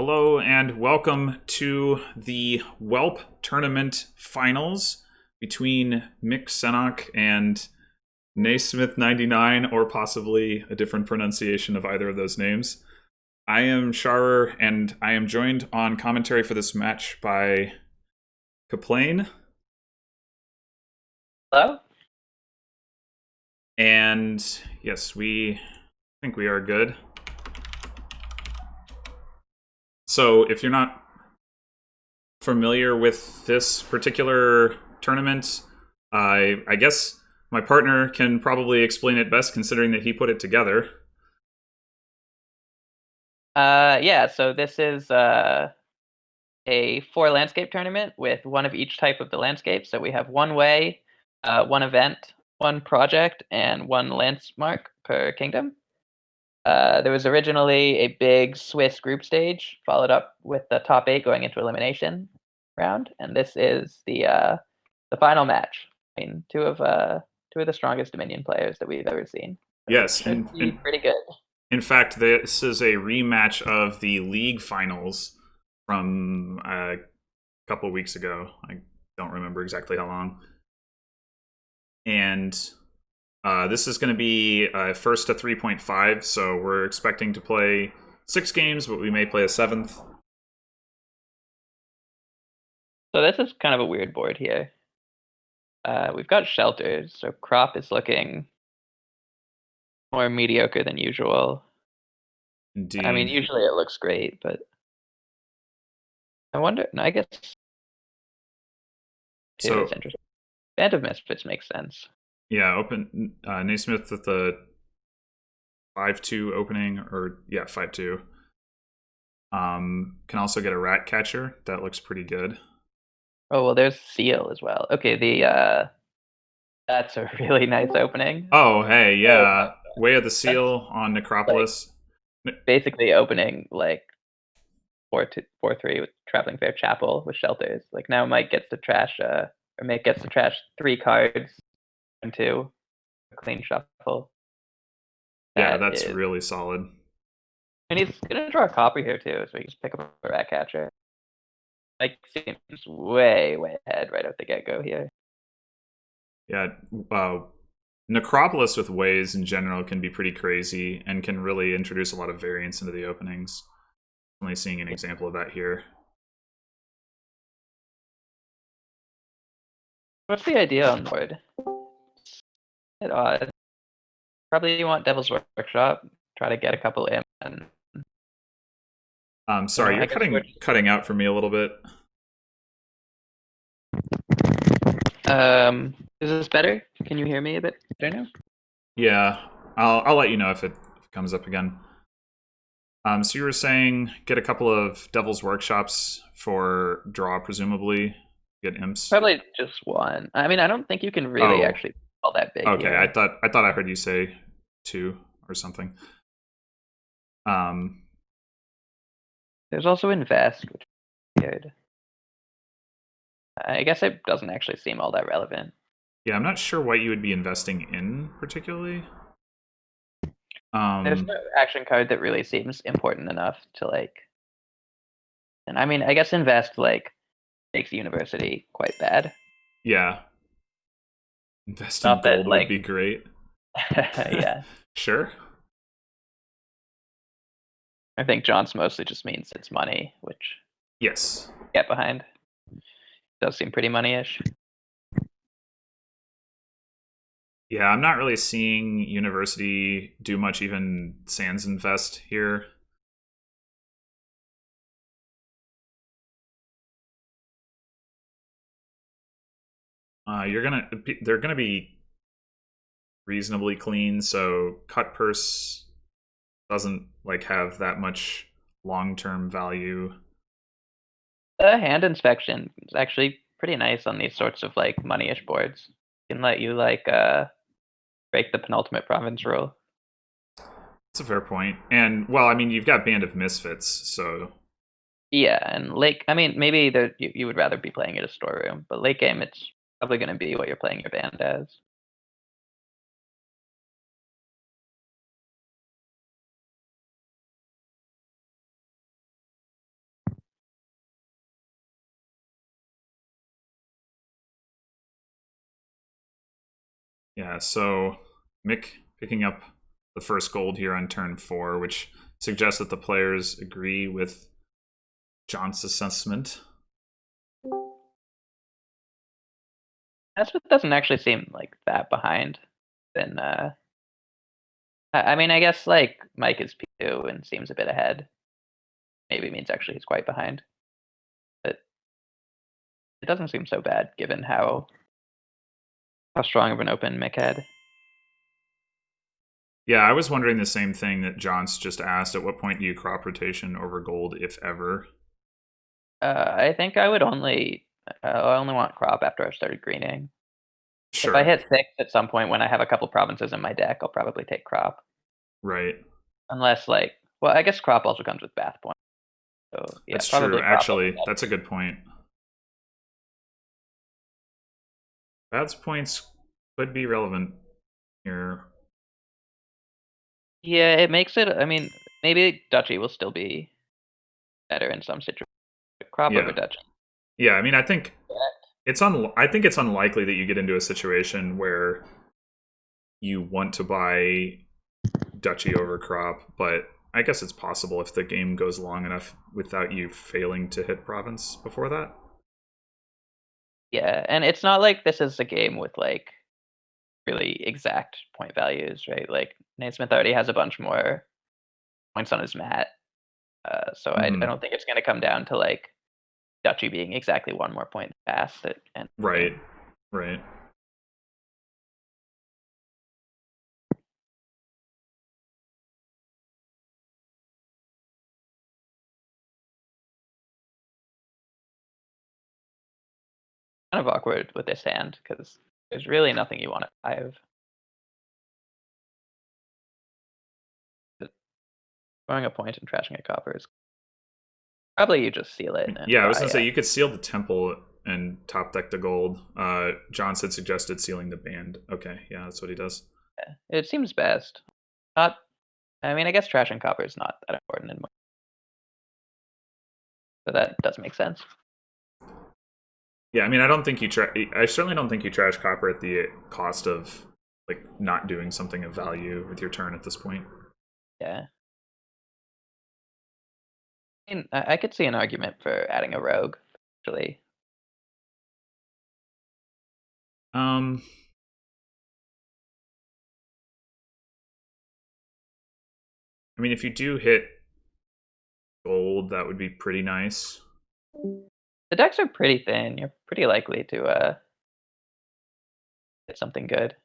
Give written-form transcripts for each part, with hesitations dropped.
Hello and welcome to the WELP tournament finals between Qsenoch and nasmith99, or possibly a different pronunciation of either of those names. I am Sharur, and I am joined on commentary for this match by Kaplane. Hello? And yes, we think we are good. So if you're not familiar with this particular tournament, I guess my partner can probably explain it best, considering that he put it together. Yeah, so this is a 4-landscape tournament with one of each type of the landscape. So we have one way, one event, one project, and one landmark per kingdom. There was originally a big Swiss group stage, followed up with the top 8 going into elimination round, and this is the final match. I mean, two of the strongest Dominion players that we've ever seen. So Yes, should be pretty good. In fact, this is a rematch of the league finals from a couple of weeks ago. I don't remember exactly how long. And this is going to be first to 3.5, so we're expecting to play 6 games, but we may play a 7th. So this is kind of a weird board here. We've got shelters, so crop is looking more mediocre than usual. Indeed. I mean, usually it looks great, but I wonder. I guess So it's interesting. Band of Misfits makes sense. Yeah, open Naismith with the 5-2 opening, or yeah, 5-2. Can also get a rat catcher. That looks pretty good. Oh well, there's Seal as well. Okay, that's a really nice opening. Oh, hey, yeah. Way of the Seal on Necropolis. Basically opening like 4-3 with Traveling Fair Chapel with shelters. Like now Mike gets to trash or Mike gets to trash 3 cards and 2. A clean shuffle. Yeah, that's really solid. And he's gonna draw a copy here too, so he can just pick up a rat catcher. Like seems way ahead right out the get-go here. Yeah, Necropolis with ways in general can be pretty crazy and can really introduce a lot of variance into the openings. Only seeing an example of that here. What's the idea on the board? Bit odd. Probably you want Devil's Workshop, try to get a couple in. And sorry, you're cutting out for me a little bit. Is this better? Can you hear me a bit better now? Yeah, I'll let you know if it comes up again. So you were saying get a couple of Devil's Workshops for draw, presumably get imps. Probably just one. I mean, I don't think you can really actually all that big. Okay, here. I thought I heard you say 2 or something. There's also Invest, which is good. I guess it doesn't actually seem all that relevant. Yeah, I'm not sure what you would be investing in particularly. There's no action card that really seems important enough to like. And I mean, I guess Invest like makes the university quite bad. Yeah, invest in gold would be great. Yeah. Sure. I think John's mostly just means it's money, which yes, get behind. Does seem pretty money-ish. Yeah, I'm not really seeing University do much, even Sans Invest here. They're gonna be reasonably clean, so cut purse doesn't like have that much long-term value. The hand inspection is actually pretty nice on these sorts of like money-ish boards. It can let you like break the penultimate province rule. That's a fair point. And well, I mean, you've got Band of Misfits, so Yeah, and late. I mean, maybe you would rather be playing it as storeroom, but late game it's probably going to be what you're playing your band as. Yeah, so Mick picking up the first gold here on turn 4, which suggests that the players agree with John's assessment. Nasmith doesn't actually seem like that behind. Then I mean, I guess like Mike is P2 and seems a bit ahead. Maybe means actually he's quite behind, but it doesn't seem so bad given how strong of an open Mick had. Yeah, I was wondering the same thing that John's just asked. At what point do you crop rotation over gold, if ever? I think I would only want crop after I've started greening. Sure. If I hit 6 at some point when I have a couple provinces in my deck, I'll probably take crop. Right. Unless like, well, I guess crop also comes with bath points. So yeah, That's probably true. Actually, that's a good point. Bath's points could be relevant here. Yeah, it makes it. I mean, maybe Duchy will still be better in some situations. Crop over Duchy. Yeah, I mean, I think it's unlikely that you get into a situation where you want to buy Duchy over crop, but I guess it's possible if the game goes long enough without you failing to hit province before that. Yeah, and it's not like this is a game with like really exact point values, right? Like Nasmith already has a bunch more points on his mat, so I don't think it's going to come down to like Duchy being exactly one more point fast. Right. Kind of awkward with this hand because there's really nothing you want to 5. Throwing a point and trashing a copper is probably you just seal it. And yeah, I was gonna say you could seal the temple and top deck the gold. Johnson suggested sealing the band. Okay, yeah, that's what he does. Yeah, it seems best. Not, I mean, I guess trashing copper is not that important anymore. So that does make sense. Yeah, I mean, I certainly don't think you trash copper at the cost of like not doing something of value with your turn at this point. Yeah. I mean, I could see an argument for adding a rogue, actually. I mean, if you do hit gold, that would be pretty nice. The decks are pretty thin. You're pretty likely to get something good.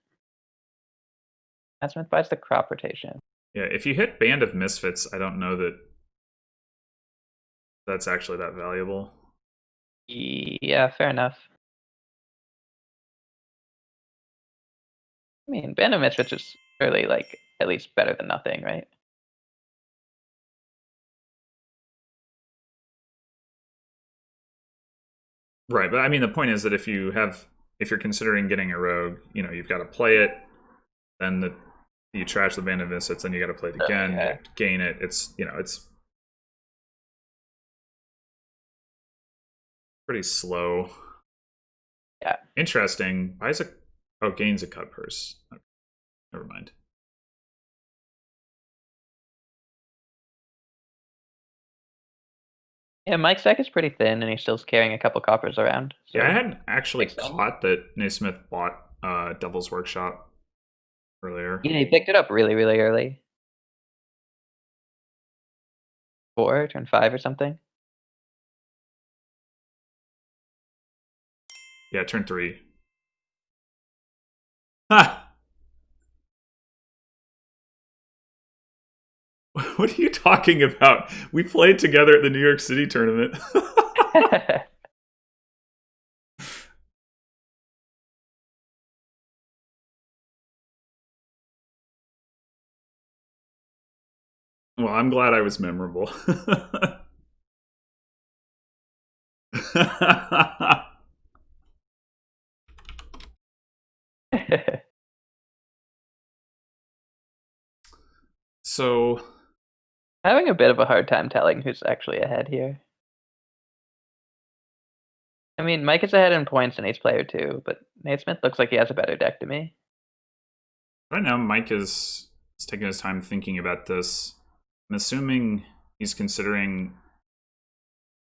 Nasmith buys the crop rotation. Yeah, if you hit Band of Misfits, I don't know that that's actually that valuable. Yeah, fair enough. I mean, Band of Misfits is fairly, like, at least better than nothing, right? Right, but I mean, the point is that if you're considering getting a rogue, you know, you've got to play it, then you trash the Band of Misfits, then you got to play it again, you have to gain it. It's pretty slow. Yeah. Interesting. Why is it? Oh, gains a cut purse. Okay. Never mind. Yeah, Mike's deck is pretty thin, and he's still carrying a couple coppers around. So Yeah, I hadn't actually caught that Naismith bought Devil's Workshop earlier. Yeah, he picked it up really, really early. 4, turn 5 or something. Yeah, turn 3. Ha! What are you talking about? We played together at the New York City tournament. Well, I'm glad I was memorable. So, Having a bit of a hard time telling who's actually ahead here. I mean, Mike is ahead in points and he's player 2, but Naismith looks like he has a better deck to me. Right now, Mike is taking his time thinking about this. I'm assuming he's considering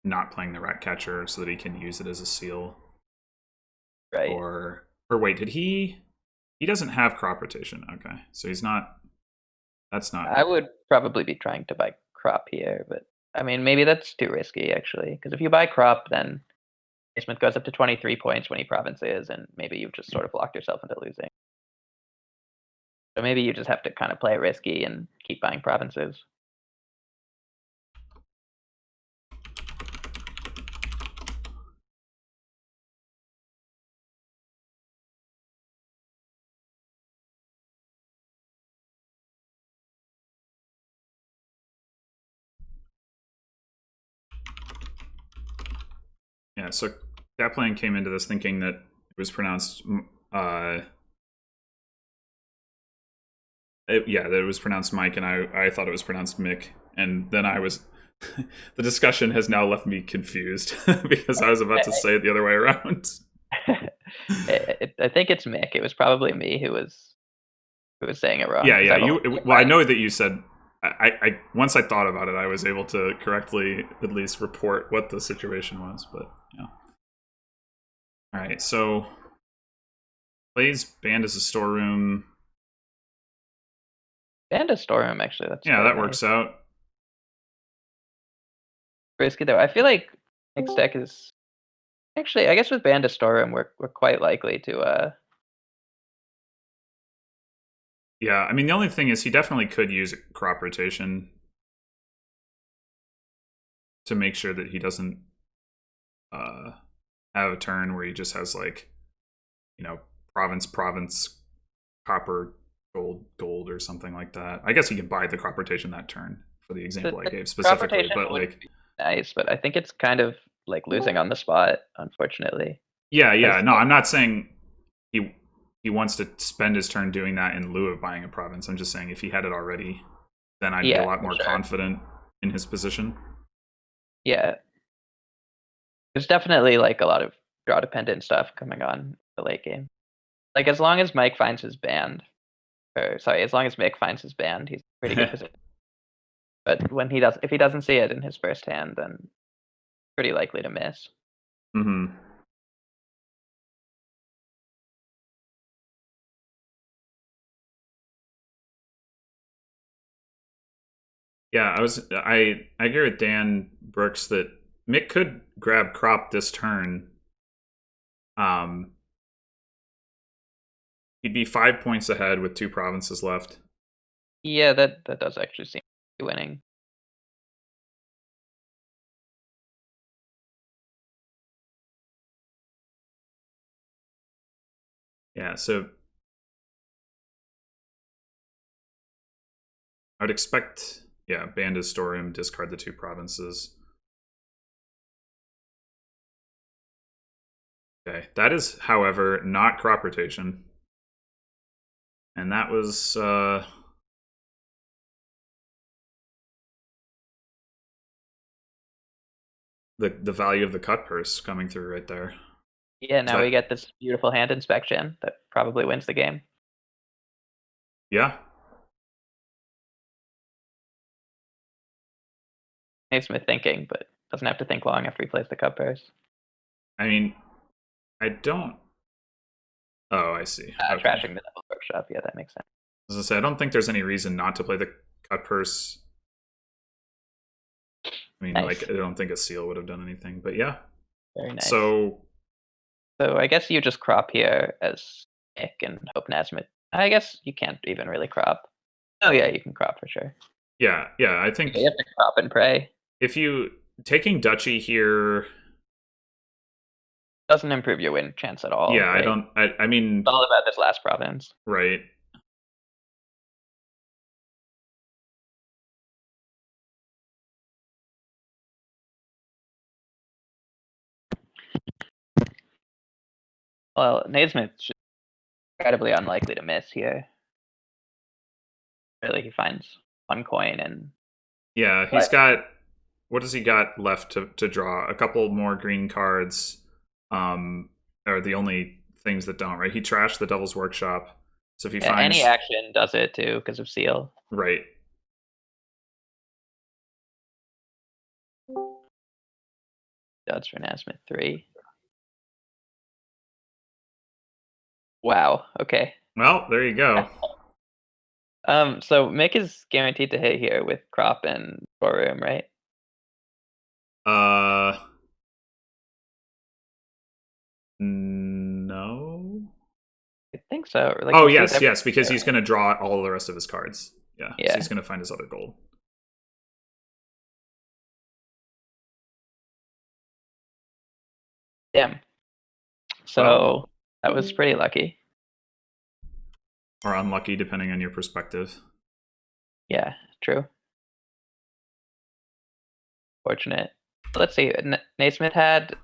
not playing the rat catcher so that he can use it as a seal. Right. Or wait, did he? He doesn't have crop rotation. Okay, so he's not. That's not. I would probably be trying to buy crop here, but I mean, maybe that's too risky actually. Because if you buy crop, then Smith goes up to 23 points when he provinces, and maybe you've just sort of locked yourself into losing. So maybe you just have to kind of play it risky and keep buying provinces. Yeah, so Kaplan came into this thinking that it was pronounced. That it was pronounced Mike, and I thought it was pronounced Mick, and then I was. The discussion has now left me confused because I was about to say it the other way around. I think it's Mick. It was probably me who was saying it wrong. Yeah. Well, I know that you said. I once I thought about it, I was able to correctly at least report what the situation was. But yeah. All right, so plays band as a storeroom. Band as storeroom, actually. That's yeah, that works out. Risky though. I feel like Nick's deck is actually. I guess with band as storeroom, we're quite likely to. Yeah, I mean the only thing is he definitely could use crop rotation to make sure that he doesn't have a turn where he just has like, province, copper, gold or something like that. I guess he can buy the crop rotation that turn for the example I gave specifically, but like nice, but I think it's kind of like losing on the spot, unfortunately. Yeah. No, I'm not saying he wants to spend his turn doing that in lieu of buying a province. I'm just saying if he had it already, then I'd be a lot more confident in his position. Yeah. There's definitely like a lot of draw dependent stuff coming on the late game. Like as long as Mike finds his band, as long as Mick finds his band, he's pretty good position. But if he doesn't see it in his first hand, then pretty likely to miss. Mm-hmm. Yeah, I agree with Dan Brooks that Mick could grab crop this turn. He'd be 5 points ahead with 2 provinces left. Yeah, that does actually seem to be winning. Yeah, so I would expect, band as storeroom, discard the 2 provinces. Okay, that is, however, not crop rotation. And that was the value of the cut purse coming through right there. Yeah, now we get this beautiful hand inspection that probably wins the game. Yeah. Nasmith thinking, but doesn't have to think long after he plays the cut purse. I mean, I don't. Oh, I see. Okay. Trashing the Devil's Workshop. Yeah, that makes sense. As I say, I don't think there's any reason not to play the cut purse. I mean, nice. like, I don't think a seal would have done anything, but yeah. Very nice. So I guess you just crop here as Nick and hope Nasmith. I guess you can't even really crop. Oh yeah, you can crop for sure. Yeah, I think you have to crop and pray. If you taking Duchy here doesn't improve your win chance at all. Yeah, right? I mean, it's all about this last province. Right. Well, Naismith's incredibly unlikely to miss here. Really, he finds 1 coin and... Yeah, he's got... What does he got left to draw? A couple more green cards are the only things that don't, right? He trashed the Devil's Workshop. So if he Yeah, finds any action does it too because of seal. right. Duds for nasmith9. Wow. Okay. Well, there you go. So Mick is guaranteed to hit here with crop and storeroom, right? No. I think so. Like, Oh he sees yes, because everything. he's going to draw all the rest of his cards. Yeah, so Yeah. he's going to find his other gold. Damn. So Well, that was pretty lucky. or unlucky, depending on your perspective. Yeah, true. Fortunate. Let's see. Naismith had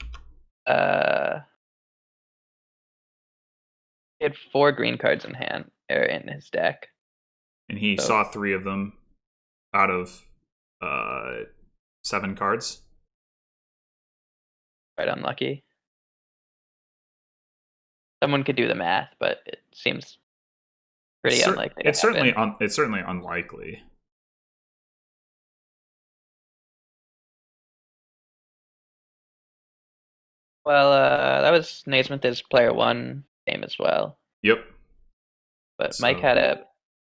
he had 4 green cards in hand or in his deck. And he So saw 3 of them out of 7 cards. quite unlucky. Someone could do the math, but it seems pretty unlikely. It's certainly unlikely. Well, that was Naismith's player 1 game as well. Yep. But So, Mike had a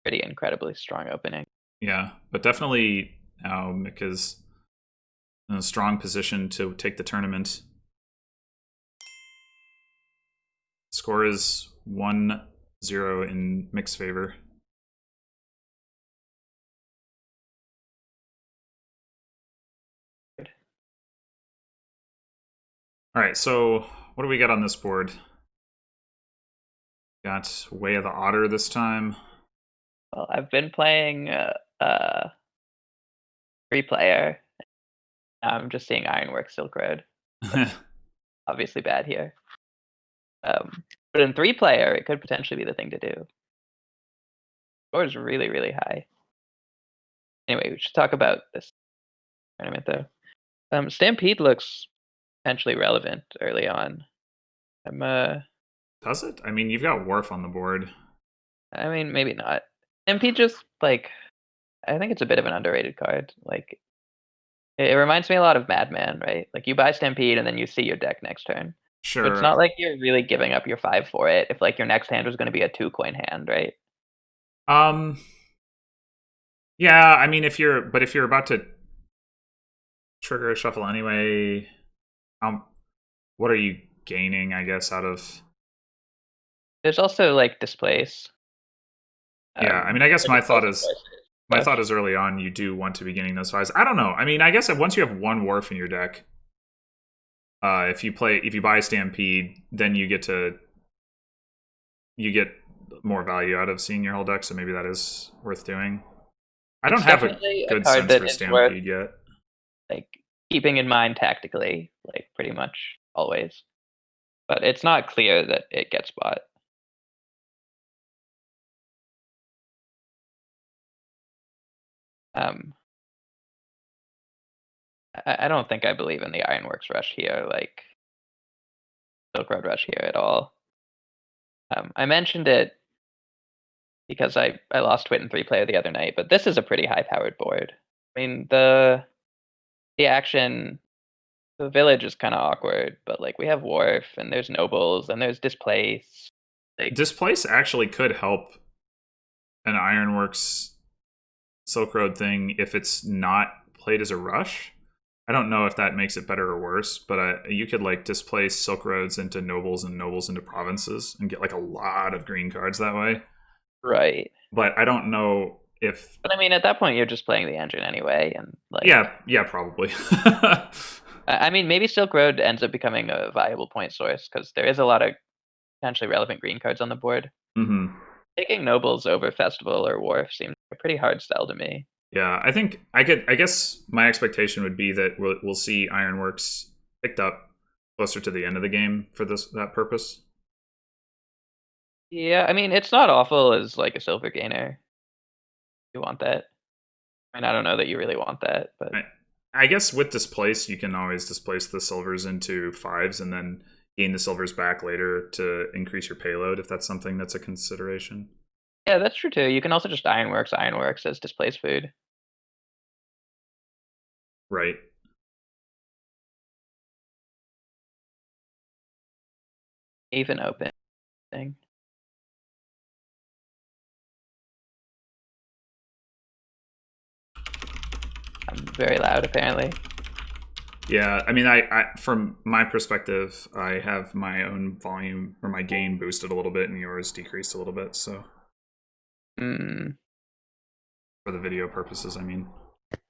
pretty incredibly strong opening. Yeah, but definitely now Mick is in a strong position to take the tournament. Score is 1-0 in Mick's favor. All right, so what do we got on this board? Got Way of the Otter this time. Well, I've been playing 3-player. I'm just seeing Ironwork Silk Road. Obviously bad here. But in 3-player, it could potentially be the thing to do. Score is really, really high. Anyway, we should talk about this tournament though. Stampede looks potentially relevant early on. Does it? I mean, you've got Wharf on the board. I mean, maybe not. Stampede just like, I think it's a bit of an underrated card. Like, it reminds me a lot of Madman, right? Like, you buy Stampede and then you see your deck next turn. So it's Sure. not like you're really giving up your 5 for it if like your next hand was going to be a 2-coin hand, right? Yeah, I mean, if you're about to trigger a shuffle anyway, what are you gaining, I guess, out of? There's also like Displace. Yeah, I mean, I guess my thought is stuff. early on you do want to be getting those 5s. I don't know. I mean, I guess once you have 1 Wharf in your deck, if you buy Stampede, then you get more value out of seeing your whole deck. So maybe that is worth doing. I don't have a good card sense that for is Stampede yet. Like, keeping in mind tactically, like pretty much always. But it's not clear that it gets bought. I don't think I believe in the Ironworks Rush here, like Silk Road Rush here at all. I mentioned it because I lost Twit in 3-player the other night, but this is a pretty high-powered board. I mean, the action, the village is kind of awkward, but like we have Wharf and there's Nobles and there's Displace. Like, Displace actually could help an Ironworks Silk Road thing if it's not played as a rush. I don't know if that makes it better or worse, but you could like displace Silk Roads into Nobles and Nobles into Provinces and get like a lot of green cards that way. right. But I don't know if. But I mean, at that point, you're just playing the engine anyway, and like. Yeah, probably. I mean, maybe Silk Road ends up becoming a viable point source because there is a lot of potentially relevant green cards on the board. Mm-hmm. Taking Nobles over Festival or Wharf seems a pretty hard sell to me. Yeah, I think I guess my expectation would be that we'll see Ironworks picked up closer to the end of the game for that purpose. Yeah, I mean, it's not awful as like a silver gainer. You want that. I mean, I don't know that you really want that, but I guess with Displace, you can always displace the silvers into 5s and then gain the silvers back later to increase your payload if that's something that's a consideration. Yeah, that's true too. You can also just ironworks as displaced food. Right. Even open thing. I'm very loud apparently. Yeah, I mean, I from my perspective, I have my own volume or my gain boosted a little bit, and yours decreased a little bit. So Mm, for the video purposes, I mean,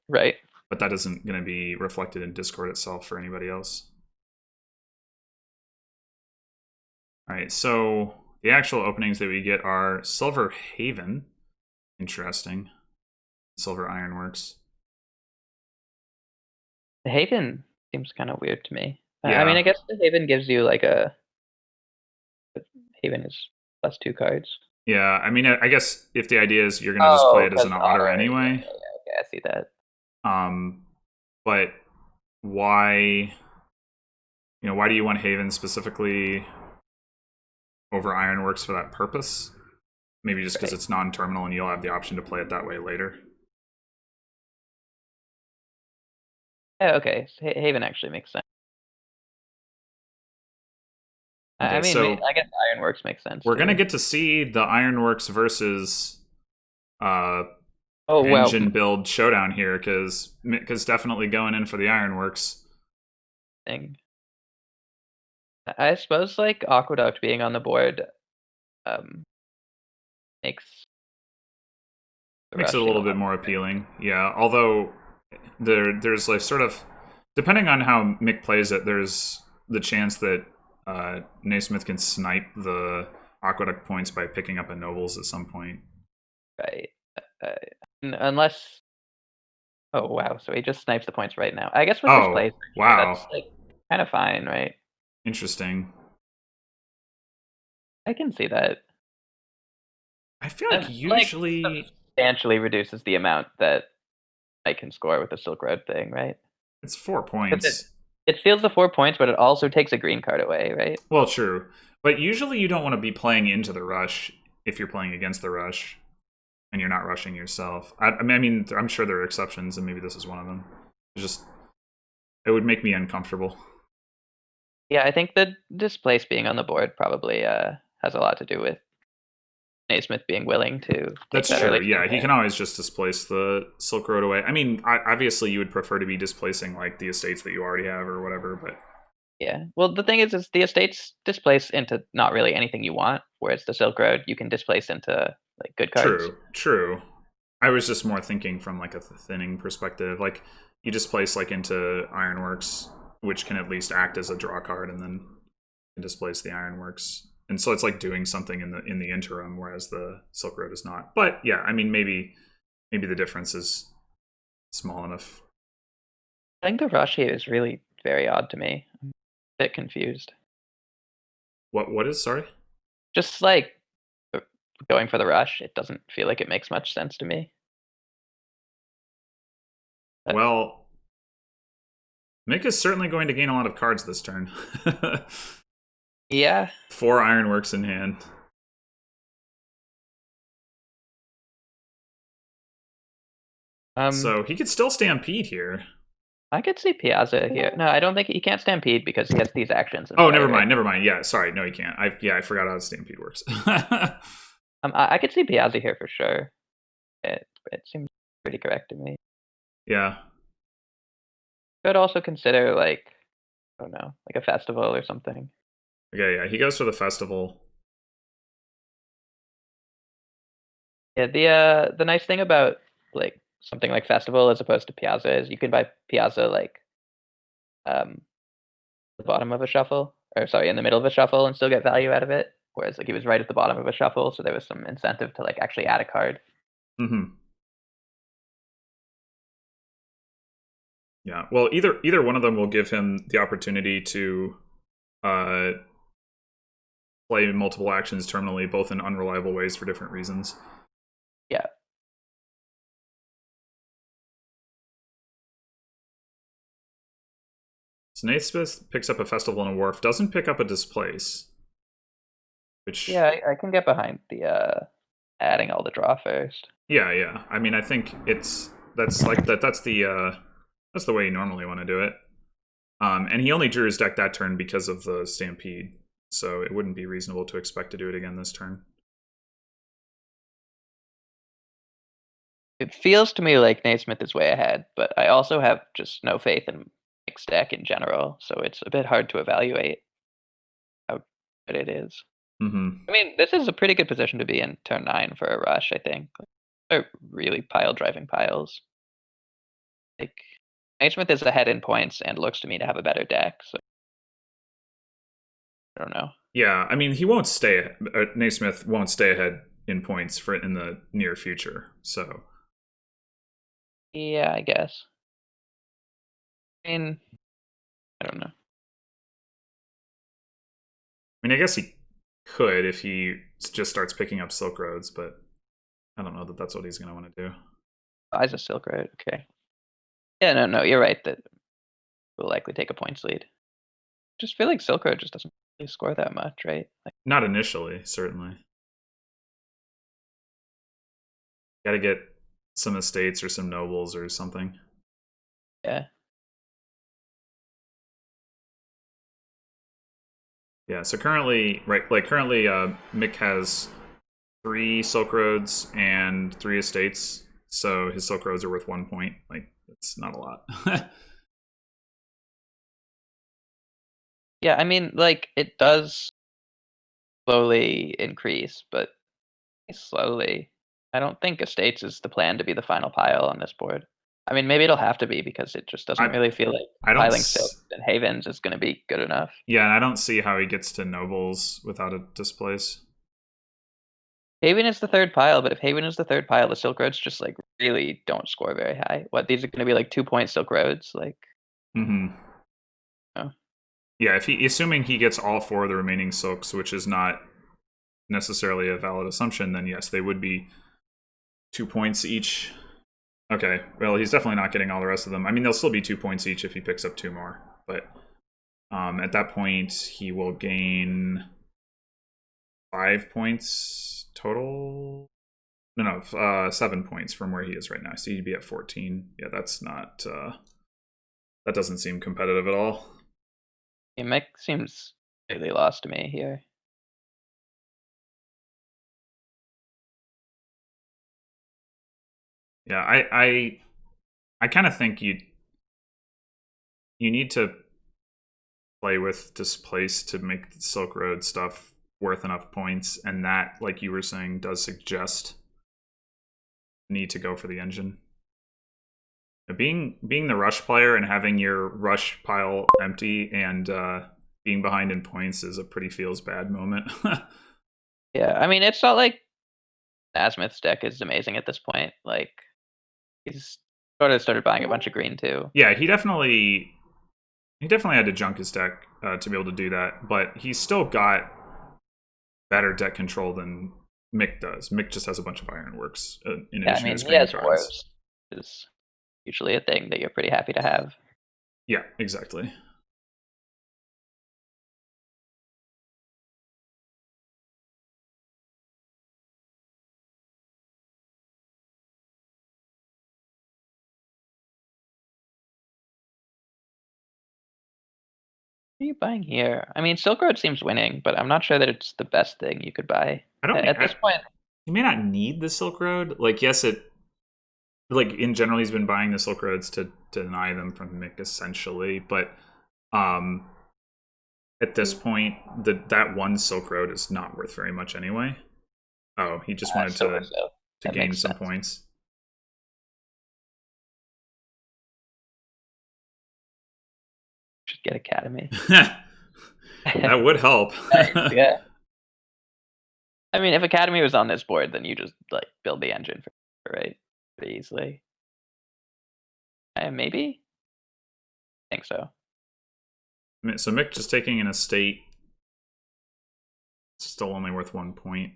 right. but that isn't going to be reflected in Discord itself for anybody else. All right, so the actual openings that we get are Silver Haven, interesting. Silver Ironworks. The Haven seems kind of weird to me. I mean, I Yeah, guess the Haven gives you like a Haven is +2 cards. yeah. I mean, I guess if the idea is you're going to just play Oh, it as because an the otter otter. Yeah, anyway, yeah, yeah. Okay, I see that. um, but why? You know, why do you want Haven specifically over Ironworks for that purpose? Maybe just because Right. it's non-terminal and you'll have the option to play it that way later. Yeah, okay. So Haven actually makes sense. I Okay, mean, so I guess Ironworks makes sense we're gonna too. get to see the Ironworks versus uh, Oh well, engine build showdown here because definitely going in for the Ironworks. thing. I suppose like Aqueduct being on the board um makes the Makes it rush a seem a little bit lot more better. appealing. Yeah, although there's like sort of depending on how Mick plays it, there's the chance that Naismith can snipe the Aqueduct points by picking up a Nobles at some point. Right. Uh, unless oh wow, so he just snipes the points right now. I guess with Oh, displays actually that's wow. like kind of fine, right? Interesting. I can see that. I feel like And like usually substantially reduces the amount that I can score with the Silk Road thing, right? it's 4 Because points. it steals the 4 points, but it also takes a green card away, right? Well, true. But usually you don't want to be playing into the rush if you're playing against the rush and you're not rushing yourself. I mean, I'm sure there are exceptions, and maybe this is one of them. It's just, it would make me uncomfortable. Yeah, I think the displace being on the board probably has a lot to do with Naismith being willing to take That's that true. early free Yeah, he hit. can always just displace the Silk Road away. I mean, obviously you would prefer to be displacing like the estates that you already have or whatever, but Yeah. Well, the thing is the estates displace into not really anything you want, whereas the Silk Road you can displace into like good cards. true, true. I was just more thinking from like a thinning perspective. Like you just place like into Ironworks, which can at least act as a draw card, and then can displace the Ironworks. And so it's like doing something in the interim, whereas the Silk Road is not. But yeah, I mean maybe the difference is small enough. I think the rush here is really very odd to me. I'm a bit confused. What is sorry? Just like uh, going for the rush, it doesn't feel like it makes much sense to me. But Well, Mick is certainly going to gain a lot of cards this turn. yeah, 4 Ironworks in hand. um, So he could still stampede here. I could see Piazza here. No, I don't think he can't stampede because he has these actions in Oh, play, never right? mind, never mind. Yeah, sorry, no, he can't. I forgot how stampede works. I could see Piazza here for sure. It seems pretty correct to me. Yeah. Could also consider like I don't know, like a festival or something. Okay, yeah, he goes for the festival. Yeah, the nice thing about like something like festival as opposed to Piazza is you can buy Piazza like um the bottom of a shuffle, or sorry, in the middle of a shuffle and still get value out of it. Whereas like he was right at the bottom of a shuffle, so there was some incentive to like actually add a card. Mm-hmm. Yeah. Well, either one of them will give him the opportunity to uh, play multiple actions terminally, both in unreliable ways for different reasons. Yeah. So Naismith picks up a festival and a wharf, doesn't pick up a displace, which Yeah, I can get behind the adding all the draw first. Yeah, yeah. I mean, I think that's the way you normally want to do it. And he only drew his deck that turn because of the Stampede, so it wouldn't be reasonable to expect to do it again this turn. It feels to me like Naismith is way ahead, but I also have just no faith in Mick's deck in general, so it's a bit hard to evaluate how good it is. Mm-hmm. I mean, this is a pretty good position to be in turn 9 for a rush, I think. They're really pile-driving piles. Like, Naismith is ahead in points and looks to me to have a better deck, so I don't know. Yeah, I mean, he won't stay. Naismith won't stay ahead in points for in the near future. So Yeah, I guess. I mean, I don't know. I mean, I guess he could if he just starts picking up Silk Roads, but I don't know that that's what he's going to want to do. Buys a Silk Road, okay. Yeah, no, you're right. That will likely take a points lead. Just feel like Silk Road just doesn't really score that much, right? Like, Not initially, certainly. Got to get some estates or some nobles or something. yeah. Yeah, so currently, Mick has 3 Silk Roads and 3 estates, so his Silk Roads are worth 1 point. Like, it's not a lot. Yeah, I mean, like, it does slowly increase, but slowly. I don't think estates is the plan to be the final pile on this board. I mean, maybe it'll have to be because it just doesn't I really feel like I don't. piling silk and havens is going to be good enough. Yeah, and I don't see how he gets to nobles without a displace. Haven is the third pile, but if Haven is the third pile, the Silk Roads just like really don't score very high. What, these are going to be like 2-point Silk Roads? Like, Mm-hmm. oh. Yeah, if he assuming he gets all 4 of the remaining silks, which is not necessarily a valid assumption, then yes, they would be 2 points each. Okay, well, he's definitely not getting all the rest of them. I mean, they'll still be 2 points each if he picks up 2 more, but at that point, he will gain 5 points total. No, 7 points from where he is right now. So he'd be at 14. Yeah, that's not. That doesn't seem competitive at all. Yeah, Mick seems really lost to me here. Yeah, I kind of think you need to play with displace to make the Silk Road stuff worth enough points, and that, like you were saying, does suggest need to go for the engine. Being the rush player and having your rush pile empty and being behind in points is a pretty feels bad moment. Yeah, I mean, it's not like Nasmith's deck is amazing at this point. Like, he's sort of started buying a bunch of green too. Yeah, he definitely had to junk his deck to be able to do that, but he's still got better deck control than Mick does. Mick just has a bunch of ironworks in Yeah, I addition to mean, his he green has cards. dwarves, which is usually a thing that you're pretty happy to have. Yeah, exactly. What are you buying here? I mean, Silk Road seems winning, but I'm not sure that it's the best thing you could buy. I don't think At this point, he may not need the Silk Road. Like, yes, it like in general he's been buying the Silk Roads to deny them from Mick essentially, but um at this point that one Silk Road is not worth very much anyway. Oh, he just wanted Silver Silk. to That gain makes some sense. points. Should get Academy. That would help. Nice, yeah. I mean, if Academy was on this board, then you just like build the engine for it, right? Pretty easily. Maybe? I think so. So Mick just taking an estate, it's still only worth 1 point.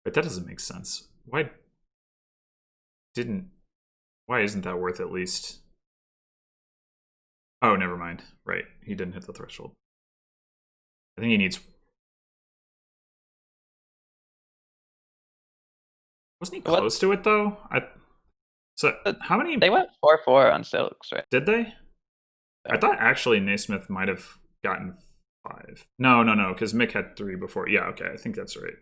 But that doesn't make sense. Why isn't that worth at least? Oh, never mind. Right, he didn't hit the threshold. I think he needs. Wasn't he close to it though? So how many They went 4-4 on Silks, right? did they? I thought actually Naismith might have gotten 5. No, because Mick had 3 before. Yeah, okay, I think that's right.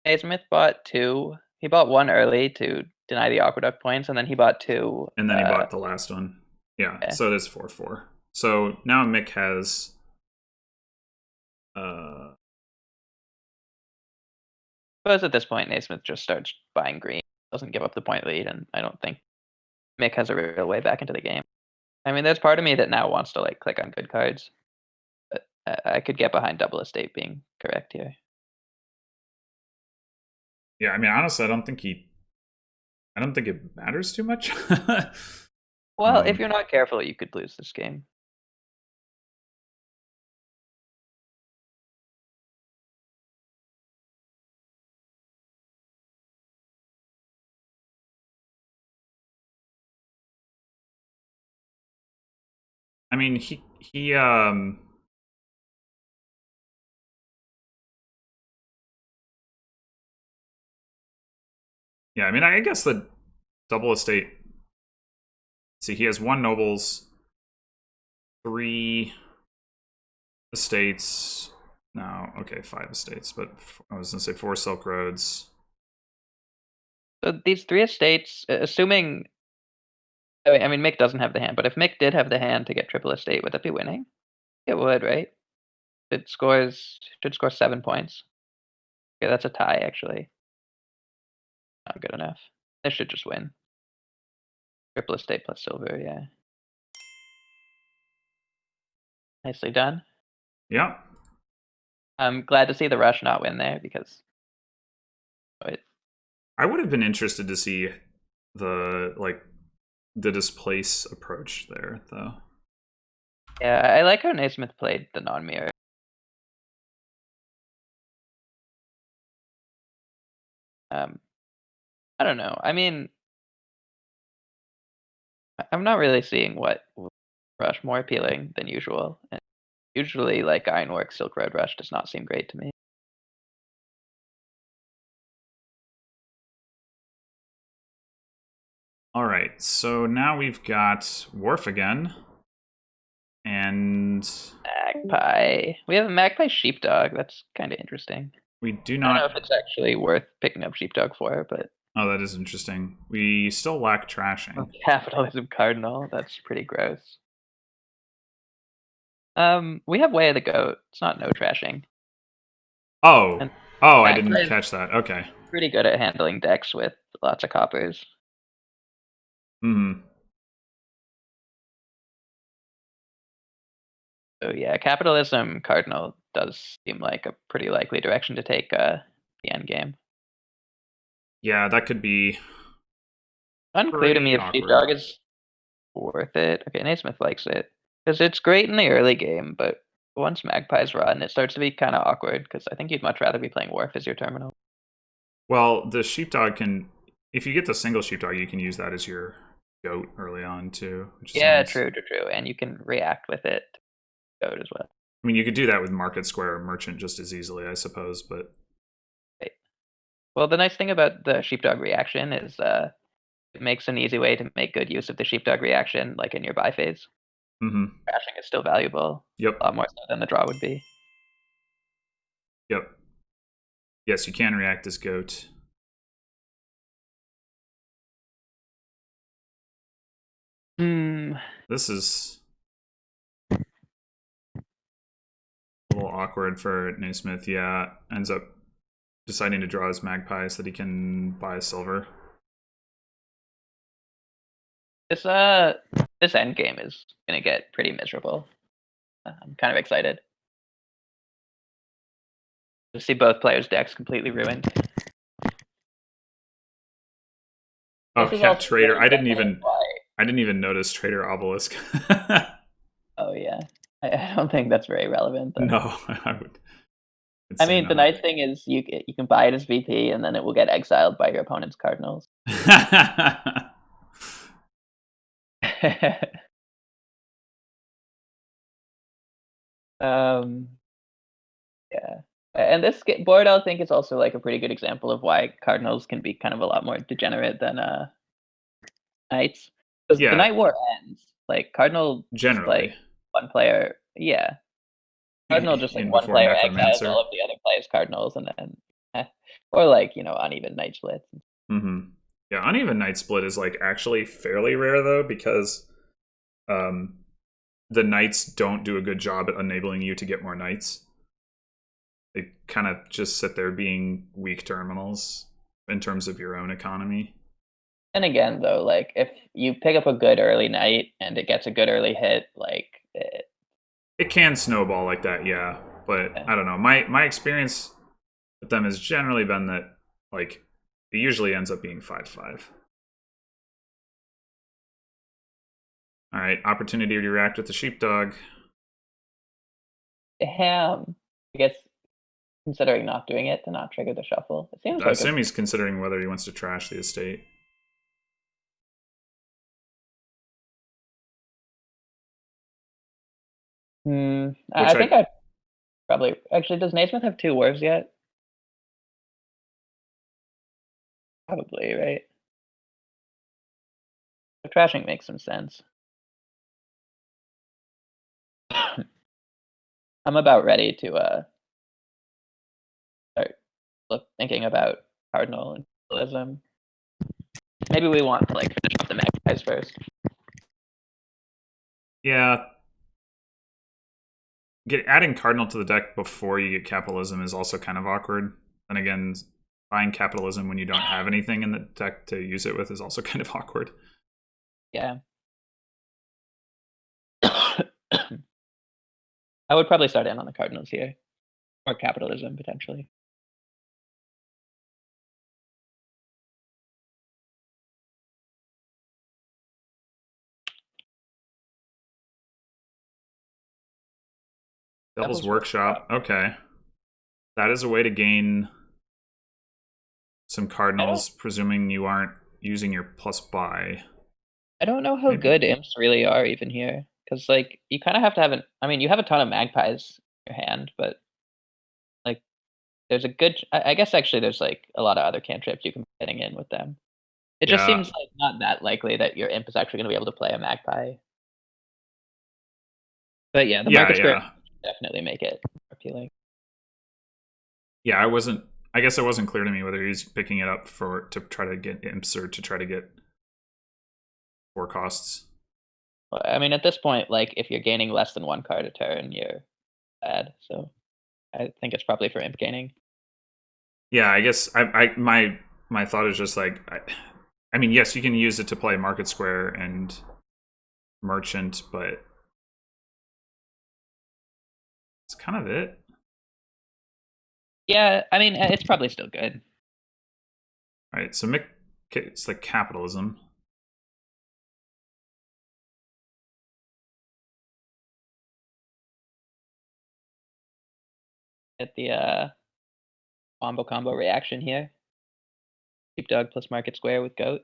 Naismith bought 2. He bought 1 early to deny the Aqueduct points, and then he bought 2. And then he bought the last one. Yeah, so it is 4-4. So now Mick has I suppose at this point Naismith just starts buying green, doesn't give up the point lead, and I don't think Mick has a real way back into the game. I mean, there's part of me that now wants to like click on good cards, but I could get behind double estate being correct here. Yeah, I mean, honestly, I don't think it matters too much. Well, if you're not careful, you could lose this game. I mean, he yeah, I mean, I guess the double estate. See, he has 1 nobles, 3 estates. No, okay, 5 estates, but I was gonna say 4 Silk Roads. So these 3 estates, assuming, I mean, Mick doesn't have the hand, but if Mick did have the hand to get triple estate, would that be winning? It would, right? It should score 7 points. Okay, that's a tie, actually. Not good enough. This should just win. Triple estate plus silver, yeah. Nicely done. Yeah. I'm glad to see the rush not win there because I would have been interested to see the displace approach there, though. yeah, I like how Naismith played the non-mirror. I don't know. I mean, I'm not really seeing what would rush more appealing than usual. And usually, like Ironwork, Silk Road Rush does not seem great to me. All right, so now we've got Worf again. And Magpie. We have a Magpie Sheepdog. That's kind of interesting. We do I don't know not. if it's actually worth picking up Sheepdog for, but Oh, that is interesting. We still lack trashing. Capitalism Cardinal. That's pretty gross. We have Way of the Goat. It's not no trashing. Oh, And I didn't catch that. Okay. Pretty good at handling decks with lots of coppers. Hmm. So yeah, Capitalism Cardinal does seem like a pretty likely direction to take the end game. Yeah, that could be Unclear to me if awkward. Sheepdog is worth it. Okay, Naismith likes it because it's great in the early game, but once Magpies run, it starts to be kind of awkward because I think you'd much rather be playing Worf as your terminal. Well, the Sheepdog can, if you get the single Sheepdog, you can use that as your goat early on too. Which is nice. True, and you can react with it, goat as well. I mean, you could do that with Market Square or Merchant just as easily, I suppose, but. Right. Well, the nice thing about the Sheepdog reaction is it makes an easy way to make good use of the Sheepdog reaction, like in your buy phase. Mm-hmm. Crashing is still valuable. Yep. A lot more so than the draw would be. Yep. Yes, you can react as goat. This is a little awkward for Naismith. Yeah, ends up deciding to draw his Magpie so that he can buy a silver. This end game is gonna get pretty miserable. I'm kind of excited to see both players' decks completely ruined. Oh yeah, Trader. I didn't even notice Trader Obelisk. Oh yeah, I don't think that's very relevant. Though. No, I would. I mean, the nice thing is you can buy it as VP, and then it will get exiled by your opponent's Cardinals. Yeah. And this board, I think, is also like a pretty good example of why cardinals can be kind of a lot more degenerate than knights. Because the Yeah, Night War ends. Like Cardinal just generally. like one player, yeah. Cardinal just like In one before player exiles Necromancer. all of the other players' cardinals, and then, or like uneven knight splits. Yeah, uneven knight split is like actually fairly rare though, because um, the knights don't do a good job at enabling you to get more knights. They kind of just sit there being weak terminals in terms of your own economy. And again, though, like if you pick up a good early knight and it gets a good early hit, like It can snowball like that, yeah. But I don't know. My experience with them has generally been that like it usually ends up being 5-5. All right, opportunity to react with the sheepdog. ham. I guess considering not doing it to not trigger the shuffle. It seems I like assume he's considering whether he wants to trash the estate. I think I probably actually does Naismith have 2 wars yet? Probably, right? So trashing makes some sense. I'm about ready to start thinking about cardinal and dualism. Maybe we want to like finish off the magpies first. Yeah, adding cardinal to the deck before you get capitalism is also kind of awkward. And again, buying capitalism when you don't have anything in the deck to use it with is also kind of awkward. Yeah. I would probably start in on the cardinals here, or capitalism potentially. Devil's Workshop. Okay. That is a way to gain some cardinals, presuming you aren't using your plus buy. I don't know how Maybe. good imps really are even here, because like you kind of have to have I mean, you have a ton of magpies in your hand, but like there's a good. I guess actually there's like a lot of other cantrips you can be getting in with them. It just Yeah. seems like not that likely that your imp is actually going to be able to play a magpie. But yeah, the market square definitely make it appealing. Yeah, I guess it wasn't clear to me whether he's picking it up to try to get imps or to try to get 4 costs. Well, I mean, at this point, like if you're gaining less than 1 card a turn, you're bad. So I think it's probably for imp gaining. Yeah, I guess my thought is just like I mean, yes, you can use it to play market square and merchant, but it's kind of it. Yeah, I mean, it's probably still good. All right, so it's like capitalism. Get the combo reaction here. Sheepdog plus market square with goat.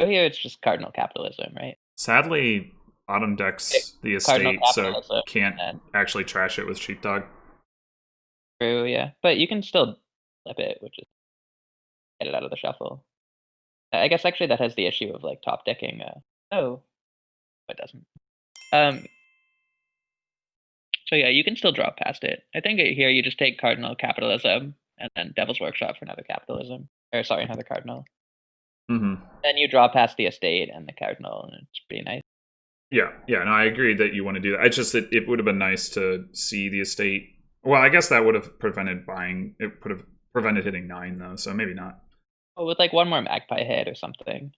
So here it's just cardinal capitalism, right? Sadly, bottom decks the estate, so can't actually trash it with sheepdog. True, yeah, but you can still flip it, which is get it out of the shuffle. I guess actually that has the issue of like top decking. Oh, it doesn't. So yeah, you can still drop past it. I think here you just take cardinal capitalism and then Devil's Workshop for another capitalism, or sorry, another cardinal. Mm-hmm. Then you draw past the estate and the cardinal, and it's pretty nice. Yeah, no, I agree that you want to do that. It's just that it would have been nice to see the estate. Well, I guess that would have prevented buying. It would have prevented hitting 9 though, so maybe not. Oh, with like one more magpie hit or something,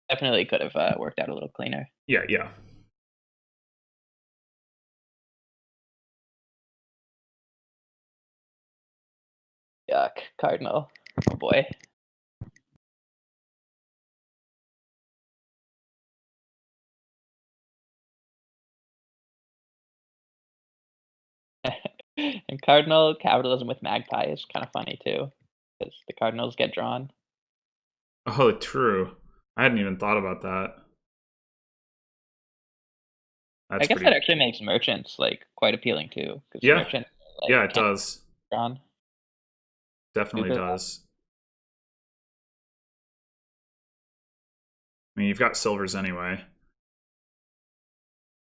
definitely could have worked out a little cleaner. Yeah. Yuck, cardinal. Oh boy. And cardinal capitalism with magpie is kind of funny too, because the cardinals get drawn. Oh, true. I hadn't even thought about that. I That's guess that pretty. actually makes merchants like quite appealing too, because Yeah, merchants like yeah, it can't does. be drawn Definitely super well. does. I mean, you've got silvers anyway.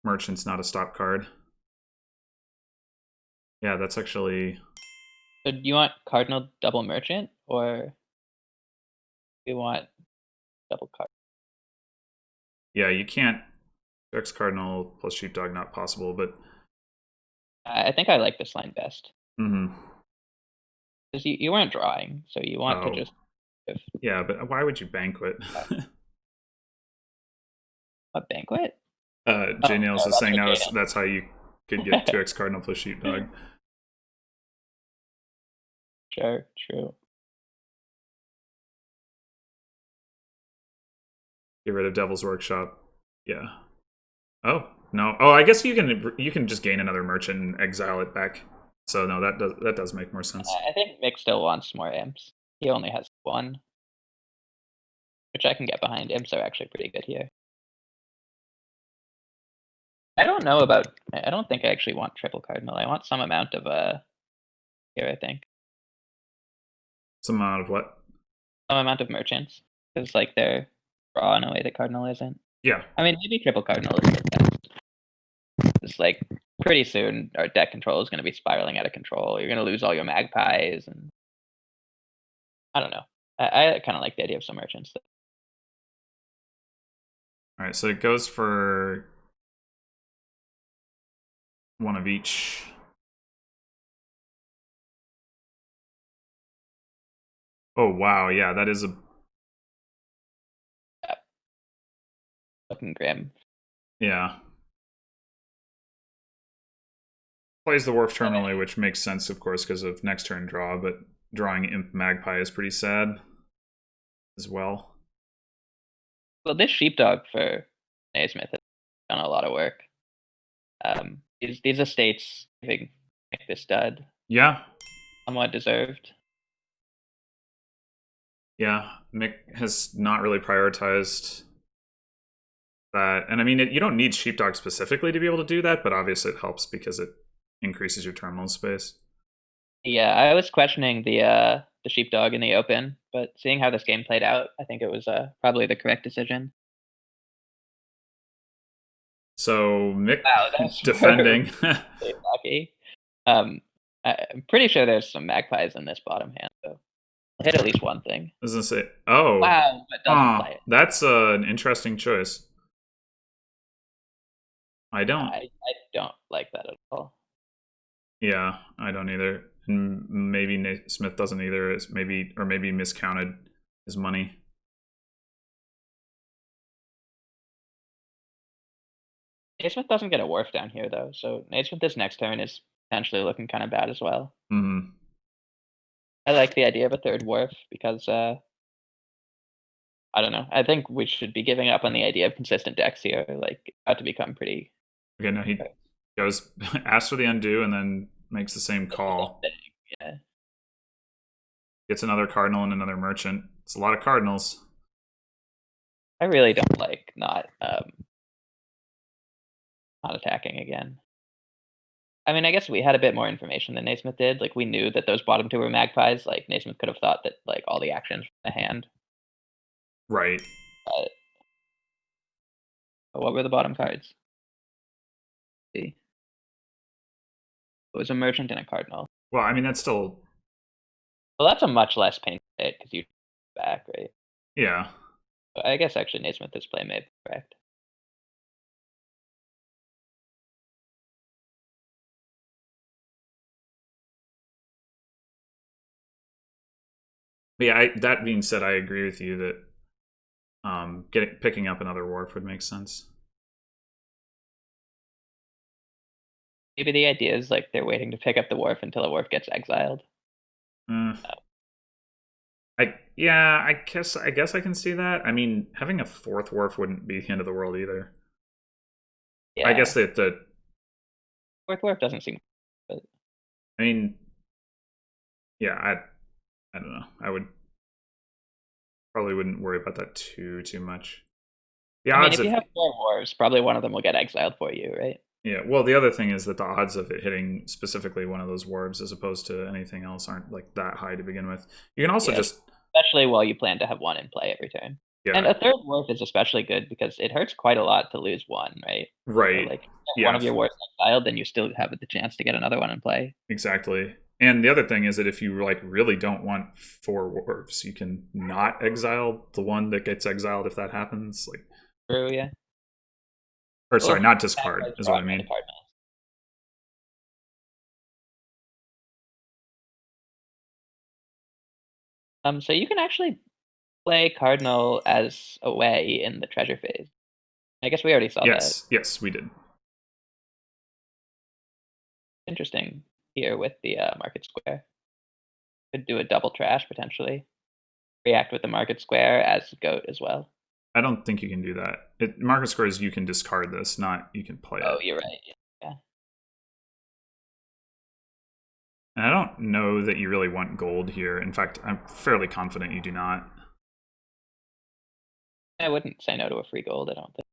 Merchant's not a stop card. Yeah, that's actually. So do you want cardinal double merchant or do you want double card? Yeah, you can't. X Cardinal plus Sheepdog, not possible, but. I think I like this line best Mm-hmm. because you weren't drawing, so you want to Oh. just give Yeah, but why would you banquet? a banquet. J Oh Nails no, is that's saying for now Jada. that's how you could get 2x Cardinal plus Sheepdog. Sure, true. Get rid of Devil's Workshop. Yeah. Oh no. Oh, I guess you can just gain another merchant and exile it back. So no, that does make more sense. I think Mick still wants more imps. He only has one, which I can get behind. Imps are actually pretty good here. I don't know about. I don't think I actually want triple cardinal. I want some amount of here. I think Some amount of what? some amount of merchants because like they're raw in a way that cardinal isn't. Yeah. I mean, maybe triple cardinal is the best. It's like pretty soon our deck control is going to be spiraling out of control. You're going to lose all your magpies, and I don't know. I kind of like the idea of some merchants. All right. So it goes for one of each. Oh wow, yeah, that is a. Looking grim. Yeah. Plays the Wharf terminally, which makes sense, of course, because of next turn draw, but drawing Imp Magpie is pretty sad as well. Well, this sheepdog for Naismith has done a lot of work. These estates giving this stud Yeah, somewhat deserved. yeah. Mick has not really prioritized that. And I mean, you don't need Sheepdog specifically to be able to do that, but obviously it helps because it increases your terminal space. Yeah, I was questioning the sheepdog in the open, but seeing how this game played out, I think it was probably the correct decision. So Mick Wow, that's defending. really lucky. I'm pretty sure there's some magpies in this bottom hand, so I'll hit at least one thing. Doesn't say. Oh, Wow, but doesn't play it. That's an interesting choice. I don't. I don't like that at all. Yeah, I don't either. And maybe Nate Smith doesn't either. It's maybe miscounted his money. Naismith doesn't get a wharf down here though, so Naismith this next turn is potentially looking kind of bad as well. Mm-hmm. I like the idea of a third wharf because I don't know. I think we should be giving up on the idea of consistent decks here. Like about to become pretty. Okay, no, he goes asks for the undo and then makes the same call. Yeah. Gets another cardinal and another merchant. It's a lot of cardinals. I really don't like not attacking again. I mean, I guess we had a bit more information than Naismith did. Like we knew that those bottom two were magpies. Like Naismith could have thought that like all the actions were in the hand. Right. But what were the bottom cards? Let's see. It was a merchant and a cardinal. Well, I mean that's still. Well, that's a much less painful hit because you back, right? Yeah. But I guess actually Naismith this play may be correct. But yeah. That being said, I agree with you that picking up another wharf would make sense. Maybe the idea is like they're waiting to pick up the wharf until a wharf gets exiled. Mm. I guess I can see that. I mean, having a fourth wharf wouldn't be the end of the world either. Yeah. I guess that the. Fourth wharf doesn't seem. But I mean, yeah, I don't know. I would probably wouldn't worry about that too much. The I mean, odds if you of have 4 wars, probably one of them will get exiled for you, right? yeah, well, the other thing is that the odds of it hitting specifically one of those warbs as opposed to anything else aren't like that high to begin with. You can also Yeah, just especially while you plan to have one in play every turn. And yeah, a third warp is especially good because it hurts quite a lot to lose one, right? So, right. like, if one Yeah, of your warps exiled, then you still have the chance to get another one in play. exactly. And the other thing is that if you like really don't want 4 warbs, you can not exile the one that gets exiled if that happens. Like, True, yeah. or Oh, sorry, not that discard was is what I drawn by the mean. Cardinals. So you can actually play Cardinal as a way in the treasure phase. I guess we already saw that. Yes, we did. Interesting here with the market square. Could do a double trash potentially. React with the market square as goat as well. I don't think you can do that. Market squares, you can discard this, not you can play Oh, it. you're right. Yeah. And I don't know that you really want gold here. In fact, I'm fairly confident you do not. I wouldn't say no to a free gold, I don't think.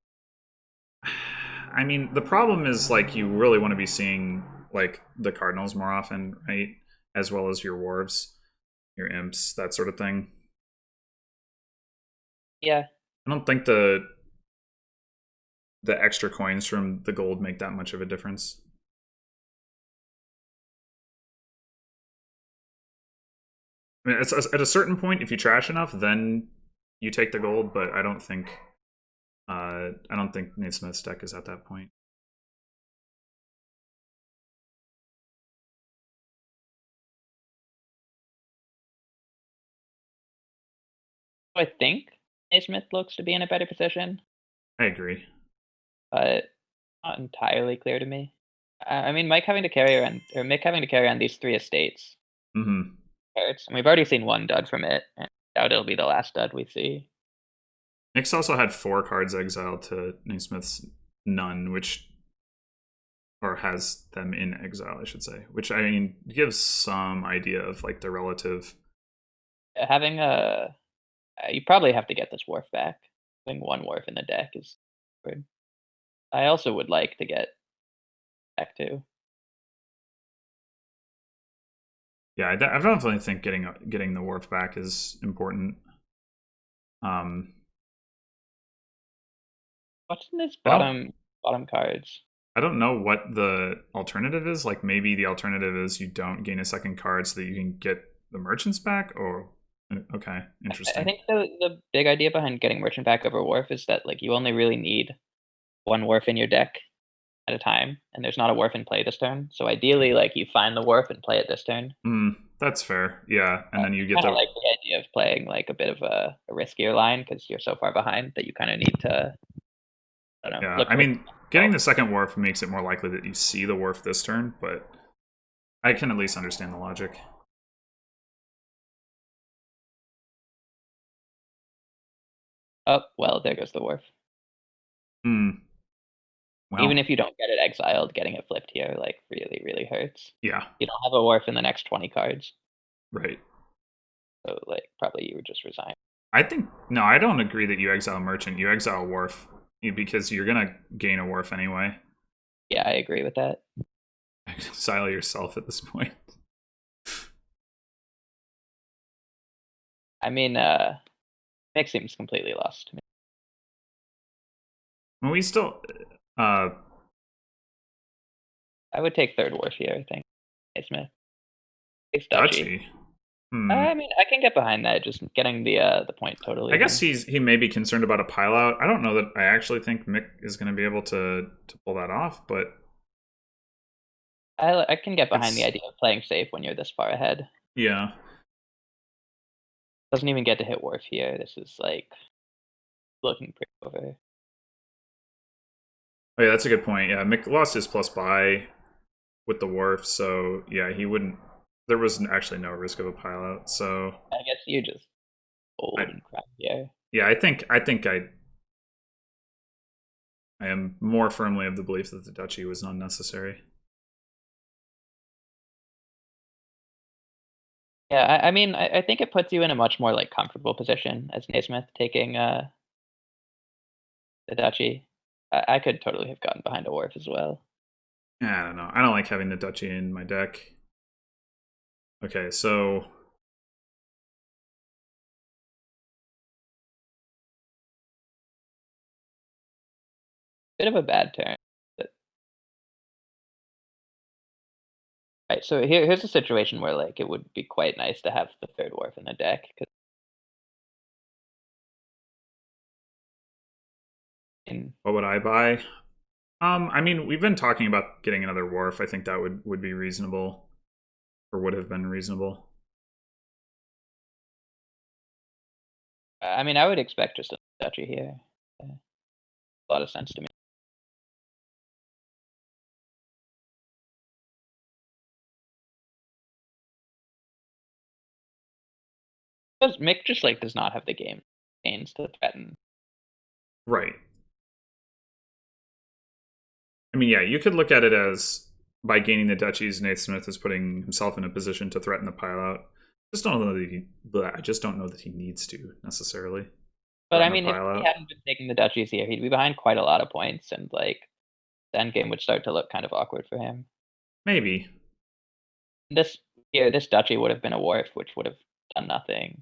I mean, the problem is like you really want to be seeing like the Cardinals more often, right? As well as your Wharves, your Imps, that sort of thing. Yeah. I don't think the extra coins from the gold make that much of a difference. I mean, it's, at a certain point, if you trash enough, then you take the gold. But I don't think Nasmith's deck is at that point. I think Naismith looks to be in a better position, I agree. but not entirely clear to me. I mean, Mike having to carry around, or Mick having to carry around these 3 estates Mm-hmm. hurts. And we've already seen one dud from it, and I doubt it'll be the last dud we see. Nyx also had 4 cards exiled to Nasmith's none, which or has them in exile, I should say. Which I mean gives some idea of like the relative. Having a, you probably have to get this Wharf back. Having 1 Wharf in the deck is weird. I also would like to get back too. Yeah, I definitely think getting the Wharf back is important. What's in this I don't bottom cards? I don't know what the alternative is. Like maybe the alternative is you don't gain a second card so that you can get the merchants back. Or okay, interesting. I think the big idea behind getting merchant back over Wharf is that like you only really need 1 Wharf in your deck at a time, and there's not a Wharf in play this turn. So ideally, like you find the Wharf and play it this turn. That's fair. Yeah, and then you get Kind the of like the idea of playing like a bit of a riskier line because you're so far behind that you kind of need to, I don't know. yeah. Look I for mean, getting the second Wharf makes it more likely that you see the Wharf this turn, but I can at least understand the logic. Oh, well, there goes the Wharf. Well, Even if you don't get it exiled, getting it flipped here like really hurts. yeah, You don't have a Wharf in the next 20 cards, right. so like probably you would just resign. I think no, I don't agree that you exile Merchant. You exile Wharf because you're gonna gain a Wharf anyway. Yeah, I agree with that. Exile yourself at this point. I mean, Nick seems completely lost to me. Well, we still, I would take third Wharf here, I think. Hey, Smith. It's Duchy. I mean, I can get behind that, just getting the point totally. I guess he may be concerned about a pile out. I don't know that I actually think Mick is going to be able to pull that off, but I can get behind the idea of playing safe when you're this far ahead. Yeah. Doesn't even get to hit Wharf here. This is like looking pretty over. Oh yeah, that's a good point. Yeah, Mick lost his plus buy with the Wharf, so yeah, he wouldn't. There was actually no risk of a pile out. So I guess you just old and crap here. Yeah, I think I am more firmly of the belief that the Duchy was unnecessary. Yeah, I mean, I think it puts you in a much more like comfortable position as Naismith taking the duchy. I could totally have gotten behind a wharf as well. Yeah, I don't know. I don't like having the duchy in my deck. Okay, so Bit of a bad turn. Right, so here's a situation where like it would be quite nice to have the third wharf in the deck. what would I buy? I mean, we've been talking about getting another wharf. I think that would be reasonable, or would have been reasonable. I mean, I would expect just a duchy here. A lot of sense to me. Because Mick just like does not have the game gains to threaten. Right. I mean, yeah, you could look at it as by gaining the duchies, Naismith is putting himself in a position to threaten the pile out. I just don't know that he needs to necessarily But I threaten the mean, if pile he out. hadn't been taking the duchies here, he'd be behind quite a lot of points, and like the end game would start to look kind of awkward for him. Maybe. This here, this duchy would have been a wharf, which would have done nothing.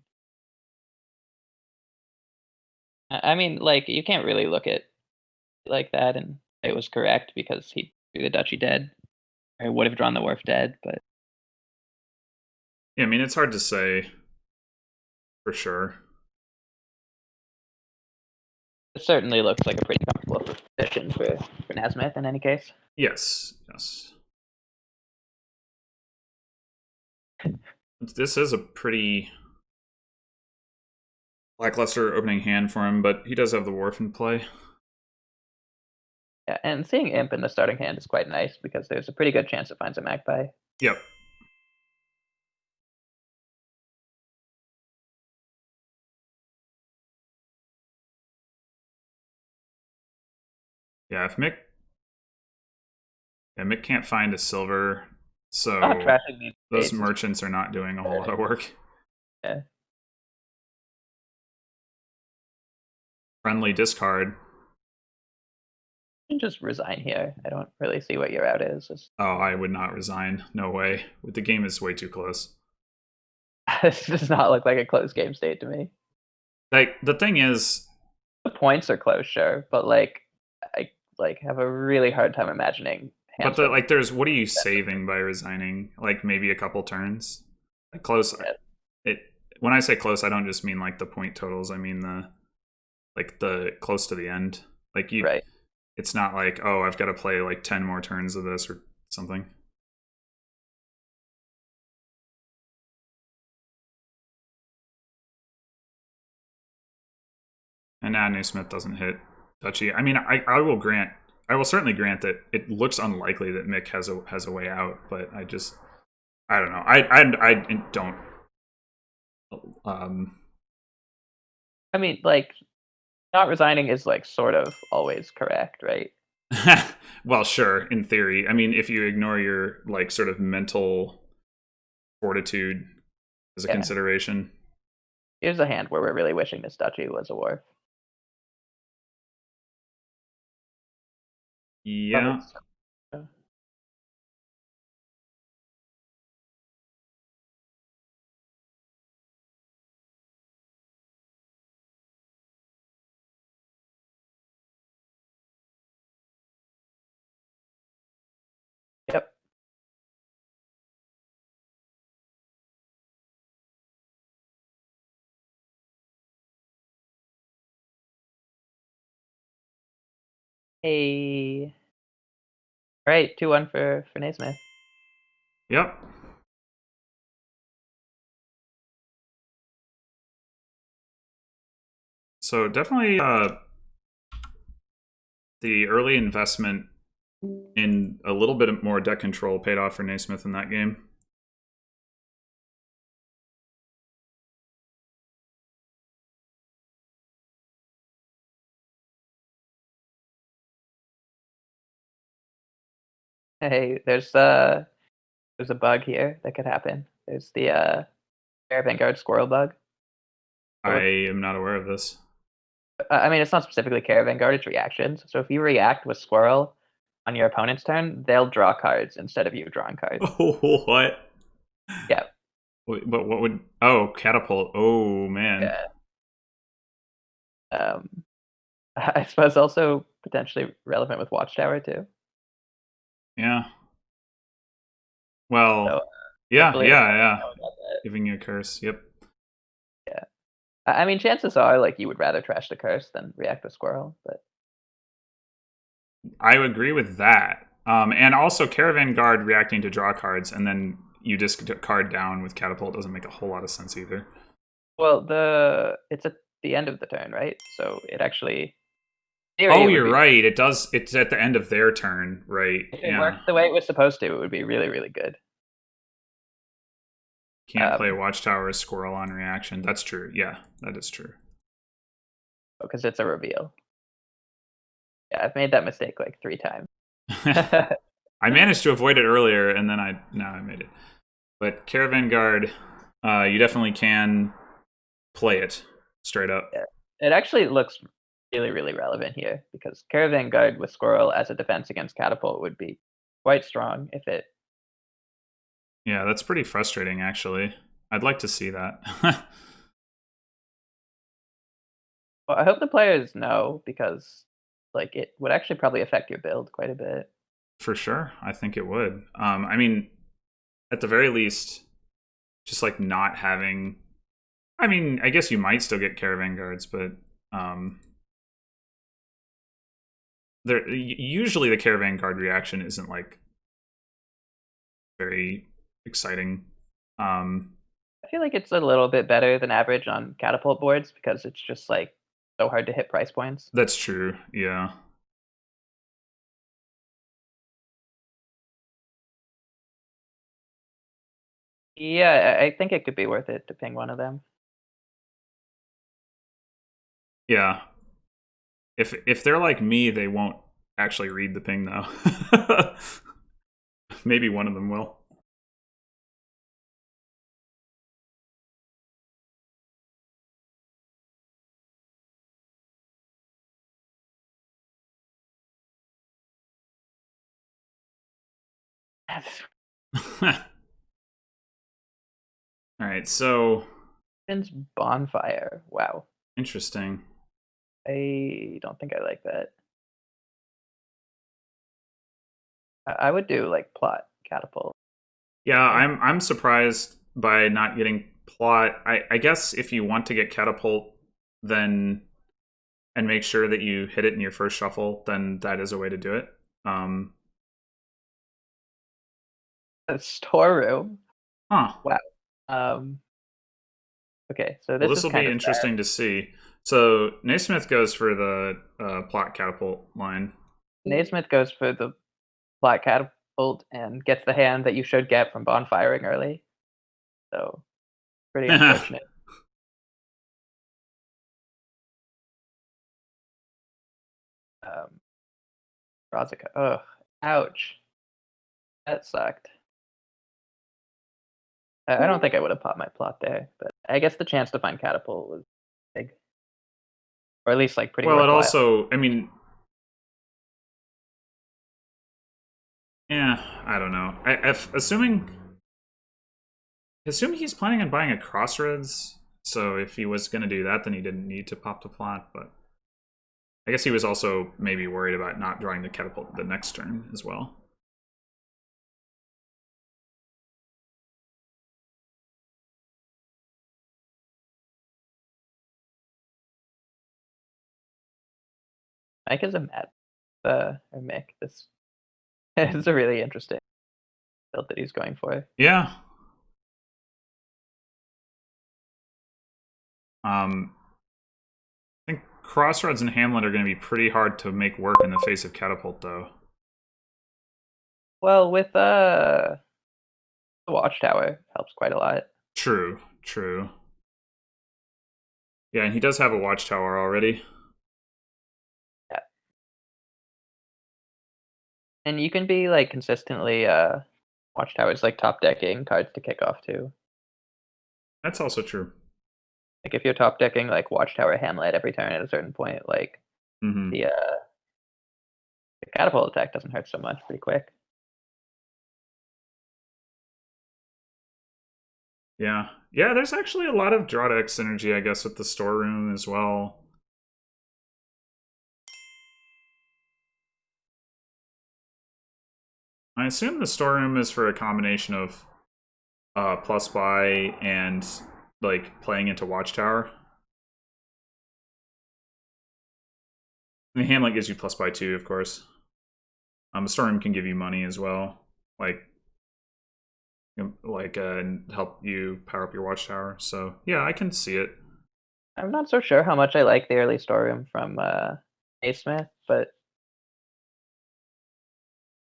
I mean, like you can't really look at it like that and say it was correct because he threw the duchy dead, or would have drawn the wharf dead. But Yeah, I mean, it's hard to say for sure. it certainly looks like a pretty comfortable position for Nasmith in any case. Yes, yes. This is a pretty lackluster opening hand for him, but he does have the wharf in play. Yeah, and seeing Imp in the starting hand is quite nice because there's a pretty good chance it finds a Magpie. Yep. Yeah, if Mick Mick can't find a silver, Not so trashing the those space is merchants are not doing a whole lot of work. yeah. Friendly discard. You can just resign here. I don't really see what your out is. Oh, I would not resign. No way. The game is way too close. This does not look like a close game state to me. Like the thing is, The points are close, sure, but like I like have a really hard time imagining but hands that would there's what are you saving by resigning? Like maybe a couple turns. Like close. yeah. It when I say close, I don't just mean like the point totals. I mean the close to the end. Like you, Right. it's not like, oh, I've got to play like 10 more turns of this or something. And now Naismith doesn't hit Duchy. I mean, I will certainly grant that it looks unlikely that Mick has a way out, but I don't know. I don't. Um, I mean, like not resigning is like sort of always correct, right? well, sure, in theory. I mean, if you ignore your like sort of mental fortitude as a Yeah. consideration. Here's a hand where we're really wishing this duchy was a wharf. Yeah. So. Yep. Hey. All right, 2-1 for Naismith. Yep. So definitely the early investment in a little bit more deck control paid off for Naismith in that game. Hey, there's a bug here that could happen. There's the Caravan Guard Squirrel Bug. I am not aware of this. I mean, it's not specifically Caravan Guard, it's reactions. So if you react with Squirrel on your opponent's turn, they'll draw cards instead of you drawing cards. Oh, what? Yeah. Wait, but what would... Oh, catapult. Oh, man. Yeah. I suppose also potentially relevant with Watchtower too. Yeah. Well, So yeah, hopefully yeah, yeah. know about that. Giving you a curse. Yep. Yeah. I mean, chances are like you would rather trash the curse than react with Squirrel, but I agree with that. And also Caravan Guard reacting to draw cards and then you discard down with catapult doesn't make a whole lot of sense either. well, it's at the end of the turn, right? So it actually. Oh, you're right. It does. It's at the end of their turn, right? If it worked the way it was supposed to, it would be really, really good. Can't play Watchtower as Squirrel on reaction. That's true. Yeah, that is true. Because it's a reveal. Yeah, I've made that mistake like 3 times. I managed to avoid it earlier, and then I made it. But Caravan Guard, you definitely can play it straight up. Yeah. It actually looks really, really relevant here because Caravan Guard with Squirrel as a defense against Catapult would be quite strong if it. Yeah, that's pretty frustrating, actually. I'd like to see that. Well, I hope the players know because, like, it would actually probably affect your build quite a bit. For sure, I think it would. I mean, at the very least, just like not having. I mean, I guess you might still get Caravan Guards, but there usually the Caravan Guard reaction isn't like very exciting. I feel like it's a little bit better than average on Catapult boards because it's just like so hard to hit price points. That's true. Yeah. Yeah, I think it could be worth it to ping one of them. Yeah. If they're like me, they won't actually read the ping though. Maybe one of them will. All right, so Bonfire. Wow. interesting. I don't think I like that. I would do like plot catapult. Yeah, I'm surprised by not getting plot. I guess if you want to get catapult, then and make sure that you hit it in your first shuffle, then that is a way to do it. A storeroom. Huh. Wow. Okay, so Well, this this is will kind be of interesting to see. So Naismith goes for the plot catapult line. Naismith goes for the plot catapult and gets the hand that you should get from bonfiring early. So pretty unfortunate. Razika. Ugh. Ouch. That sucked. I don't think I would have popped my plot there, but I guess the chance to find catapult was big, or at least like pretty Well, it worthwhile. also, I mean, yeah, I don't know. Assuming he's planning on buying a Crossroads, so if he was going to do that, then he didn't need to pop the plot, but I guess he was also maybe worried about not drawing the catapult the next turn as well. Mike is a mad, or Mick. This is a really interesting build that he's going for. Yeah. I think Crossroads and Hamlet are going to be pretty hard to make work in the face of catapult, though. Well, with the Watchtower helps quite a lot. True, true. Yeah, and he does have a Watchtower already. Yeah. And you can be like consistently Watchtowers like top decking cards to kick off too. That's also true. Like if you're top decking like Watchtower Hamlet every turn at a certain point, like Mm-hmm. the catapult attack doesn't hurt so much pretty quick. Yeah. Yeah, there's actually a lot of draw deck synergy, I guess, with the storeroom as well. I assume the storeroom is for a combination of plus buy and like playing into Watchtower. I mean, Hamlet gives you plus buy too, of course. Storeroom can give you money as well, like help you power up your Watchtower. So yeah, I can see it. I'm not so sure how much I like the early storeroom from Nasmith, but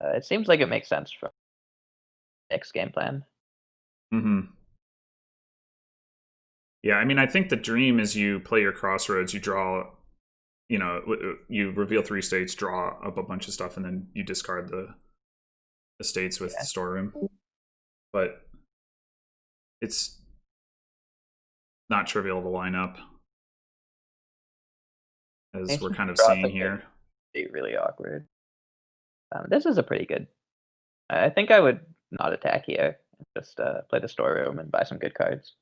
it seems like it makes sense from Nick's game plan. Mm-hmm. Yeah, I mean, I think the dream is you play your crossroads, you draw, you reveal 3 states, draw up a bunch of stuff, and then you discard the states with Yeah. storeroom. But it's not trivial to line up, as we're Nasmith kind of draw seeing something here. be really awkward. This is a pretty good. I think I would not attack here. Just play the storeroom and buy some good cards.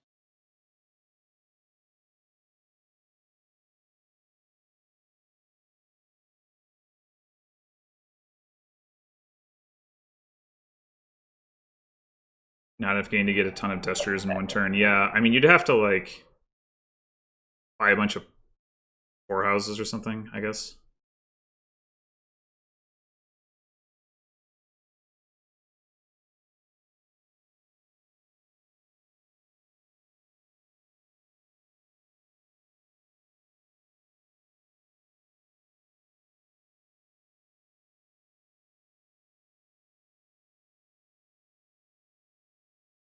Not enough gain to get a ton of testers in one turn. Yeah, I mean, you'd have to like buy a bunch of 4 houses or something, I guess.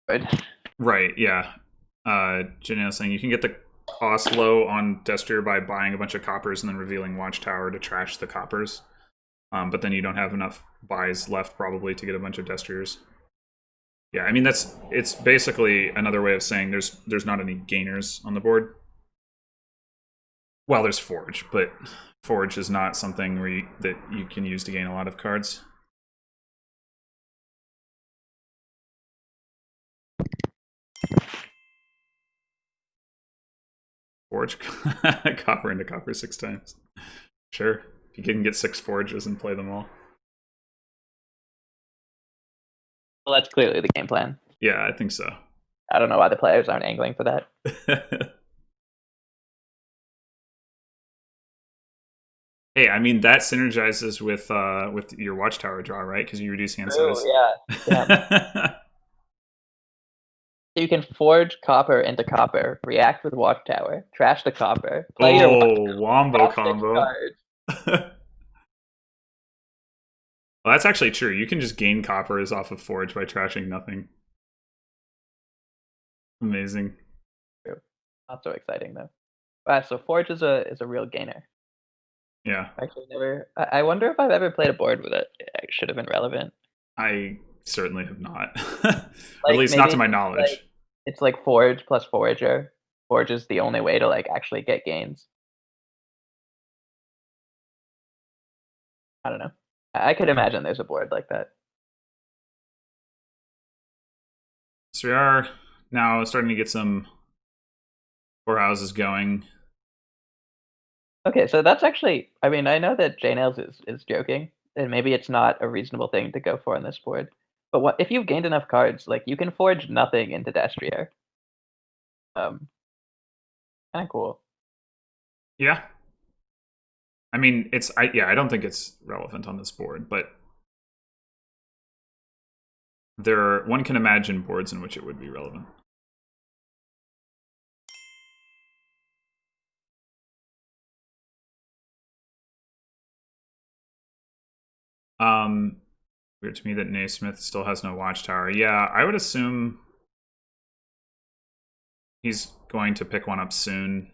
Good. Right, yeah. Janelle saying you can get the cost low on Destier by buying a bunch of coppers and then revealing Watchtower to trash the coppers. But then you don't have enough buys left probably to get a bunch of Destiers. Yeah, I mean it's basically another way of saying there's not any gainers on the board. Well, there's Forge, but Forge is not something that you can use to gain a lot of cards. Forge copper into copper 6 times. Sure, if you can get 6 forges and play them all. Well, that's clearly the game plan. Yeah, I think so. I don't know why the players aren't angling for that. Hey, I mean that synergizes with your Watchtower draw, right? Because you reduce hand size. Yeah. So you can forge copper into copper, react with Watchtower, trash the copper, play your wombo draw 6 combo. cards. Well, that's actually true. You can just gain coppers off of Forge by trashing nothing. Amazing. True. Not so exciting though. So Forge is a real gainer. Yeah. Actually, never. I wonder if I've ever played a board with it. It should have been relevant. I certainly have not. Or at Like least not to my knowledge. It's like Forge plus Forager. Forge is the only way to like actually get gains. I don't know. I could imagine there's a board like that. So we are now starting to get some 4 houses going. Okay, so that's actually. I mean, I know that J Nails is joking, and maybe it's not a reasonable thing to go for on this board. But what if you've gained enough cards? Like you can forge nothing into Destrier. Kind of cool. Yeah. I mean, I don't think it's relevant on this board, but one can imagine boards in which it would be relevant. Weird to me that Naismith still has no Watchtower. Yeah, I would assume he's going to pick one up soon.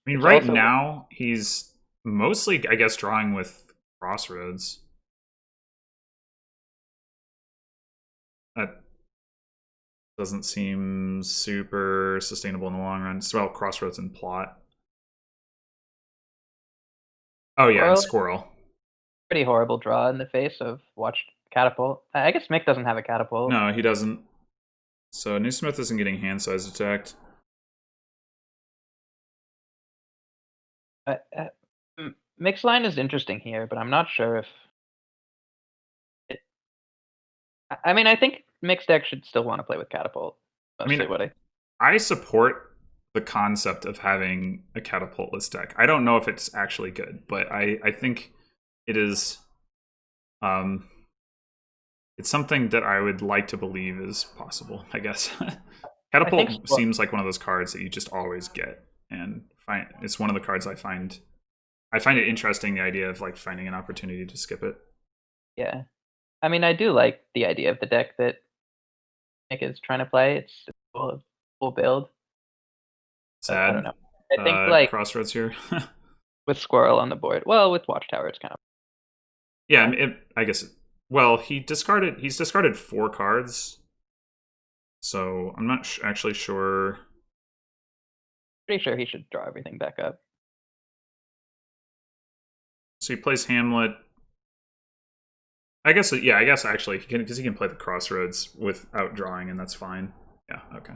I mean, right now he's mostly, I guess, drawing with Crossroads. Doesn't seem super sustainable in the long run. Well, Crossroads and Plot. Oh yeah, and Squirrel. Pretty horrible draw in the face of Watch Catapult. I guess Mick doesn't have a catapult. No, he doesn't. So Nasmith isn't getting hand size attacked. Mick's line is interesting here, but I'm not sure if. I mean, I think Mick's deck should still want to play with catapult. I support the concept of having a catapultless deck. I don't know if it's actually good, but I think it is. It's something that I would like to believe is possible, I guess. Catapult seems like one of those cards that you just always get, and it's one of the cards I find it interesting, the idea of like finding an opportunity to skip it. Yeah. I mean, I do like the idea of the deck that Nick is trying to play. It's full build. Sad. I don't know. I think like Crossroads here. with Squirrel on the board. Well, with Watchtower, it's kind of. Yeah, I guess. Well, he's discarded 4 cards, so I'm not actually sure. Pretty sure he should draw everything back up. So he plays Hamlet. I guess actually he can play the Crossroads without drawing, and that's fine. Yeah, okay.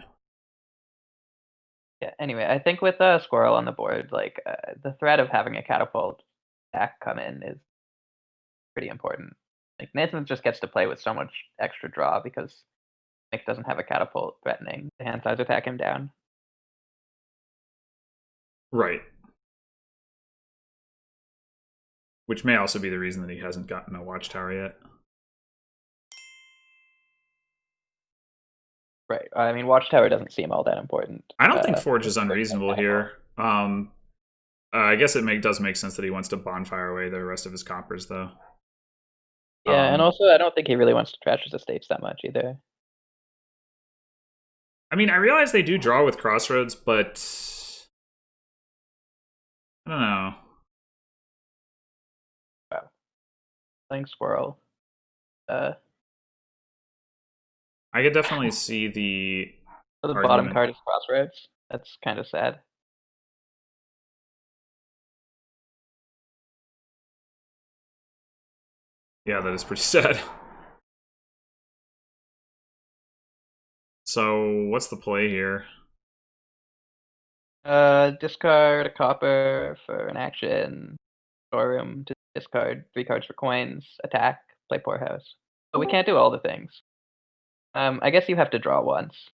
Yeah. Anyway, I think with a Squirrel on the board, like the threat of having a catapult deck come in is pretty important. Like Nathan just gets to play with so much extra draw because Nick doesn't have a catapult threatening the hand size attack him down. Right. Which may also be the reason that he hasn't gotten a Watchtower yet. Right. I mean, Watchtower doesn't seem all that important. I don't think Forge is unreasonable here. I guess it does make sense that he wants to bonfire away the rest of his coppers, though. Yeah, and also I don't think he really wants to trash his estates that much either. I mean, I realize they do draw with Crossroads, but I don't know. Wow. Playing Squirrel. I could definitely see the bottom card is Crossroads. That's kind of sad. Yeah, that is pretty sad. So, what's the play here? Discard a copper for an action. Storeroom to discard 3 cards for coins. Attack. Play Poorhouse. But we can't do all the things. I guess you have to draw once.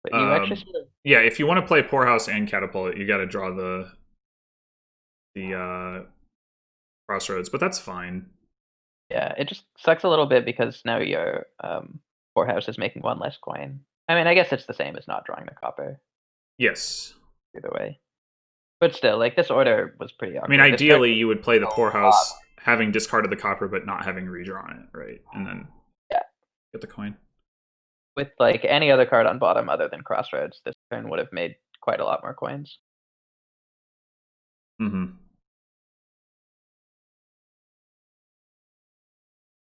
But you actually sort of... Yeah, if you want to play Poorhouse and Catapult, you got to draw the Crossroads, but that's fine. Yeah, it just sucks a little bit because now your Poorhouse is making 1 less coin. I mean, I guess it's the same as not drawing the copper. Yes. Either way. But still, like, this order was pretty awkward. I mean, ideally, you would play the Poorhouse having discarded the copper but not having redrawn it, right? And then get the coin. With, like, any other card on bottom other than Crossroads, this turn would have made quite a lot more coins. Mm-hmm.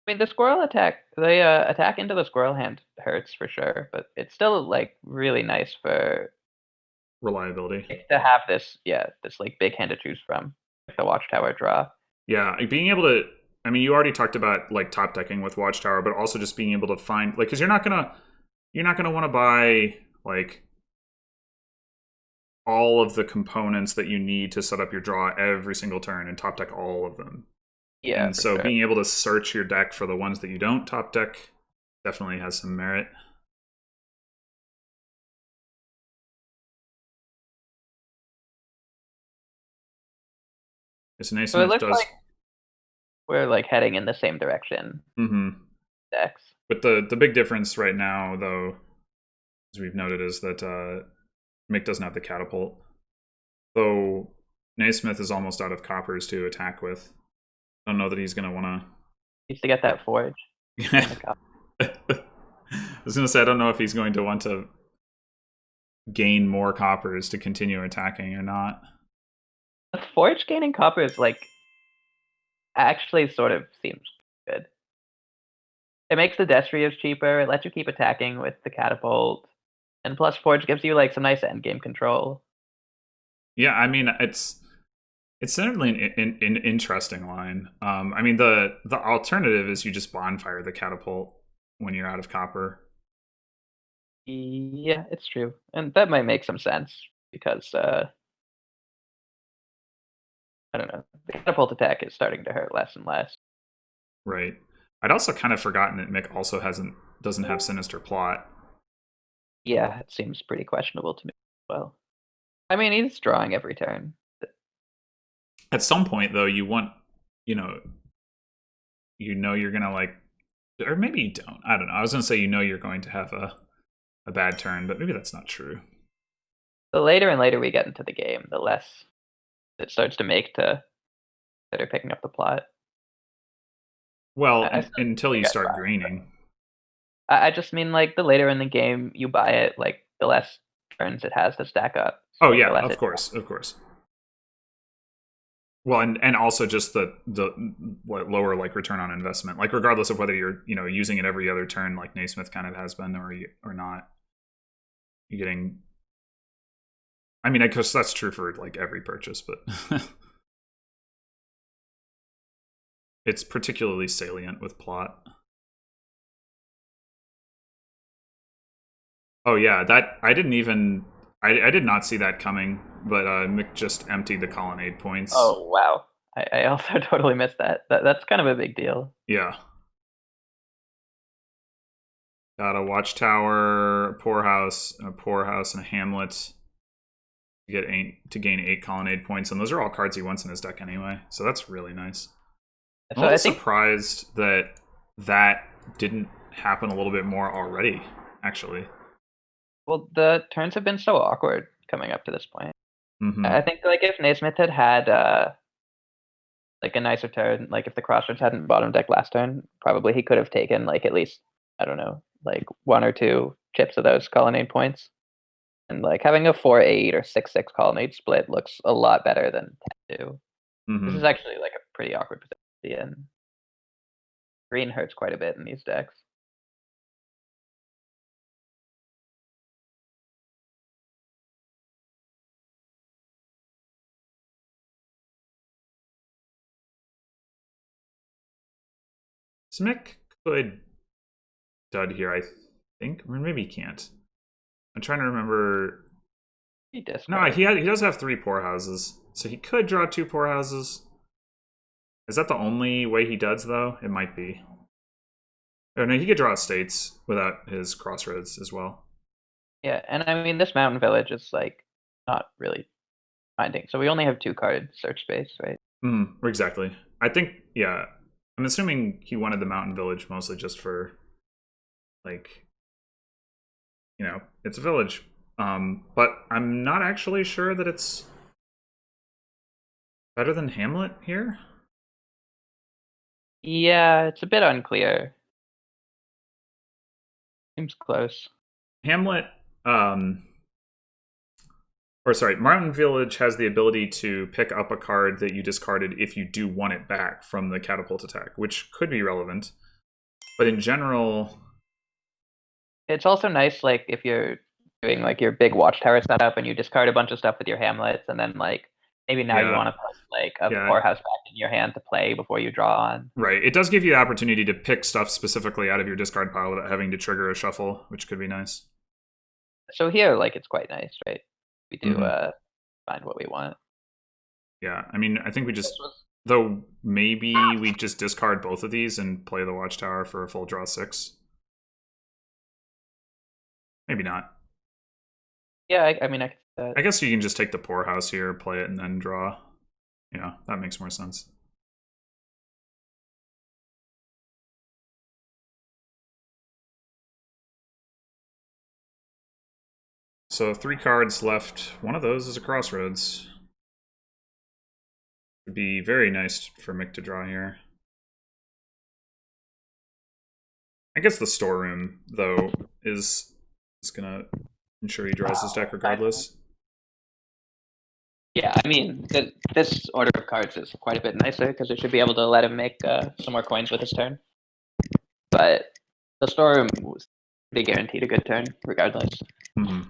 I mean, the Squirrel attack, the attack into the Squirrel hand hurts for sure, but it's still, like, really nice for... reliability. to have this, this, like, big hand to choose from. Like the Watchtower draw. Yeah, being able to... I mean, you already talked about, like, top decking with Watchtower, but also just being able to find... Like, because you're not gonna want to buy, like, all of the components that you need to set up your draw every single turn and top deck all of them. Yeah. And so being able to search your deck for the ones that you don't top deck definitely has some merit. So it looks like we're like heading in the same direction. Mm-hmm. Decks. But the big difference right now, though, as we've noted, is that Mick doesn't have the catapult. Though Naismith is almost out of coppers to attack with. I don't know that he's going to want to... He needs to get that forge. I was going to say, I don't know if he's going to want to gain more coppers to continue attacking or not. The forge gaining coppers, like, actually sort of seems good. it makes the destriers cheaper. It lets you keep attacking with the catapult, and plus Forge gives you like some nice end game control. Yeah, I mean it's certainly an interesting line. I mean the alternative is you just bonfire the catapult when you're out of copper. Yeah, it's true, and that might make some sense because I don't know, the catapult attack is starting to hurt less and less. Right. I'd also kind of forgotten that Mick also doesn't have Sinister Plot. Yeah, it seems pretty questionable to me as well. I mean, he's drawing every turn. At some point, though, you want, you're gonna like, or maybe you don't. I don't know. I was gonna say you're going to have a bad turn, but maybe that's not true. The later and later we get into the game, the less it starts to make to that are picking up the plot. Well, until you start greening. I just mean like the later in the game you buy it, like the less turns it has to stack up. So oh yeah, of course. Well, and also just the lower like return on investment, like regardless of whether you're using it every other turn like Nasmith kind of has been or not, you're getting. I mean, I guess that's true for like every purchase, but it's particularly salient with plot. Oh yeah, that I didn't even I did not see that coming, but Mick just emptied the colonnade points. Oh wow, I also totally missed that. That's kind of a big deal. Yeah. Got a watchtower, a poorhouse, and a hamlet to gain 8 colonnade points, and those are all cards he wants in his deck anyway. So that's really nice. I'm a little surprised that didn't happen a little bit more already, actually. Well, the turns have been so awkward coming up to this point. Mm-hmm. I think like if Naismith had like a nicer turn, like if the Crossroads hadn't bottom deck last turn, probably he could have taken like at least, I don't know, like 1 or 2 chips of those colonnade points. And like having a 4-8 or 6-6 colonnade split looks a lot better than 10-2. Mm-hmm. This is actually like a pretty awkward position, and green hurts quite a bit in these decks. Smick could dud here, I think. Or maybe he can't. I'm trying to remember. He does have 3 poorhouses, so he could draw 2 poorhouses. Is that the only way he duds, though? It might be. Oh no, he could draw estates without his crossroads as well. Yeah, and I mean this mountain village is like not really finding. So we only have 2 card search space, right? Exactly. I think I'm assuming he wanted the mountain village mostly just for like it's a village. But I'm not actually sure that it's better than Hamlet here. Yeah, it's a bit unclear. Seems close. Hamlet, Mountain Village has the ability to pick up a card that you discarded if you do want it back from the catapult attack, which could be relevant. But in general, it's also nice, like if you're doing like your big watchtower setup and you discard a bunch of stuff with your hamlets, and then like maybe now you want to put like a poorhouse back in your hand to play before you draw on. Right. It does give you the opportunity to pick stuff specifically out of your discard pile without having to trigger a shuffle, which could be nice. So here, like it's quite nice, right? We do find what we want. Yeah, I mean, I think we just though maybe we just discard both of these and play the watchtower for a full draw 6. Maybe not. Yeah, I mean, I guess you can just take the poorhouse here, play it, and then draw. Yeah, that makes more sense. So 3 cards left. One of those is a crossroads. Would be very nice for Mick to draw here. I guess the storeroom, though, is gonna ensure he draws his deck regardless. Yeah, I mean, this order of cards is quite a bit nicer because it should be able to let him make some more coins with his turn. But The storeroom was pretty guaranteed a good turn, regardless. Mm-hmm.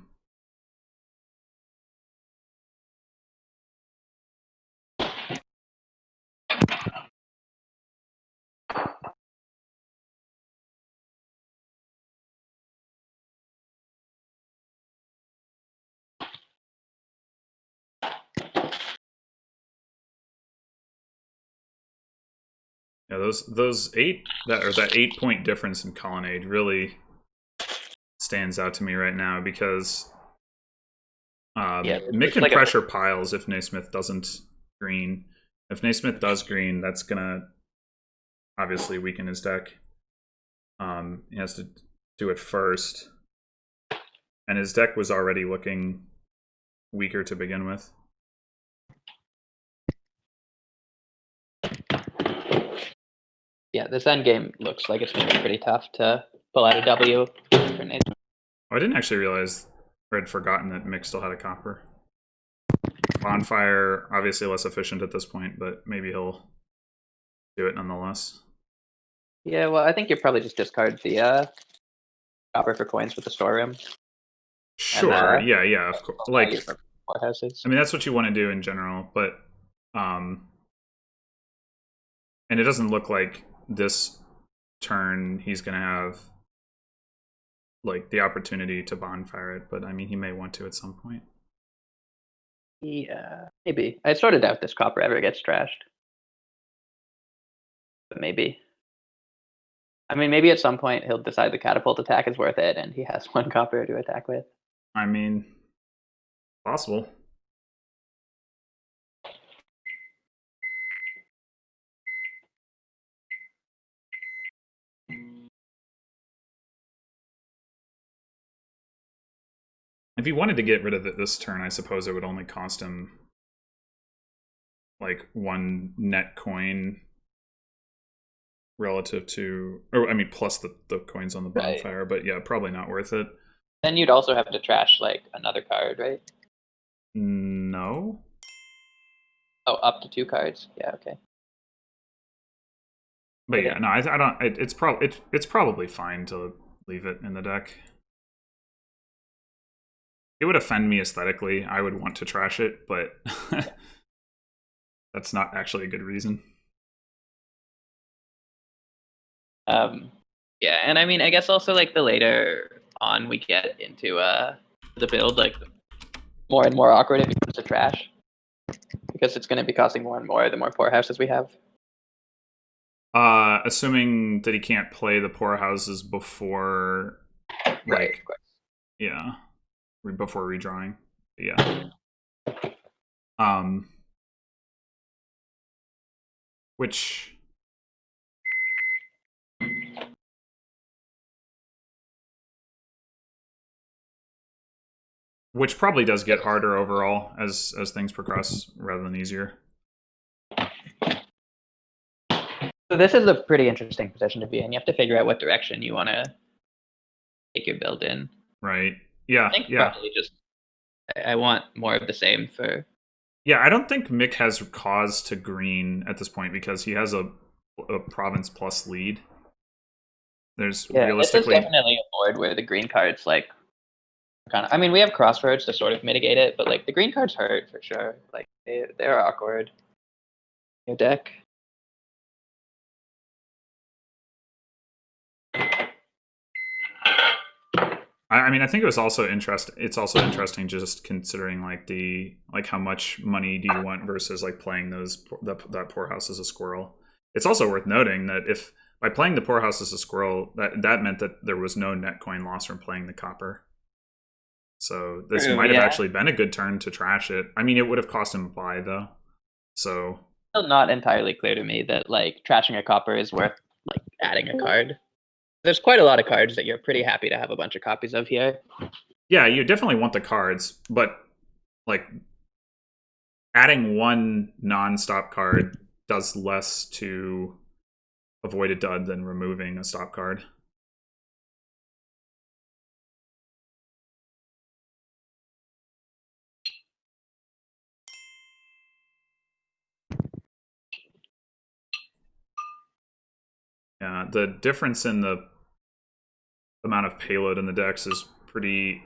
Yeah, those that 8-point difference in colonnade really stands out to me right now because Mick can like pressure piles if Naismith doesn't green. If Naismith does green, that's gonna obviously weaken his deck. He has to do it first, and his deck was already looking weaker to begin with. Yeah, this end game looks like it's going to be pretty tough to pull out a W for Nathan. Oh, I didn't actually realize or had forgotten that Mick still had a copper. Bonfire, obviously less efficient at this point, but maybe he'll do it nonetheless. Yeah, well, I think you probably just discard the copper for coins with the storeroom. Sure, And, yeah, of course. Like, four houses. I mean, that's what you want to do in general, but and it doesn't look like this turn he's gonna have like the opportunity to bonfire it, but I mean, he may want to at some point. Yeah, maybe. I sort of doubt this copper ever gets trashed. But maybe. I mean, maybe at some point he'll decide the catapult attack is worth it, and he has one copper to attack with. I mean, possible. If he wanted to get rid of it this turn, I suppose it would only cost him like 1 net coin relative to, or I mean, plus the coins on the bonfire, right. But yeah, probably not worth it. Then you'd also have to trash like another card, right? No. Oh, up to 2 cards. Yeah, okay. But yeah, no, I don't. It's probably fine to leave it in the deck. It would offend me aesthetically. I would want to trash it, but that's not actually a good reason. Yeah, and I mean, I guess also like the later on we get into the build, like more and more awkward it becomes to trash because it's going to be costing more and more the more poorhouses we have. Assuming that he can't play the poorhouses before, right? Yeah, before redrawing. Yeah. Which probably does get harder overall as things progress rather than easier. So this is a pretty interesting position to be in. You have to figure out what direction you want to take your build in. Right. Yeah. I think probably just I want more of the same for. Yeah, I don't think Mick has cause to green at this point because he has a province plus lead. There's realistically this is definitely a board where the green cards like kind of. I mean, we have crossroads to sort of mitigate it, but like the green cards hurt for sure. Like they're awkward. Your deck. I mean, I think it was also interesting. It's also interesting just considering like how much money do you want versus like playing that poorhouse as a squirrel. It's also worth noting that if by playing the poorhouse as a squirrel, that meant that there was no net coin loss from playing the copper. So this might have actually been a good turn to trash it. I mean, it would have cost him a buy though. So still not entirely clear to me that like trashing a copper is worth like adding a card. There's quite a lot of cards that you're pretty happy to have a bunch of copies of here. Yeah, you definitely want the cards, but like adding one non-stop card does less to avoid a dud than removing a stop card. Yeah, the difference in the amount of payload in the decks is pretty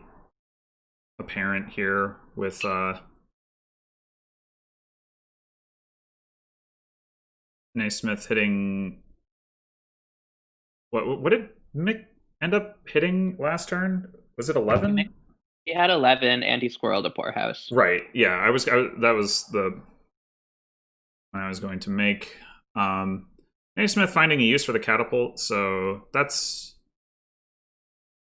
apparent here with Naismith hitting. What did Mick end up hitting last turn? Was it 11? He had 11, and he squirreled a poorhouse. Right. Yeah, that was the one I was going to make. Naismith finding a use for the catapult, so that's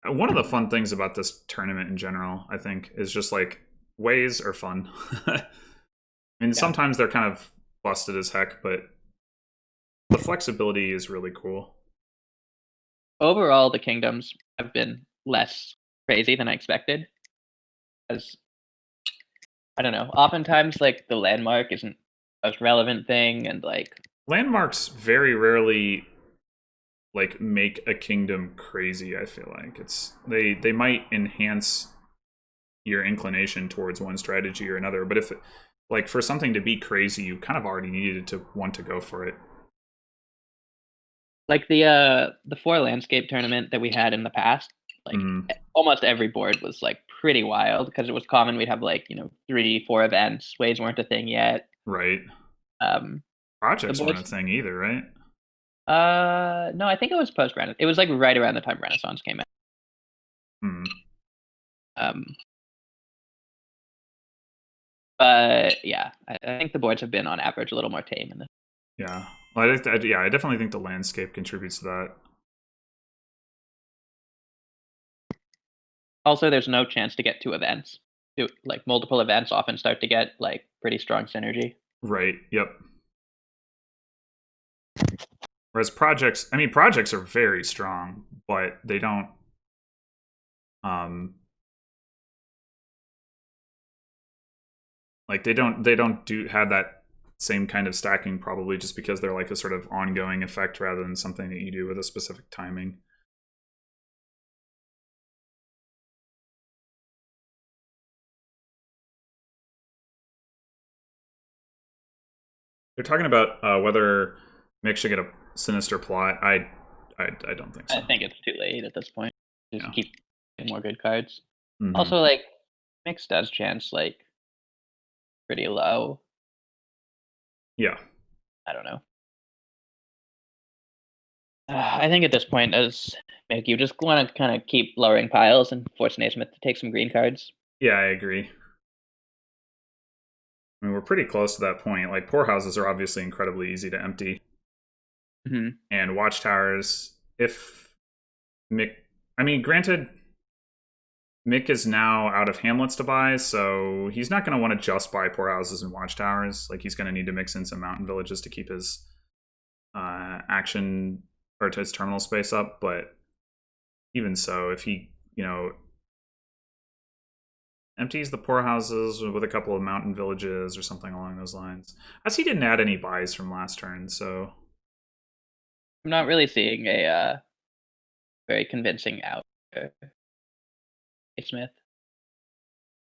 one of the fun things about this tournament in general, I think, is just like ways are fun. I mean, sometimes they're kind of busted as heck, but the flexibility is really cool. Overall, the kingdoms have been less crazy than I expected. As I don't know, oftentimes like the landmark isn't the most relevant thing, and like landmarks very rarely like make a kingdom crazy. I feel like they might enhance your inclination towards one strategy or another, but if like for something to be crazy, you kind of already needed to want to go for it. Like the 4 landscape tournament that we had in the past, like almost every board was like pretty wild because it was common we'd have like 3-4 events. Waves weren't a thing yet. Right. Projects weren't a thing either, right? No, I think it was post Renaissance. It was like right around the time Renaissance came out. But yeah, I think the boards have been on average a little more tame in this. Yeah, well, I definitely think the landscape contributes to that. Also, there's no chance to get 2 events. Like multiple events often start to get like pretty strong synergy. Right. Yep. Whereas projects are very strong, but they don't like they don't have that same kind of stacking, probably just because they're like a sort of ongoing effect rather than something that you do with a specific timing. They're talking about whether Mick should get a sinister plot. I don't think so. I think it's too late at this point. Just keep getting more good cards. Also, like Mick's does chance like pretty low. Yeah. I don't know. I think at this point, as Mick, you just want to kind of keep lowering piles and force Naismith to take some green cards. Yeah, I agree. I mean, we're pretty close to that point. Like, poorhouses are obviously incredibly easy to empty. And watchtowers, if Mick... I mean, granted, Mick is now out of hamlets to buy, so he's not going to want to just buy poorhouses and watchtowers. Like, he's going to need to mix in some mountain villages to keep his action or to his terminal space up. But even so, if he, empties the poorhouses with a couple of mountain villages or something along those lines. As he didn't add any buys from last turn, so... I'm not really seeing a very convincing out Smith.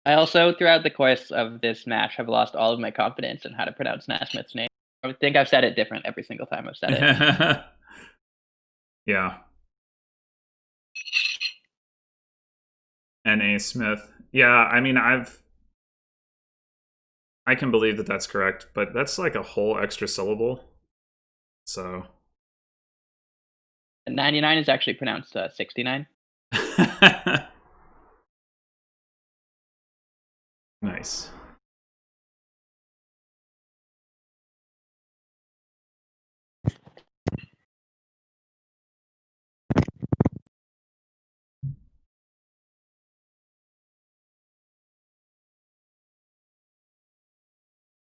I also, throughout the course of this match, have lost all of my confidence in how to pronounce Nasmith's name. I think I've said it different every single time I've said it. Yeah. N.A. Smith. Yeah, I mean, I can believe that that's correct, but that's like a whole extra syllable. So... And 99 is actually pronounced 69. Nice.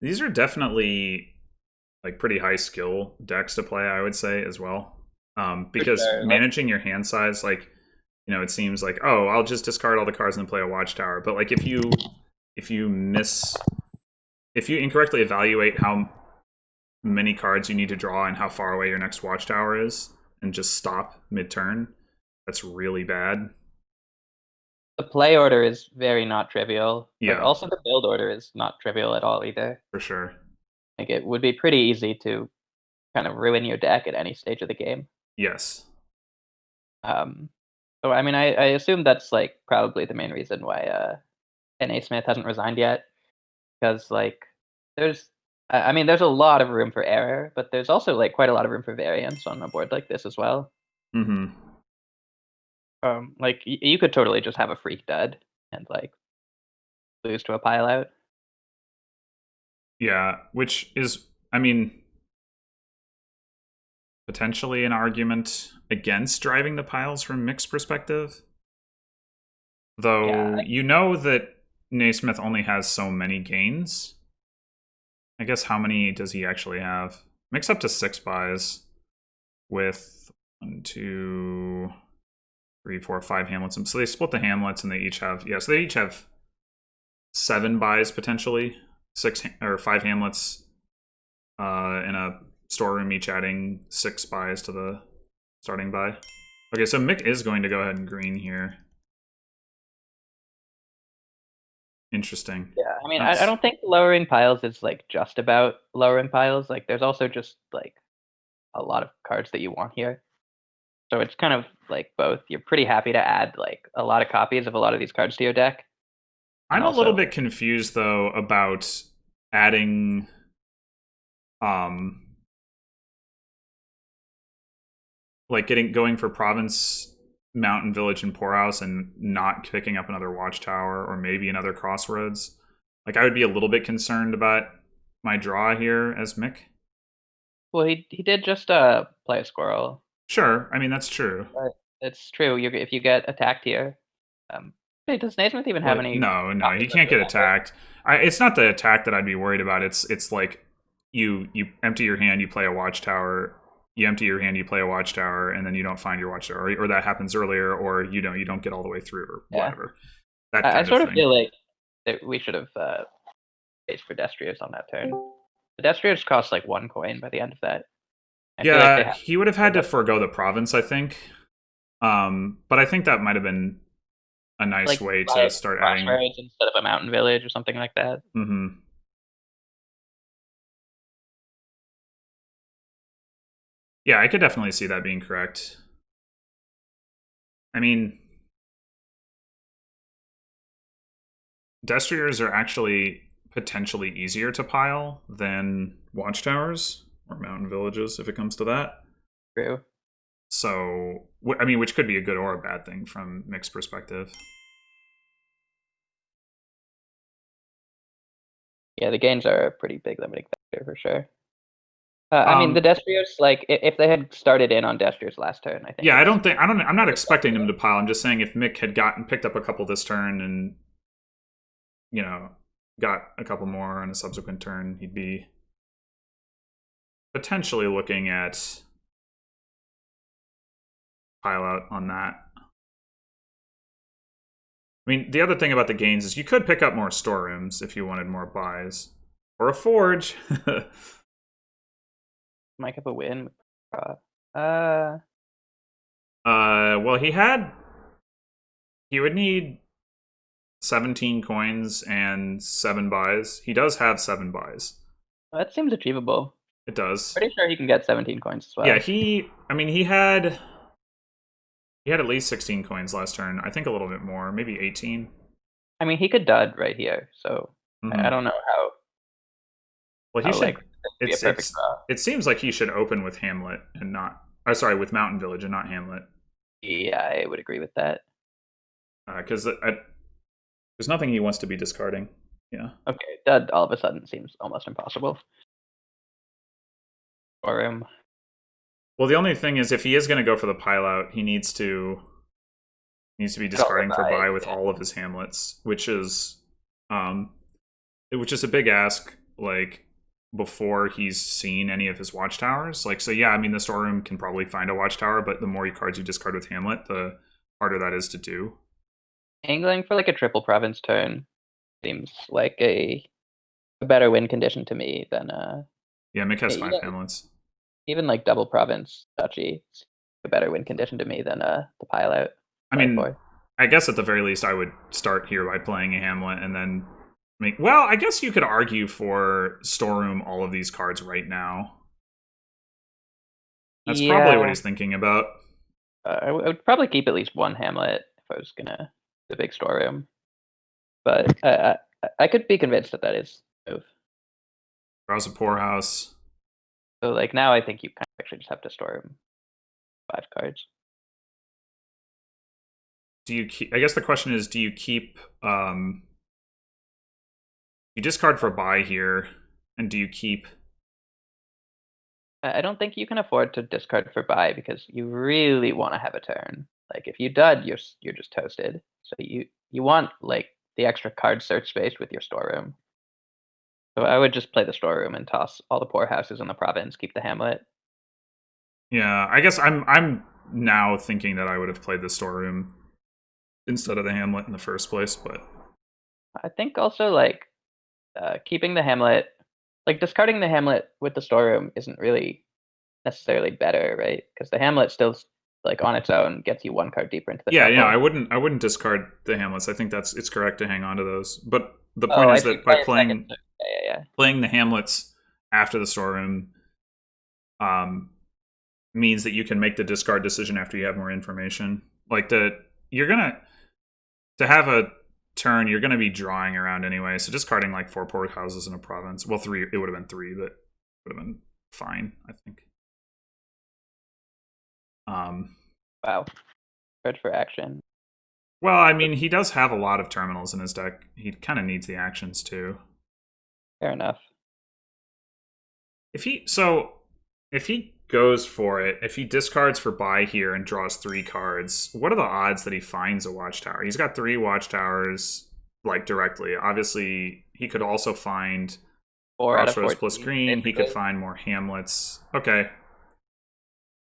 These are definitely like pretty high skill decks to play, I would say, as well. Because managing your hand size, like, it seems like, oh, I'll just discard all the cards and then play a watchtower. But like if you incorrectly evaluate how many cards you need to draw and how far away your next watchtower is and just stop mid-turn, that's really bad. The play order is very not trivial. Yeah. But also the build order is not trivial at all either. For sure. Like, it would be pretty easy to kind of ruin your deck at any stage of the game. Yes. So I mean, I assume that's like probably the main reason why nasmith hasn't resigned yet, because like there's I mean there's a lot of room for error, but there's also like quite a lot of room for variance on a board like this as well. Mm-hmm. Like you could totally just have a freak dud and like lose to a pile out. Yeah, which is, I mean, potentially an argument against driving the piles from Mick's perspective. Though Yeah, you know that Naismith only has so many gains. I guess how many does he actually have? Mick's up to 6 buys with 1, 2, 3, 4, 5 hamlets. So they split the hamlets and they each have, so they each have 7 buys potentially. 6 or 5 hamlets in a storeroom, each adding 6 buys to the starting buy. Okay, so Mick is going to go ahead and green here. Interesting. yeah. I mean, I don't think lowering piles is like just about lowering piles. Like, there's also just like a lot of cards that you want here. So it's kind of like both. You're pretty happy to add like a lot of copies of a lot of these cards to your deck. I'm And a little also, bit confused though about adding like going for province, mountain, village, and poorhouse and not picking up another watchtower or maybe another crossroads. Like I would be a little bit concerned about my draw here as Mick. well, he did just play a squirrel. Sure, I mean that's true. But it's true. If you get attacked here, hey, does Naismith even have Well, any no, he copies of can't the get Network? attacked. It's not the attack that I'd be worried about. It's like you empty your hand, you play a watchtower. You empty your hand, you play a watchtower, and then you don't find your watchtower, or that happens earlier, or you don't get all the way through, or Yeah, whatever. That I kind of sort of thing. feel like that we should have faced pedestrians on that turn. Pedestrians cost like 1 coin by the end of that. I feel like they Yeah, have he would have had to forego the province, I think. But I think that might have been a nice like way to buy start adding. crossroads instead of a mountain village or something like that. Mm-hmm. Yeah, I could definitely see that being correct. I mean, destriers are actually potentially easier to pile than watchtowers or mountain villages if it comes to that. True. So, I mean, which could be a good or a bad thing from Mick's perspective. Yeah, the gains are a pretty big limiting factor for sure. I mean, the Um, Destriers, like, if they had started in on Destriers last turn, I think yeah, it's I'm not expecting him to pile. I'm just saying if Mick had picked up a couple this turn and got a couple more on a subsequent turn, he'd be potentially looking at pile out on that. I mean, the other thing about the gains is you could pick up more storerooms if you wanted more buys. Or a forge. might have a win. Uh, Well, he would need 17 coins and 7 buys. He does have 7 buys. that seems achievable. It does. Pretty sure he can get 17 coins as well. Yeah, he had at least 16 coins last turn. I think a little bit more, maybe 18. I mean, he could dud right here, so I don't know how. Well, he should. Like, be a perfect draw. It seems like he should open with Hamlet and not. Sorry, with Mountain Village and not Hamlet. Yeah, I would agree with that. Because there's nothing he wants to be discarding. Yeah. Okay, dud all of a sudden seems almost impossible. For him. Well, the only thing is, if he is going to go for the pile out, he needs to be discarding for buy with all of his Hamlets, which is a big ask. Like before he's seen any of his watchtowers. Like, so yeah, I mean the storeroom can probably find a watchtower, but the more cards you discard with Hamlet, the harder that is to do. Angling for like a triple province turn seems like a better win condition to me than Yeah, Mick has 5 even, Hamlets. even like double province duchy, a better win condition to me than the pile out. I mean, I guess at the very least I would start here by playing a Hamlet and then well, I guess you could argue for storeroom all of these cards right now. That's probably what he's thinking about. I would probably keep at least one hamlet if I was gonna the big storeroom. But I could be convinced that is the move. Draws a poorhouse. So like now I think you kind of actually just have to storeroom 5 cards. Do you keep? I guess the question is, do you keep? You discard for buy here, and do you keep? I don't think you can afford to discard for buy because you really want to have a turn. Like if you dud, you're just toasted. So you want like the extra card search space with your storeroom. So I would just play the storeroom and toss all the poorhouses in the province, keep the hamlet. Yeah, I guess I'm now thinking that I would have played the storeroom instead of the hamlet in the first place, but I think also like keeping the hamlet, like discarding the hamlet with the storeroom isn't really necessarily better, right? Because the hamlet still like on its own gets you 1 card deeper into the yeah, shuffle. I wouldn't discard the hamlets. I think it's correct to hang on to those. But the Oh, point I is see. that by Play a second. Yeah. playing the hamlets after the storeroom means that you can make the discard decision after you have more information. Like you're gonna to have a turn, you're gonna be drawing around anyway. So discarding like 4 port houses in a province. Well, 3. It would have been 3, but it would have been fine, I think. Wow. Card for action. Well, I mean, he does have a lot of terminals in his deck. He kind of needs the actions too. Fair enough. If he goes for it, if he discards for buy here and draws 3 cards, what are the odds that he finds a watchtower? He's got 3 watchtowers like directly. Obviously, he could also find 4 out of crossroads 14, plus green. basically. He could find more hamlets. Okay.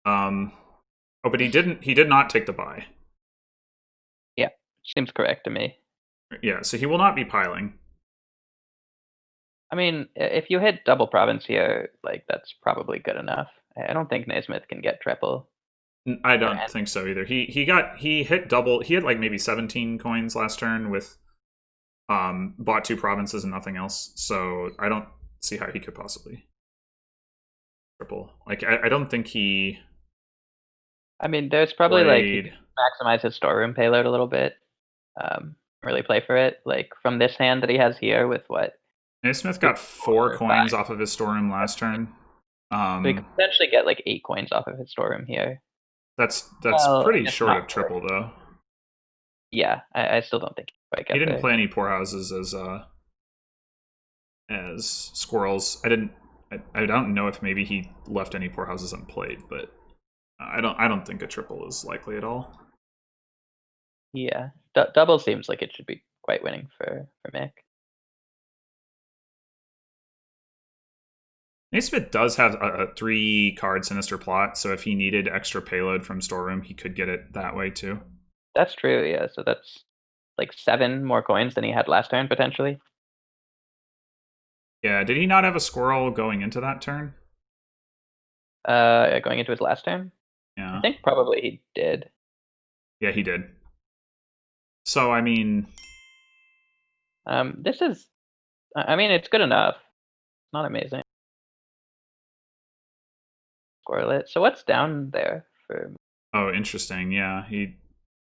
Oh, but he did not take the buy. Yeah, seems correct to me. Yeah, so he will not be piling. I mean, if you hit double province here, like that's probably good enough. I don't think Naismith can get triple. I don't think so either. He hit double. He had like maybe 17 coins last turn with bought 2 provinces and nothing else. So I don't see how he could possibly triple. Like I don't think he. I mean, there's probably like he played... could maximize his storeroom payload a little bit. Really play for it. Like from this hand that he has here with what? Naismith got 4 coins off of his storeroom last turn. So he could potentially get like 8 coins off of his storeroom here. That's Well, pretty short of triple though. Yeah, I still don't think he didn't play any poorhouses as squirrels. I don't know if maybe he left any poorhouses unplayed, but I don't think a triple is likely at all. Yeah, double seems like it should be quite winning for Mick. Naismith does have a 3 card Sinister Plot, so if he needed extra payload from storeroom, he could get it that way too. That's true, yeah. So that's like 7 more coins than he had last turn potentially. Yeah, did he not have a squirrel going into that turn? Going into his last turn? Yeah. I think probably he did. Yeah, he did. So, I mean... this is... I mean, it's good enough. It's not amazing. Squirrelet. So what's down there for... Oh, interesting. Yeah, he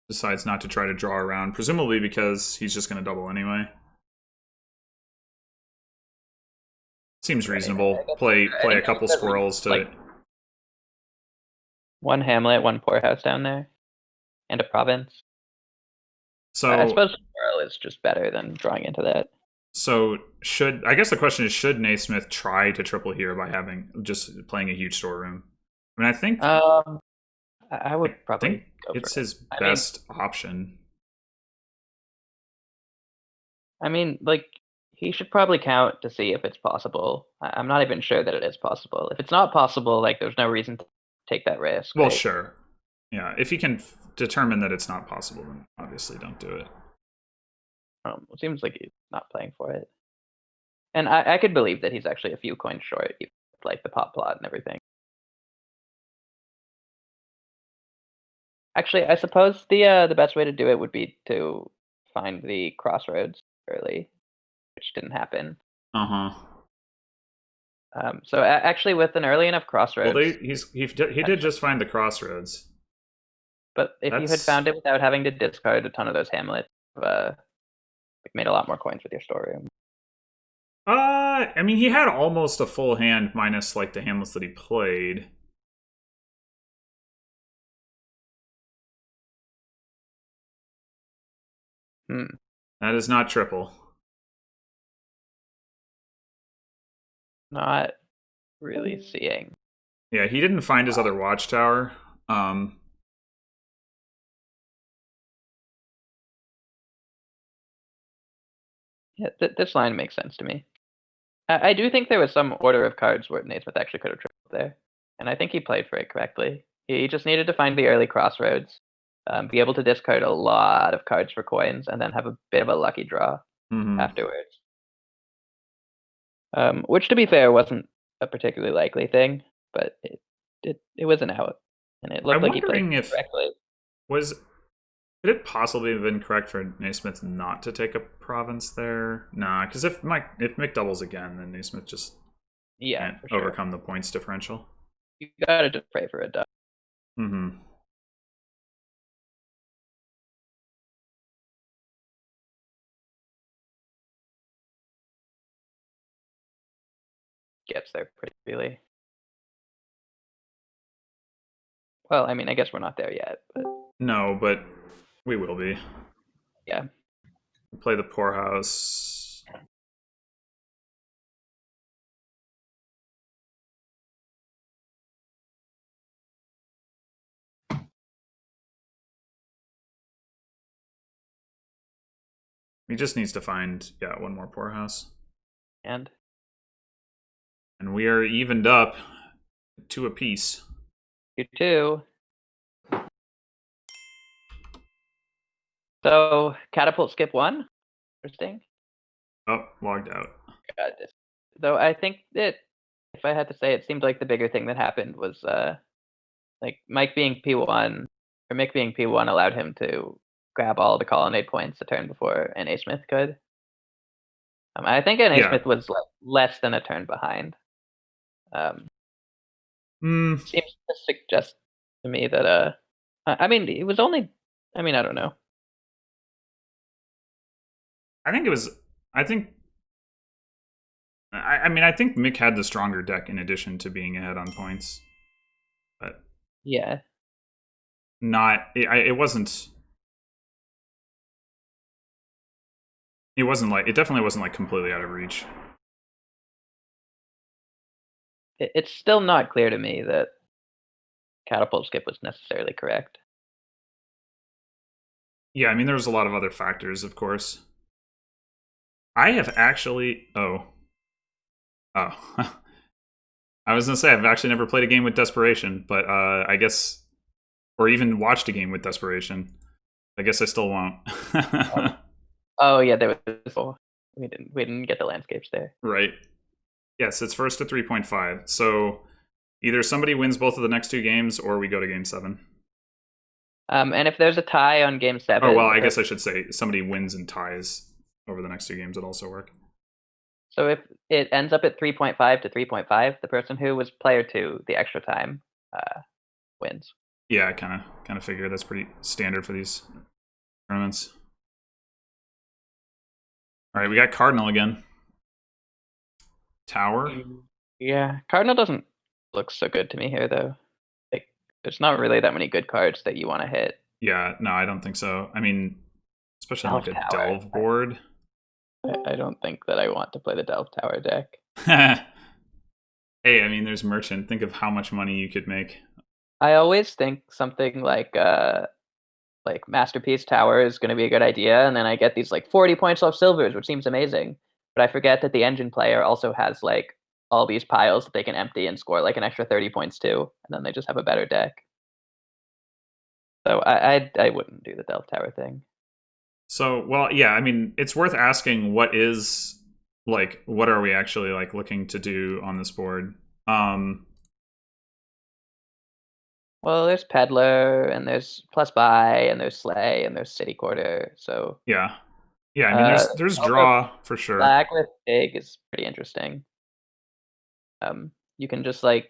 decides not to try to draw around, presumably because he's just going to double anyway. Seems reasonable. Play a couple squirrels to... Like, 1 hamlet, 1 poorhouse down there. And a province. So I suppose squirrel is just better than drawing into that. So I guess the question is, should Naismith try to triple here by just playing a huge storeroom? I mean, I think I would probably think go it's for his best option. I mean, like, he should probably count to see if it's possible. I'm not even sure that it is possible. If it's not possible, like, there's no reason to take that risk. Well, right? sure. Yeah, if you can determine that it's not possible, then obviously don't do it. It seems like he's not playing for it. And I could believe that he's actually a few coins short, like the pop plot and everything. Actually, I suppose the best way to do it would be to find the crossroads early, which didn't happen. So actually, with an early enough crossroads, well, he did just find the crossroads. But if you had found it without having to discard a ton of those hamlets, made a lot more coins with your storeroom. I mean, he had almost a full hand minus like the hamlets that he played. That is not triple. Not really seeing. Yeah, he didn't find his other watchtower. Yeah, this line makes sense to me. I do think there was some order of cards where Naismith actually could have tripled there, and I think he played for it correctly. He just needed to find the early crossroads, be able to discard a lot of cards for coins, and then have a bit of a lucky draw afterwards. Which, to be fair, wasn't a particularly likely thing, but it was an out, and it looked like he played correctly. Could it possibly have been correct for Naismith not to take a province there? Nah, because if Mick doubles again, then Naismith just can't overcome the points differential. You gotta just pray for a duck. Gets there pretty really. Well, I mean, I guess we're not there yet. But... No, but we will be. Yeah. Play the poorhouse. He just needs to find, one more poorhouse. And we are evened up 2 apiece. 2-2. So catapult skip 1. Interesting. Oh, logged out. God, though I think that if I had to say, it seemed like the bigger thing that happened was like Mike being P1 or Mick being P1 allowed him to grab all the colonnade points a turn before an A-Smith could. I think an A-Smith was like less than a turn behind. Seems to suggest to me that I mean, it was only, I mean, I don't know. I think Mick had the stronger deck in addition to being ahead on points. But yeah. It definitely wasn't like completely out of reach. It's still not clear to me that catapult skip was necessarily correct. Yeah, I mean, there was a lot of other factors, of course. I have actually... Oh. I was going to say, I've actually never played a game with Desperation, but I guess... Or even watched a game with Desperation. I guess I still won't. Oh, yeah, there was... We didn't get the landscapes there. Right. Yes, it's first to 3.5. So either somebody wins both of the next 2 games, or we go to game 7. And if there's a tie on game 7... Oh, well, I guess I should say somebody wins and ties over the next 2 games would also work. So if it ends up at 3.5 to 3.5, the person who was player 2 the extra time wins. Yeah, I kind of figure that's pretty standard for these tournaments. All right, we got Cardinal again. Tower. Yeah, Cardinal doesn't look so good to me here, though. Like, there's not really that many good cards that you want to hit. Yeah, no, I don't think so. I mean, especially on like a Delve board. I don't think that I want to play the Delve Tower deck. Hey, I mean, there's Merchant. Think of how much money you could make. I always think something like Masterpiece Tower is going to be a good idea, and then I get these like 40 points off silvers, which seems amazing. But I forget that the engine player also has like all these piles that they can empty and score like an extra 30 points too, and then they just have a better deck. So I wouldn't do the Delve Tower thing. So, well, yeah, I mean, it's worth asking what are we actually like looking to do on this board? Well, there's Peddler, and there's Plus Buy, and there's Slay, and there's City Quarter. So yeah, I mean, there's draw for sure. Black with Pig is pretty interesting. You can just like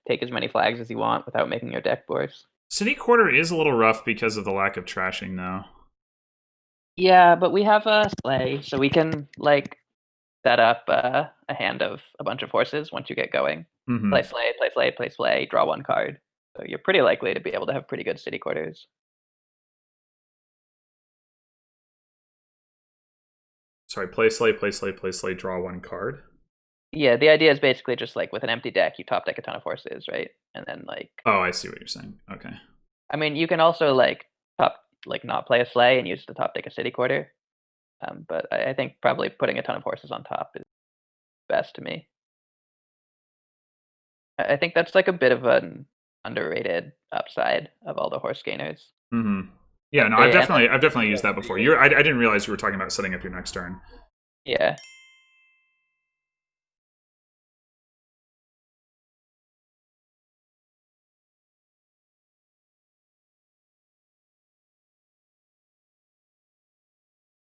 take as many flags as you want without making your deck worse. City Quarter is a little rough because of the lack of trashing, though. Yeah, but we have a sleigh, so we can like set up a hand of a bunch of horses once you get going. Mm-hmm. Play sleigh, play sleigh, play sleigh, draw one card. So you're pretty likely to be able to have pretty good city quarters. Sorry, play sleigh, play sleigh, play sleigh, draw one card. Yeah, the idea is basically just like with an empty deck, you top deck a ton of horses, right? And then like, Oh, I see what you're saying. Okay. I mean, you can also like not play a sleigh and use the top deck a city quarter. But I think probably putting a ton of horses on top is best to me. I think that's like a bit of an underrated upside of all the horse gainers. Mm-hmm. Yeah, That no, they I've end up definitely doing used that before. pretty good. I didn't realize you were talking about setting up your next turn. Yeah.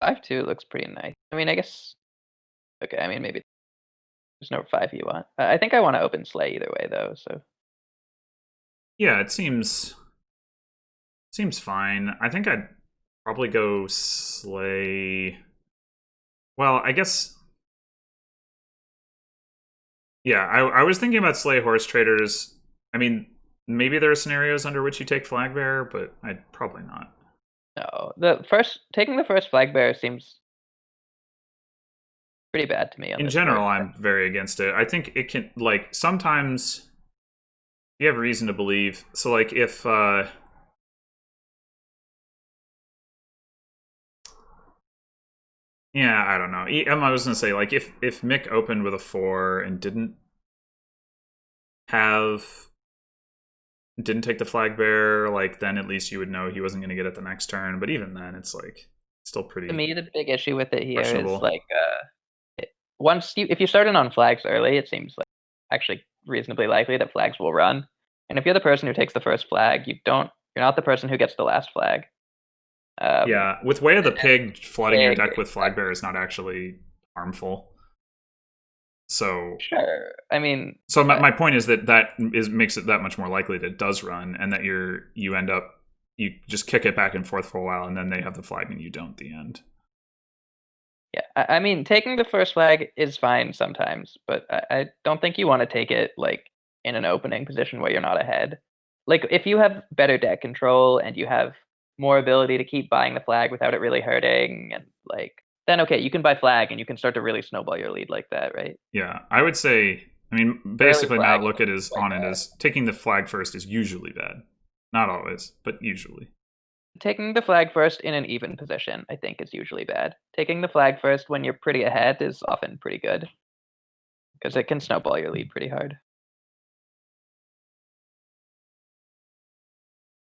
Five two looks pretty nice. I mean, I guess. Okay, I mean maybe there's no five you want. I think I want to open sleigh either way though. So Yeah, it seems fine. I think I'd probably go sleigh. Well, I guess. Yeah, I was thinking about sleigh horse traders. I mean, maybe there are scenarios under which you take flag bearer, but I'd probably not. no, taking the first flag bearer seems pretty bad to me on In this board. general, I'm very against it. I think it can, like, sometimes you have reason to believe. So, like, if yeah, I don't know. I was gonna say, like, if Mick opened with a 4 and didn't take the flag bearer, like, then at least you would know he wasn't gonna get it the next turn. But even then, it's like still To pretty me, the big issue with it here is questionable. like if you start in on flags early, it seems like actually reasonably likely that flags will run. And if you're the person who takes the first flag, you're not the person who gets the last flag. Yeah, with Way of the And Pig, flooding your big, deck with flag bearer exactly. is not actually harmful. So Sure. I mean, my point is that makes it that much more likely that it does run, and that you end up you just kick it back and forth for a while, and then they have the flag and you don't at the end. yeah. I mean, taking the first flag is fine sometimes, but I don't think you want to take it like in an opening position where you're not ahead. Like if you have better deck control and you have more ability to keep buying the flag without it really hurting, and like then okay, you can buy flag and you can start to really snowball your lead like that, right? Yeah, I would say. I mean, Early basically, my flag outlook is like on it is taking the flag first is usually bad. Not always, but usually. taking the flag first in an even position, I think, is usually bad. Taking the flag first when you're pretty ahead is often pretty good because it can snowball your lead pretty hard.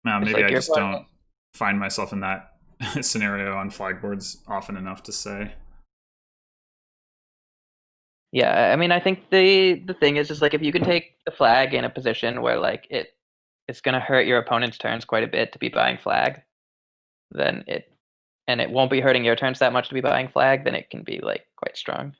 Now, It's maybe like I your just don't opponent. find myself in that scenario on flag boards often enough to say. Yeah, I mean, I think the thing is just like if you can take the flag in a position where like it's gonna hurt your opponent's turns quite a bit to be buying flag, then it won't be hurting your turns that much to be buying flag, then it can be like quite strong.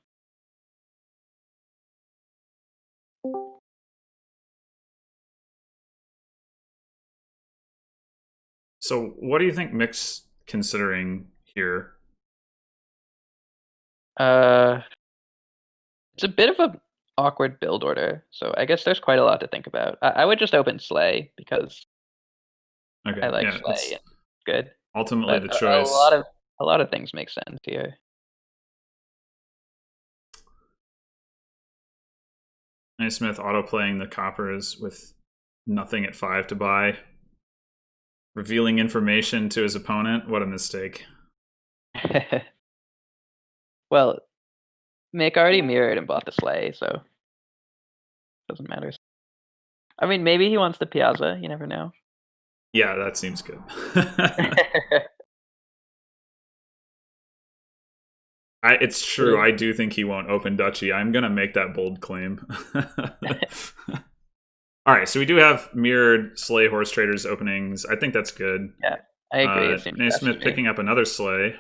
So, what do you think Mick's considering here? Uh, it's a bit of a awkward build order, so I guess there's quite a lot to think about. I would just open Slay because I Okay, like yeah, Slay it's and it's good, ultimately but the a lot choice. of a lot of things make sense here. Nasmith auto playing the coppers with nothing at 5 to buy, revealing information to his opponent. What a mistake. Well, Mick already mirrored and bought the Slay, so it doesn't matter. I mean, maybe he wants the Piazza. You never know. Yeah, that seems good. It's true. I do think he won't open Duchy. I'm gonna make that bold claim. All right, so we do have mirrored sleigh horse traders openings. I think that's good. Yeah, I agree. It seems best to Naismith me. picking up another sleigh,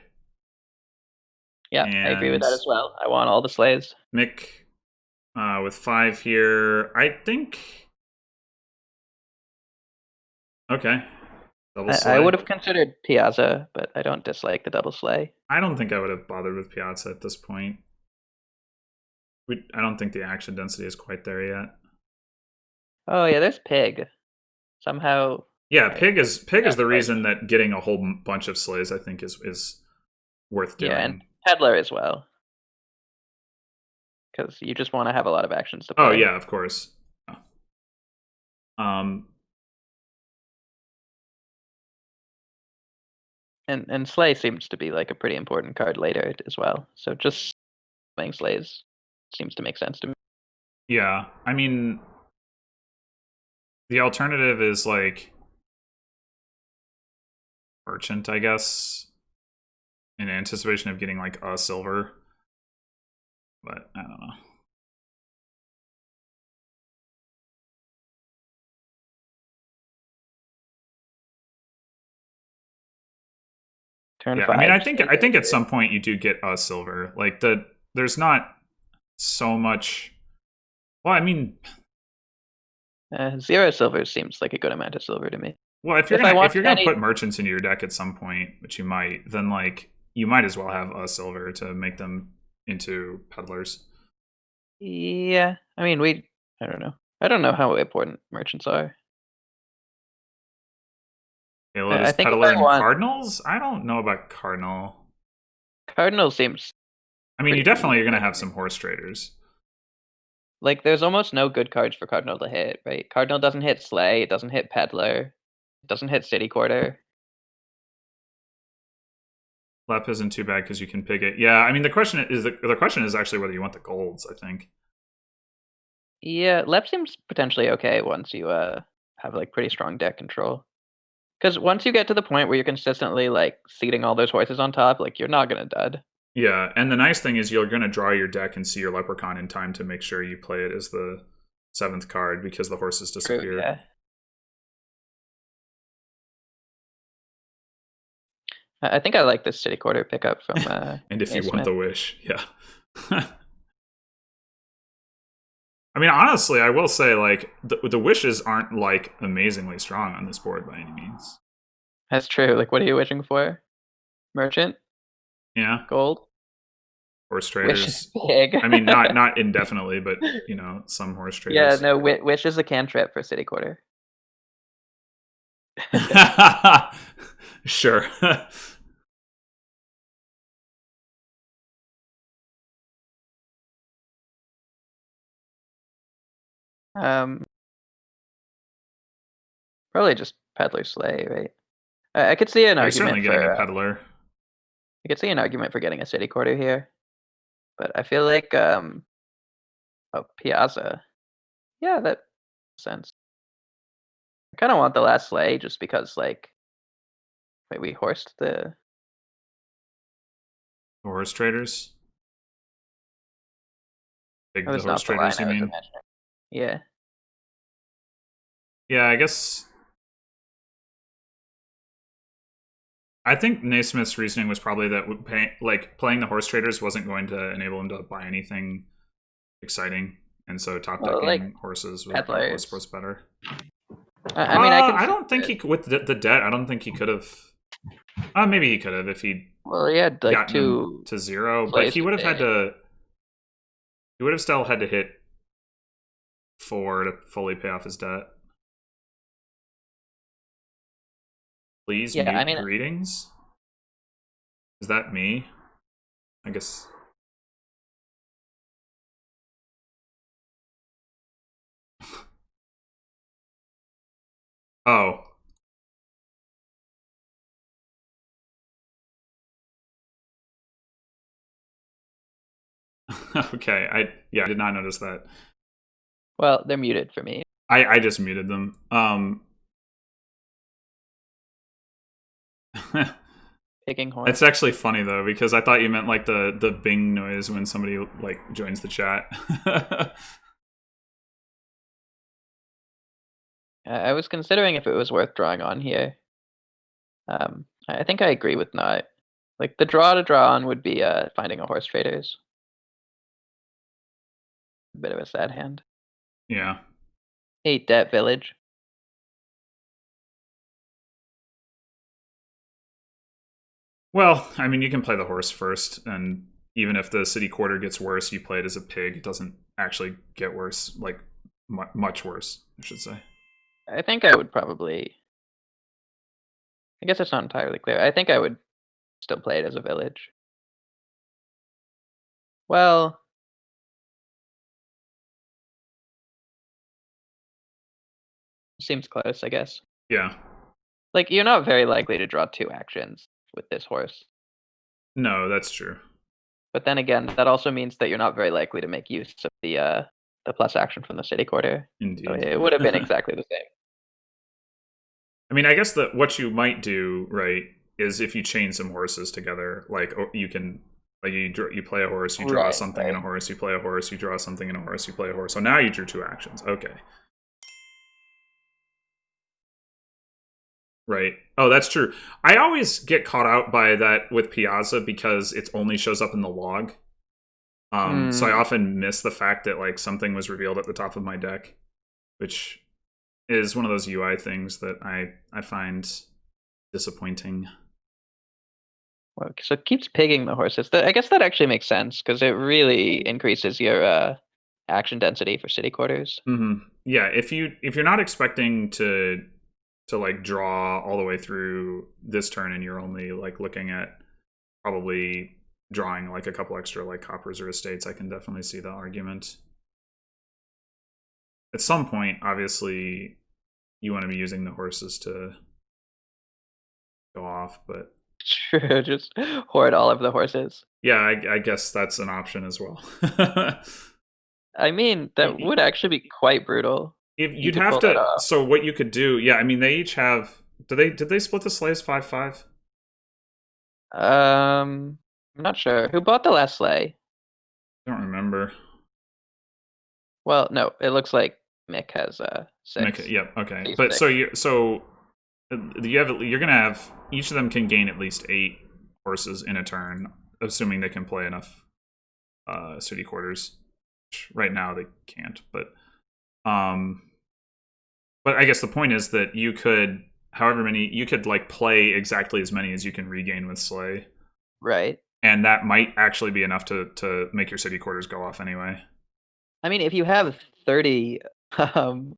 Yeah, I agree with and that as well. I want all the Slays. Mick with 5 here. I think Okay. Double I sleigh. would have considered Piazza, but I don't dislike the double sleigh. I don't think I would have bothered with Piazza at this point. I don't think the action density is quite there yet. Oh yeah, there's Pig. Somehow. Yeah, Pig is Not the quite. reason that getting a whole bunch of sleighs, I think, is worth Yeah, and doing. Peddler as well, because you just want to have a lot of actions to Oh play. yeah, of course. Um, And Slay seems to be like a pretty important card later as well. So just playing Slays seems to make sense to me. yeah, I mean, the alternative is like Merchant, I guess, in anticipation of getting like a silver. But I don't know. Turn Yeah, I mean, 5. I think at some point you do get a silver. Like there's not so much. Well, I mean, 0 silver seems like a good amount of silver to me. well, If I if want you're gonna any, put merchants into your deck at some point, which you might, then like you might as well have a silver to make them into peddlers. yeah, I mean I don't know. I don't know how important merchants are. Halo does I think if peddler I and want cardinals. I don't know about cardinal. Cardinal seems I mean, you pretty definitely are gonna meaningful have to me. some horse traders. Like there's almost no good cards for Cardinal to hit, right? Cardinal doesn't hit Slay, it doesn't hit Peddler, it doesn't hit City Quarter. Lep isn't too bad because you can pick it. Yeah, I mean the question is actually whether you want the golds. I think. Yeah, Lep seems potentially okay once you have like pretty strong deck control. Because once you get to the point where you're consistently like seating all those horses on top, like you're not gonna dud. Yeah, and the nice thing is you're gonna draw your deck and see your leprechaun in time to make sure you play it as the 7th card because the horses True, disappear. yeah. I think I like this City Quarter pickup from And if you want Naismith. the wish, yeah. I mean, honestly, I will say like the wishes aren't like amazingly strong on this board by any means. That's true. Like, what are you wishing for? Merchant? Yeah, Gold? horse Wish is traders. big. I mean, not indefinitely, but you know, some horse Yeah, traders. no, Wish is a cantrip for City Quarter. Sure. Um, Probably just Peddler Slay, right? I could see an You're certainly argument getting a for peddler. I could see an argument for getting a City Quarter here, but I feel like oh, Piazza. Yeah, that makes sense. I kind of want the last Slay just because like wait, we horsed the Horse traders. that The was horse not the line traders, you I was mean? imagining. Yeah. Yeah, I guess. I think Naismith's reasoning was probably that playing the horse traders wasn't going to enable him to buy anything exciting, and so top Well, like decking horses Peddlers. was better. I mean, I can I see don't think it. he with the debt. I don't think he could have. Maybe he could have if he'd Well, he had like gotten them 2 to 0, but plays he to would have had pay. to. He would have still had to hit 4 to fully pay off his debt. Please Yeah, I mute mean, greetings. Is that me? I guess. Oh. Okay. I did not notice that. well, they're muted for me. I just muted them. Picking It's horse. actually funny though because I thought you meant like the bing noise when somebody like joins the chat. I was considering if it was worth drawing on here. I think I agree with not. Like the draw to draw on would be finding a horse traders. A bit of a sad hand. Yeah. Hey, Debt Village. Well, I mean, you can play the horse first, and even if the city quarter gets worse, you play it as a pig. It doesn't actually get worse, like much worse, I should say. I think I would probably. I guess it's not entirely clear. I think I would still play it as a village. Well, seems close, I guess. Yeah. Like, you're not very likely to draw 2 actions with this horse. No, that's true. But then again, that also means that you're not very likely to make use of the plus action from the city quarter. So Indeed. it would have been exactly the same. I mean, I guess that what you might do, right, is if you chain some horses together, like you can, like you play a horse, you draw Right, something in a horse, you play a horse, you draw something in a horse, you play a horse. So now you drew 2 actions. Okay. Right. Oh, that's true. I always get caught out by that with Piazza because it only shows up in the log. So I often miss the fact that like something was revealed at the top of my deck, which is one of those UI things that I find disappointing. Well, so it keeps pigging the horses. I guess that actually makes sense because it really increases your action density for city quarters. Yeah, if you're not expecting to like draw all the way through this turn and you're only like looking at probably drawing like a couple extra like coppers or estates, I can definitely see the argument. At some point, obviously, you want to be using the horses to go off, but True, just hoard all of the horses. yeah, I guess that's an option as well. I mean, that would actually be quite brutal. If You you'd could have pull that to, off. so what you could do, yeah, I mean, they each have. Did they split the slaves 5-5? I'm not sure. Who bought the last sleigh? I don't remember. Well, no, it looks like Mick has 6. Yep. Okay. He's But 6. you're gonna have each of them can gain at least 8 horses in a turn, assuming they can play enough city quarters. Right now they can't, but I guess the point is that you could, however many, you could like play exactly as many as you can regain with Slay, Right. and that might actually be enough to make your city quarters go off anyway. I mean, if you have 30 um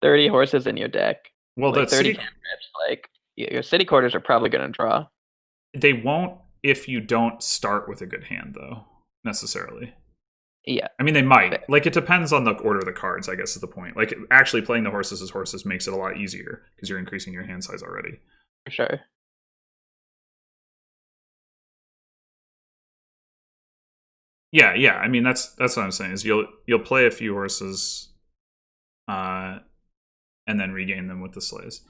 30 horses in your deck, Well, the like 30 city cantrips, like your city quarters are probably going to draw. they won't if you don't start with a good hand, though, necessarily. Yeah. I mean, they might. Fair. Like, it depends on the order of the cards, I guess is the point. Like, actually playing the horses as horses makes it a lot easier because you're increasing your hand size already. For sure. Yeah. I mean, that's what I'm saying is you'll play a few horses, and then regain them with the slays.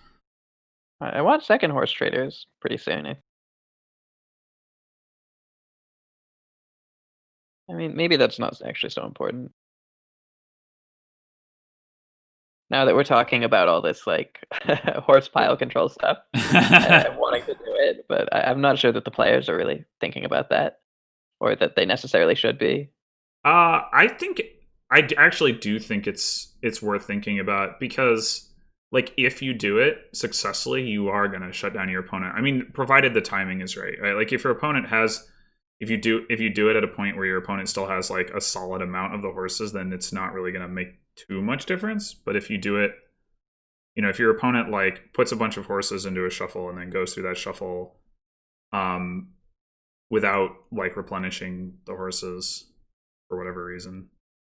I want second horse traders pretty soon. I mean, maybe that's not actually so important. Now that we're talking about all this like horse pile control stuff, I'm wanting to do it, but I'm not sure that the players are really thinking about that, or that they necessarily should be. I actually do think it's worth thinking about because like if you do it successfully, you are gonna shut down your opponent. I mean, provided the timing is right, right? Like if your opponent has, if you do it at a point where your opponent still has like a solid amount of the horses, then it's not really gonna make too much difference. But if you do it, if your opponent like puts a bunch of horses into a shuffle and then goes through that shuffle, without like replenishing the horses for whatever reason.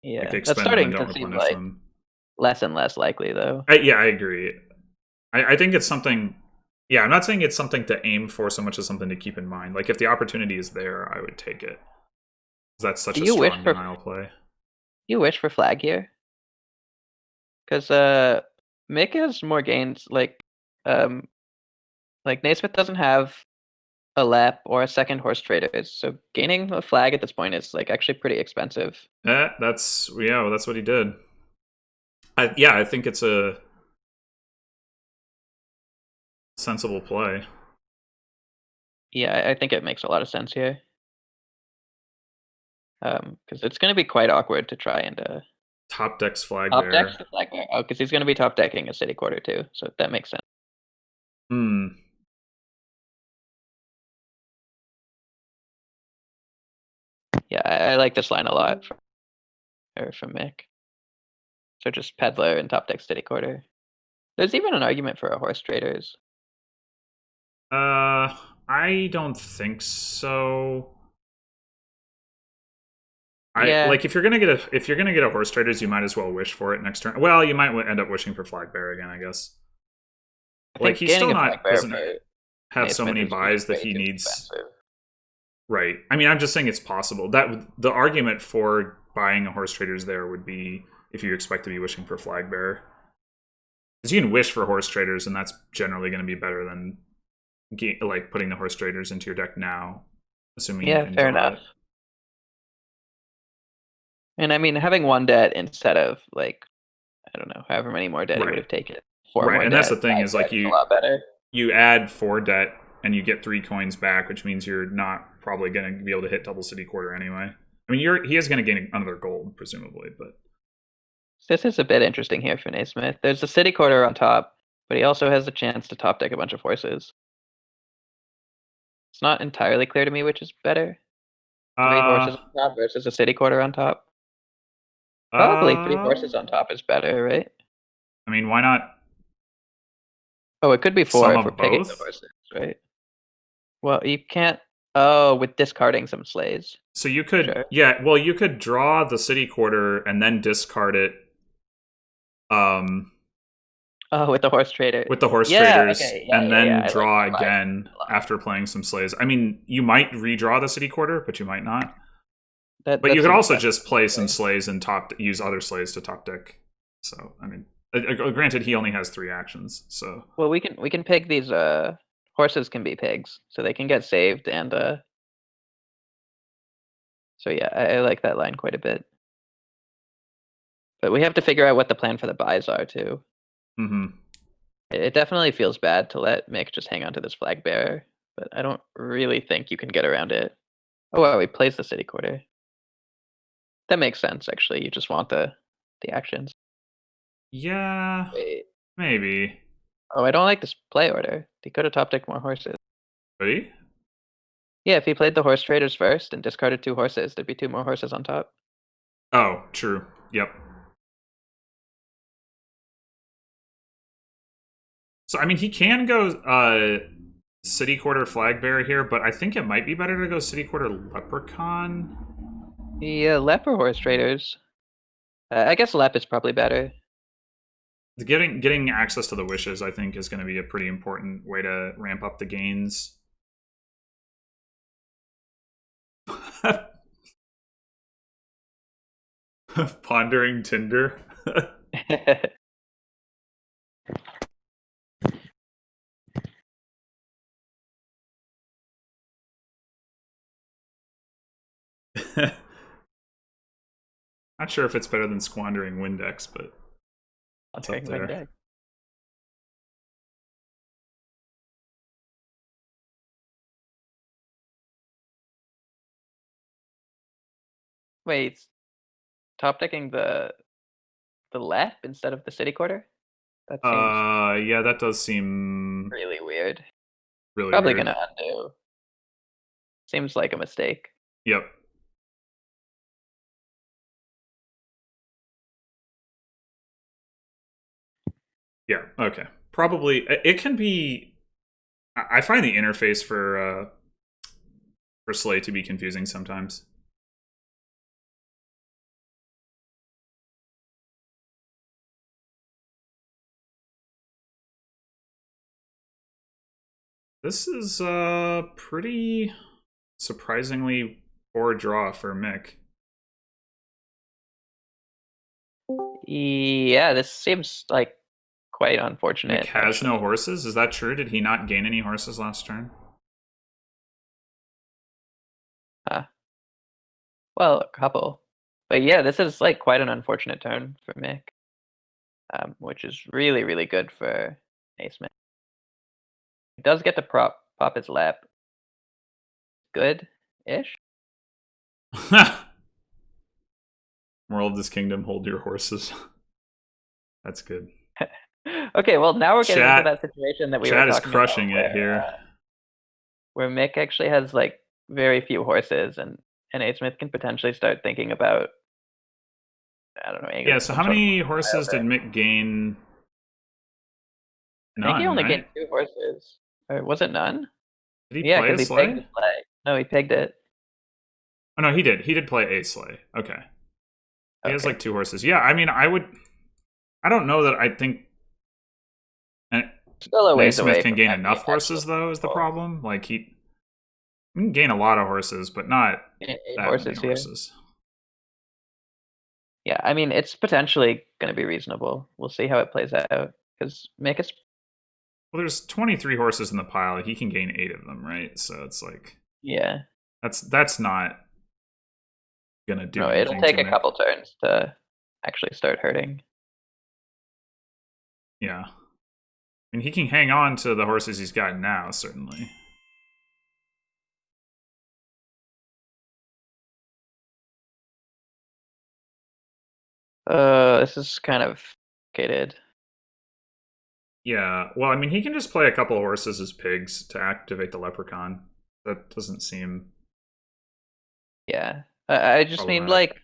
Yeah, Like they that's expend them and starting don't to seem replenish like them. less and less likely, though. I agree. I think it's something. Yeah, I'm not saying it's something to aim for so much as something to keep in mind. Like if the opportunity is there, I would take it. That's such Do a you wish strong for denial play. you wish for flag here? Because Mick has more gains. Um, like Naismith doesn't have a lep or a second horse trader, so gaining a flag at this point is like actually pretty expensive. That's that's what he did. I think it's a sensible play. Yeah, I think it makes a lot of sense here. Because it's going to be quite awkward to try and Top deck's flag top there. deck the flag there. Oh, because he's going to be top decking a city quarter too, so that makes sense. Hmm. Yeah, I like this line a lot from Mick. So just Peddler and top deck City Quarter. There's even an argument for a Horse Traders. I don't think so. Yeah. Like if you're gonna get a Horse Traders, you might as well wish for it next turn. Well, you might end up wishing for Flag Bearer again, I guess. I Like think he's still gaining a not Flag Bearer doesn't for have so Naismith many is buys that way he too needs. expensive. Right. I mean, I'm just saying it's possible. That the argument for buying a Horse Traders there would be if you expect to be wishing for Flag Bearer. Because you can wish for Horse Traders, and that's generally going to be better than like putting the Horse Traders into your deck now, assuming you can Fair draw enough. it. And I mean, having one debt instead of like, I don't know, however many more debt he would have taken. Four more and debt, that's the thing is like a lot better. You add 4 debt and you get 3 coins back, which means you're not probably going to be able to hit double City Quarter anyway. I mean, he is going to gain another gold presumably, but this is a bit interesting here for Naismith. There's the City Quarter on top, but he also has the chance to top deck a bunch of horses. It's not entirely clear to me which is better. 3 horses on top versus a City Quarter on top. Probably 3 horses on top is better, right? I mean, why not? Oh, it could be 4 some if we're of picking both? the horses, right? Well, you can't. Oh, with discarding some slays. So you could, Sure. you could draw the City Quarter and then discard it. Oh, with the Horse Trader. With the Horse Traders, okay, and then draw like again after playing some slays. I mean, you might redraw the City Quarter, but you might not. But you could also just play some slays and use other slays to top deck. So, I mean, granted, he only has 3 actions. So, well, we can pig these. Horses can be pigs, so they can get saved, and so yeah, I like that line quite a bit. But we have to figure out what the plan for the buys are too. Mm-hmm. It definitely feels bad to let Mick just hang on to this Flag Bearer, but I don't really think you can get around it. Oh wow, he plays the City Quarter. That makes sense, actually. You just want the actions. Yeah, Wait. maybe. Oh, I don't like this play order. He could have top decked more horses. Really? Yeah, if he played the Horse Traders first and discarded 2 horses, there'd be 2 more horses on top. Oh, true. Yep. So, I mean, he can go City Quarter Flag Bearer here, but I think it might be better to go City Quarter Leprechaun. Yeah, Lep or Horse Traders. I guess Lep is probably better. Getting access to the wishes, I think, is going to be a pretty important way to ramp up the gains. Pondering Tinder. Not sure if it's better than Squandering Windex, but it's up there. Wait, top decking the Lep instead of the City Quarter? That seems yeah, that does seem really weird. Really Probably weird. gonna undo. Seems like a mistake. Yep. Yeah, okay. Probably it can be I find the interface for Slay to be confusing sometimes. This is a pretty surprisingly poor draw for Mick. Yeah, this seems like quite unfortunate. Mick has no horses? Is that true? Did he not gain any horses last turn? Well, a couple. But yeah, this is like quite an unfortunate turn for Mick. Which is really, really good for Naismith. He does get to pop his Lep. Good-ish. Moral of this kingdom, hold your horses. That's good. Okay, well now we're getting into that situation that we were talking about. Chat is crushing it here. Where Mick actually has like very few horses and and A-Smith can potentially start thinking about, I don't know. Yeah, so how many horses did Mick gain? I think he only right? gained 2 horses. Or was it none? Did he Yeah, play a because he pegged sleigh? the sleigh. No, he pegged it. Oh no, he did. He did play a sleigh. Okay. He has Okay. like 2 horses. Yeah, I mean, I don't know that I think Still a ways Naismith away can from gain that enough being horses, though, is the actual problem. Like, he can gain a lot of horses, but not 8 that many horses here. horses. Yeah, I mean, it's potentially going to be reasonable. We'll see how it plays out. Because Mick is... Well, there's 23 horses in the pile. He can gain 8 of them, right? So it's like... Yeah. That's not going to do No, anything it'll take to a Mick. couple turns to actually start hurting. Yeah. I mean, he can hang on to the horses he's got now, certainly. This is kind of complicated. Yeah, well, I mean, he can just play a couple of horses as pigs to activate the leprechaun. That doesn't seem... Yeah. I just mean, problematic.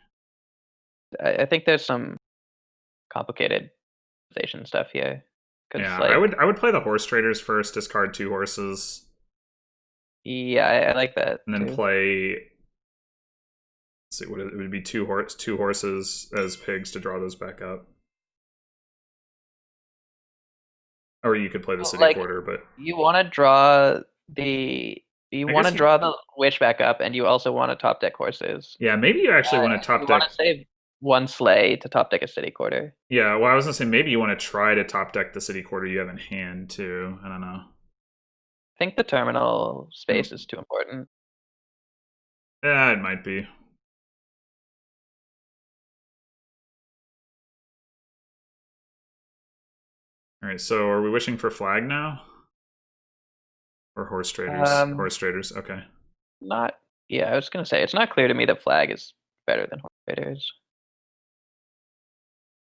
like, I think there's some complicated station stuff here. Yeah, Like, I would play the horse traders first, discard 2 horses, yeah, I like that and then too. play... Let's see, what it would be 2 horses as pigs to draw those back up. Or you could play the city quarter, but you want to draw the draw the witch back up, and you also want to top deck horses. Yeah, maybe you actually want to top you deck. Want to save 1 sleigh to top deck a city quarter. Yeah, well, I was gonna say maybe you want to try to top deck the city quarter you have in hand too. I don't know. I think the terminal space is too important. Yeah, it might be. All right, so are we wishing for flag now? Or horse traders? Horse traders, okay. Not, yeah, I was gonna say, it's not clear to me that flag is better than horse traders.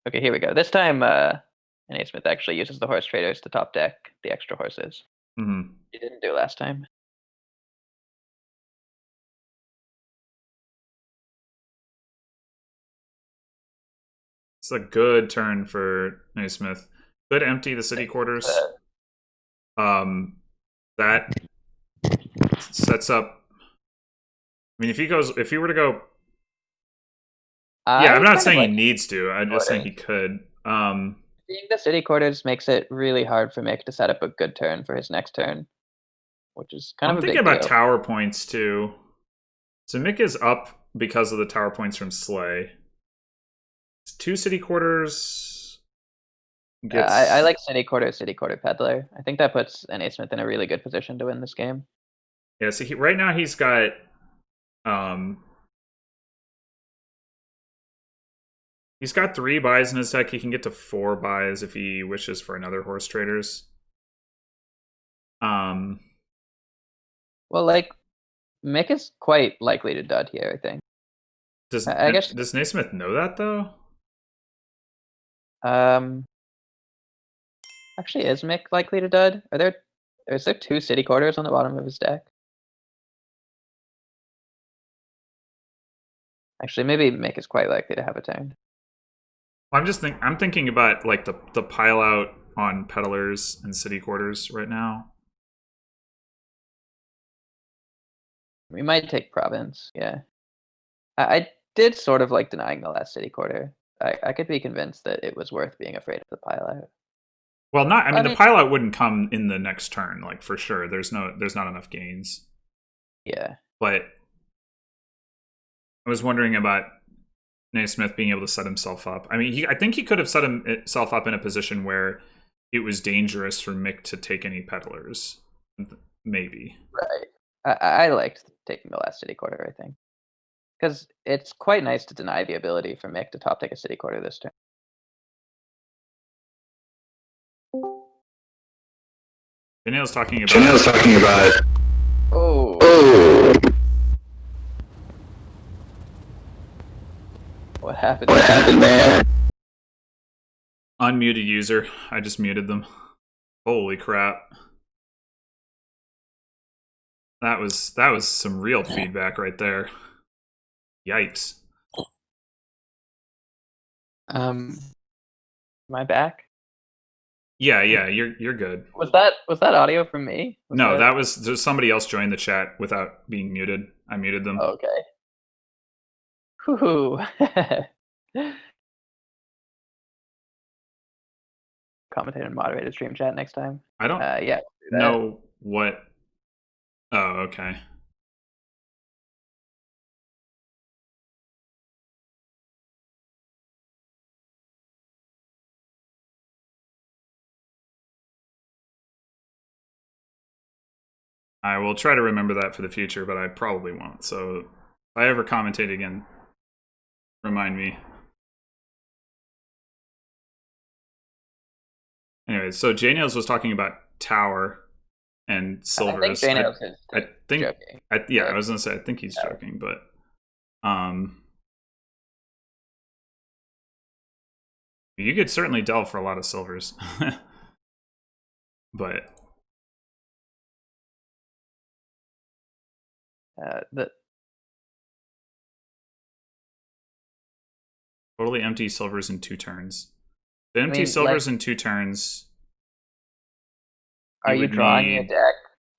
Okay, here we go. This time, Naismith actually uses the horse traders to top deck the extra horses. Mm-hmm. He didn't do last time. It's a good turn for Naismith. Could empty the city quarters. That sets up. I mean, if he were to go, yeah, I'm not saying he needs to. I'm just saying he could. Seeing the city quarters makes it really hard for Mick to set up a good turn for his next turn, which is kind of a big deal. I'm thinking about tower points too. So Mick is up because of the tower points from Slay. 2 city quarters. I like city quarter peddler. I think that puts Naismith in a really good position to win this game. Yeah, so right now he's got he's got 3 buys in his deck. He can get to 4 buys if he wishes for another horse traders. Well, like, Mick is quite likely to dud here, I think. Does Naismith know that though? Actually, is Mick likely to dud? Is there 2 city quarters on the bottom of his deck? Actually, maybe Mick is quite likely to have a turn. I'm thinking about like the pile out on peddlers and city quarters right now. We might take province, yeah. I did sort of like denying the last city quarter. I could be convinced that it was worth being afraid of the pile out. Well, I mean, the pile out wouldn't come in the next turn, like for sure. There's not enough gains. Yeah. But I was wondering about Naismith being able to set himself up. I mean, I think he could have set himself up in a position where it was dangerous for Mick to take any peddlers. Maybe. Right. I liked taking the last city quarter, I think. Because it's quite nice to deny the ability for Mick to top take a city quarter this turn. Daniel's talking about... Oh. What happened there? Unmuted user. I just muted them. Holy crap. That was some real feedback right there. Yikes. Am I back? Yeah, you're good. Was that audio from me? No, that was there's somebody else joined the chat without being muted. I muted them. Okay. Whew. Commentate and moderated stream chat next time. I don't Yeah, do that. know what. Oh, okay. I will try to remember that for the future, but I probably won't. So if I ever commentate again, remind me. Anyway, so Janiels was talking about tower and silvers. I think is I think joking. yeah, I was gonna say I think he's joking, but you could certainly delve for a lot of silvers. But the totally empty silvers in 2 turns. The empty silvers in 2 turns. Are you drawing a deck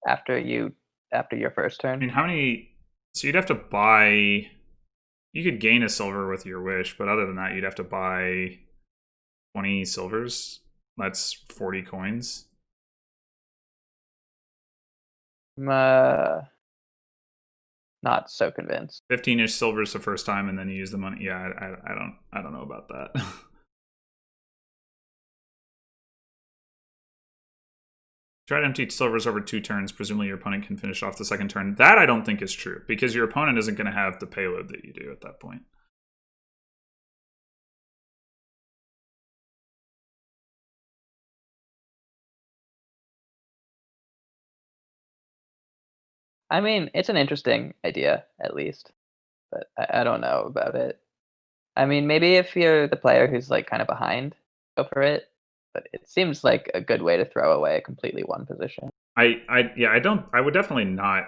after your first turn? I mean, how many? So you'd have to buy. You could gain a silver with your wish, but other than that, you'd have to buy 20 silvers. That's 40 coins. Not so convinced. 15-ish silvers the first time, and then you use the money. Yeah, I don't know about that. Try to empty silvers over 2 turns. Presumably your opponent can finish off the second turn. That I don't think is true, because your opponent isn't going to have the payload that you do at that point. I mean, it's an interesting idea, at least, but I don't know about it. I mean, maybe if you're the player who's like kind of behind, go for it. But it seems like a good way to throw away a completely one position. I would definitely not,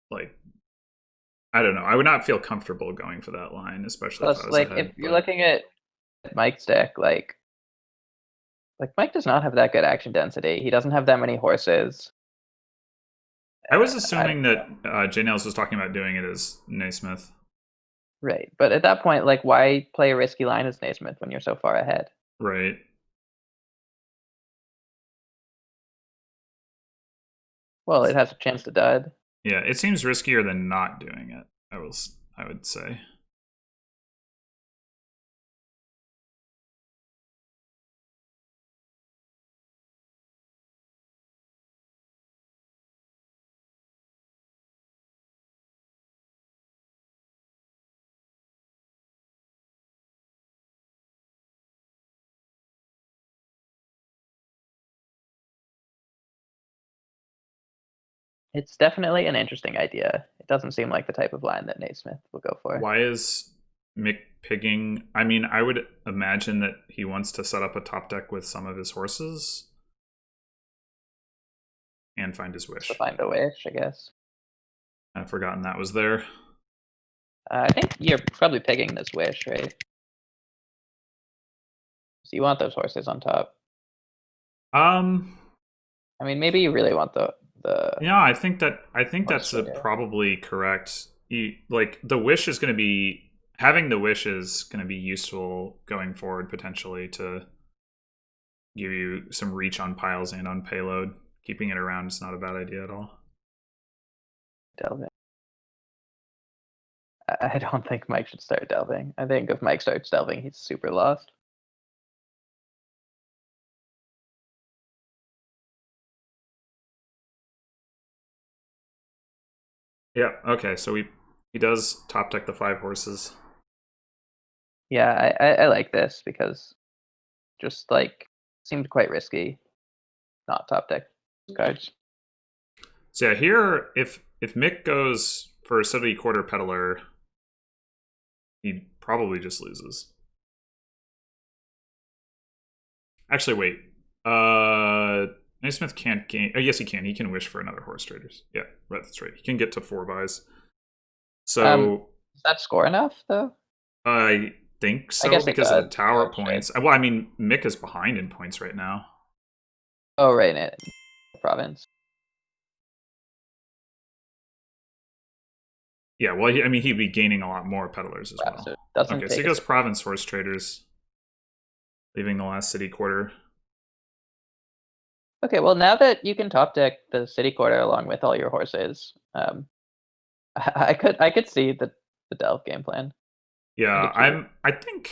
like, I don't know. I would not feel comfortable going for that line, especially Plus, if I was like, ahead. if you're looking at Mike's deck, like Mike does not have that good action density. He doesn't have that many horses. I was assuming that J Nails was talking about doing it as Naismith. Right, but at that point, like, why play a risky line as Naismith when you're so far ahead? Right. Well, it has a chance to dud. Yeah, it seems riskier than not doing it. I would say. It's definitely an interesting idea. It doesn't seem like the type of line that Naismith will go for. Why is Mick pigging? I mean, I would imagine that he wants to set up a top deck with some of his horses and find his wish. To find a wish, I guess. I've forgotten that was there. I think you're probably pigging this wish, right? So you want those horses on top. I mean, maybe you really want the. Yeah, I think that's probably correct. Like, the wish is going to be, having the wish is going to be useful going forward, potentially, to give you some reach on piles and on payload. Keeping it around is not a bad idea at all. Delving. I don't think Mike should start delving. I think if Mike starts delving, he's super lost. Yeah, okay, so he does top deck the 5 horses. Yeah, I like this because just like seemed quite risky. Not top deck cards. So yeah, here if Mick goes for a City Quarter Peddler, he probably just loses. Actually, wait. Nasmith can't gain. Oh, yes, he can. He can wish for another horse traders. Yeah, right. That's right. He can get to 4 buys. So Does that score enough though? I think I so guess it because of the does. tower Actually. points. Well, I mean, Mick is behind in points right now. Oh, right, in province. Yeah, well, I mean, he'd be gaining a lot more peddlers as well. So it doesn't Okay, so he take goes province horse traders, leaving the last city quarter. Okay, well, now that you can top deck the city quarter along with all your horses, I could see the delve game plan. Yeah, I think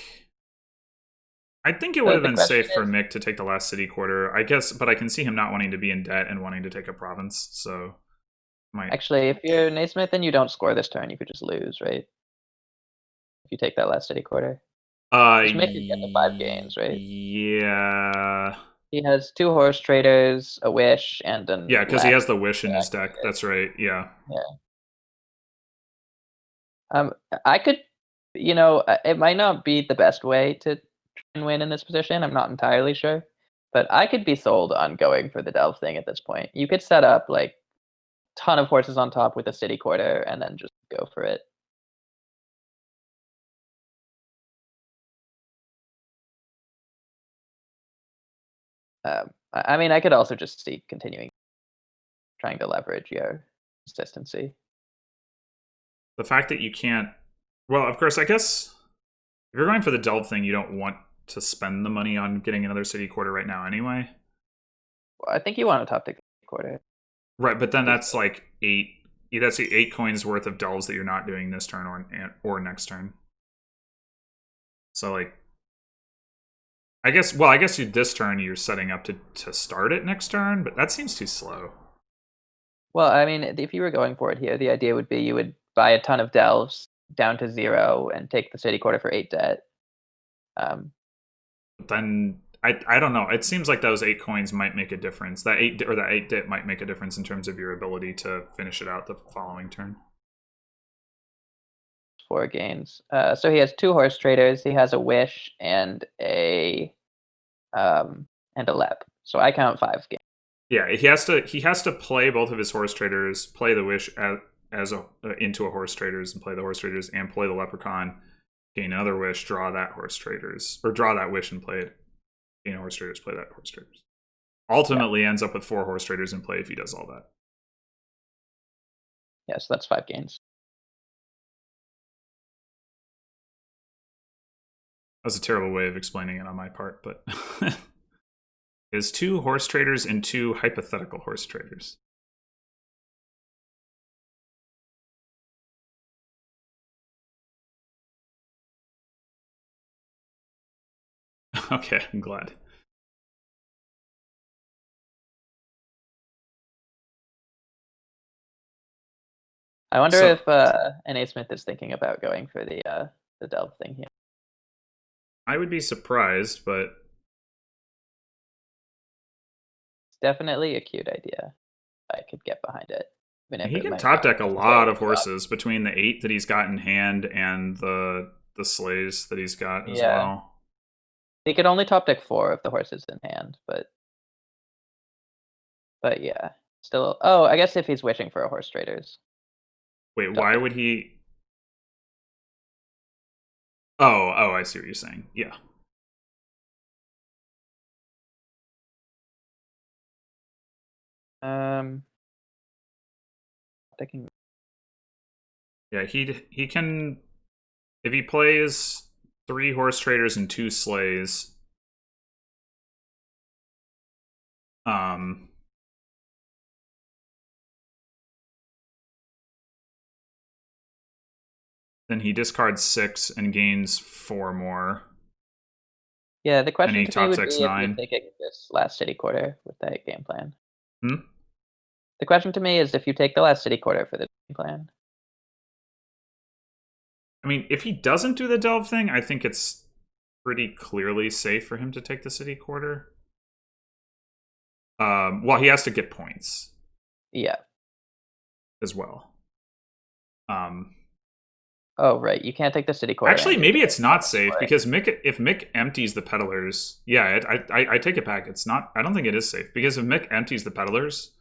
it would have The been question safe for is, Mick to take the last city quarter, I guess, but I can see him not wanting to be in debt and wanting to take a province, so might. actually, if you're Naismith and you don't score this turn, you could just lose, right? If you take that last city quarter. Just make it get to 5 gains, right? Yeah. He has 2 horse traders, a wish, and an Yeah, because he left has the wish in his deck. That's right. Yeah. Yeah. I could, it might not be the best way to try and win in this position. I'm not entirely sure, but I could be sold on going for the delve thing at this point. You could set up like ton of horses on top with a city quarter and then just go for it. I mean, I could also just see continuing trying to leverage your consistency. The fact that you can't. Well, of course, I guess if you're going for the delve thing, you don't want to spend the money on getting another city quarter right now anyway. Well, I think you want to top the quarter. Right, but then that's like 8. That's 8 coins worth of delves that you're not doing this turn or next turn. So like, I guess this turn you're setting up to start it next turn, but that seems too slow. Well, I mean, if you were going for it here, the idea would be you would buy a ton of delves down to 0 and take the city quarter for 8 debt. But then I don't know. It seems like those 8 coins might make a difference. That 8 dit might make a difference in terms of your ability to finish it out the following turn. 4 gains. So he has 2 horse traders. He has a wish and a lep. So I count 5 gains. Yeah, he has to play both of his horse traders, play the wish into a horse traders, and play the horse traders, and play the leprechaun. Gain another wish, draw that horse traders, or draw that wish and play it. Gain horse traders, play that horse traders. Ultimately, ends up with 4 horse traders in play if he does all that. Yeah, so that's 5 gains. That's a terrible way of explaining it on my part, but is 2 horse traders and 2 hypothetical horse traders. Okay, I'm glad. I wonder if N.A. Smith is thinking about going for the delve thing here. I would be surprised, but It's definitely a cute idea. I could get behind it. he can top deck a lot of horses between the 8 that he's got in hand and the sleighs that he's got as well. He could only top deck 4 of the horses in hand, but yeah, still. Oh, I guess if he's wishing for a horse traders. Wait, why would he? Oh, I see what you're saying. Yeah. Thinking. Yeah, he can if he plays 3 horse traders and 2 sleighs. Then he discards 6 and gains 4 more. Yeah, the question he to me would be top decks if you're 9. taking this last city quarter with that game plan. Hmm? The question to me is if you take the last city quarter for the game plan. I mean, if he doesn't do the delve thing, I think it's pretty clearly safe for him to take the city quarter. Well, he has to get points. Yeah. As well. Oh, right. You can't take the city quarter. Actually, and maybe the it's not safe play. because if Mick empties the peddlers, yeah, I take it back. It's not. I don't think it is safe because if Mick empties the peddlers,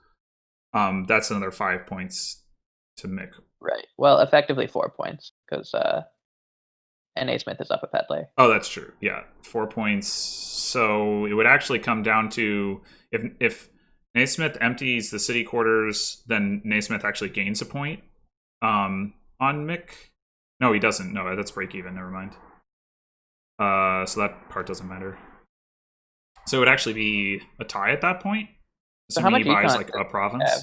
that's another 5 points to Mick. Right. Well, effectively 4 points because and Nasmith is up a peddler. Oh, that's true. Yeah, 4 points. So it would actually come down to if Naismith empties the city quarters, then Naismith actually gains a point on Mick. No, he doesn't. No, that's break even. Never mind. So that part doesn't matter. So it would actually be a tie at that point. So how much he buys econ like does a Mick province. have?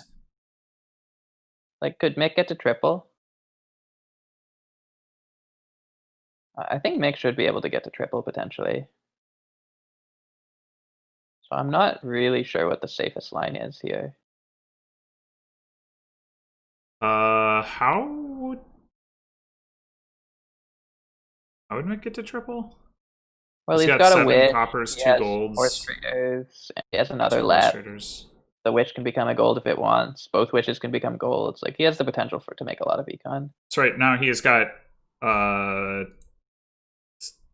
Like, could Mick get to triple? I think Mick should be able to get to triple potentially. So I'm not really sure what the safest line is here. How would Mick get to triple? Well, He's he's got got a 7 witch. coppers, He 2 has horse golds, traders. And he has another 2 horse left. traders. The witch can become a gold if it wants. Both witches can become golds. Like, he has the potential to make a lot of econ. So right now he has got uh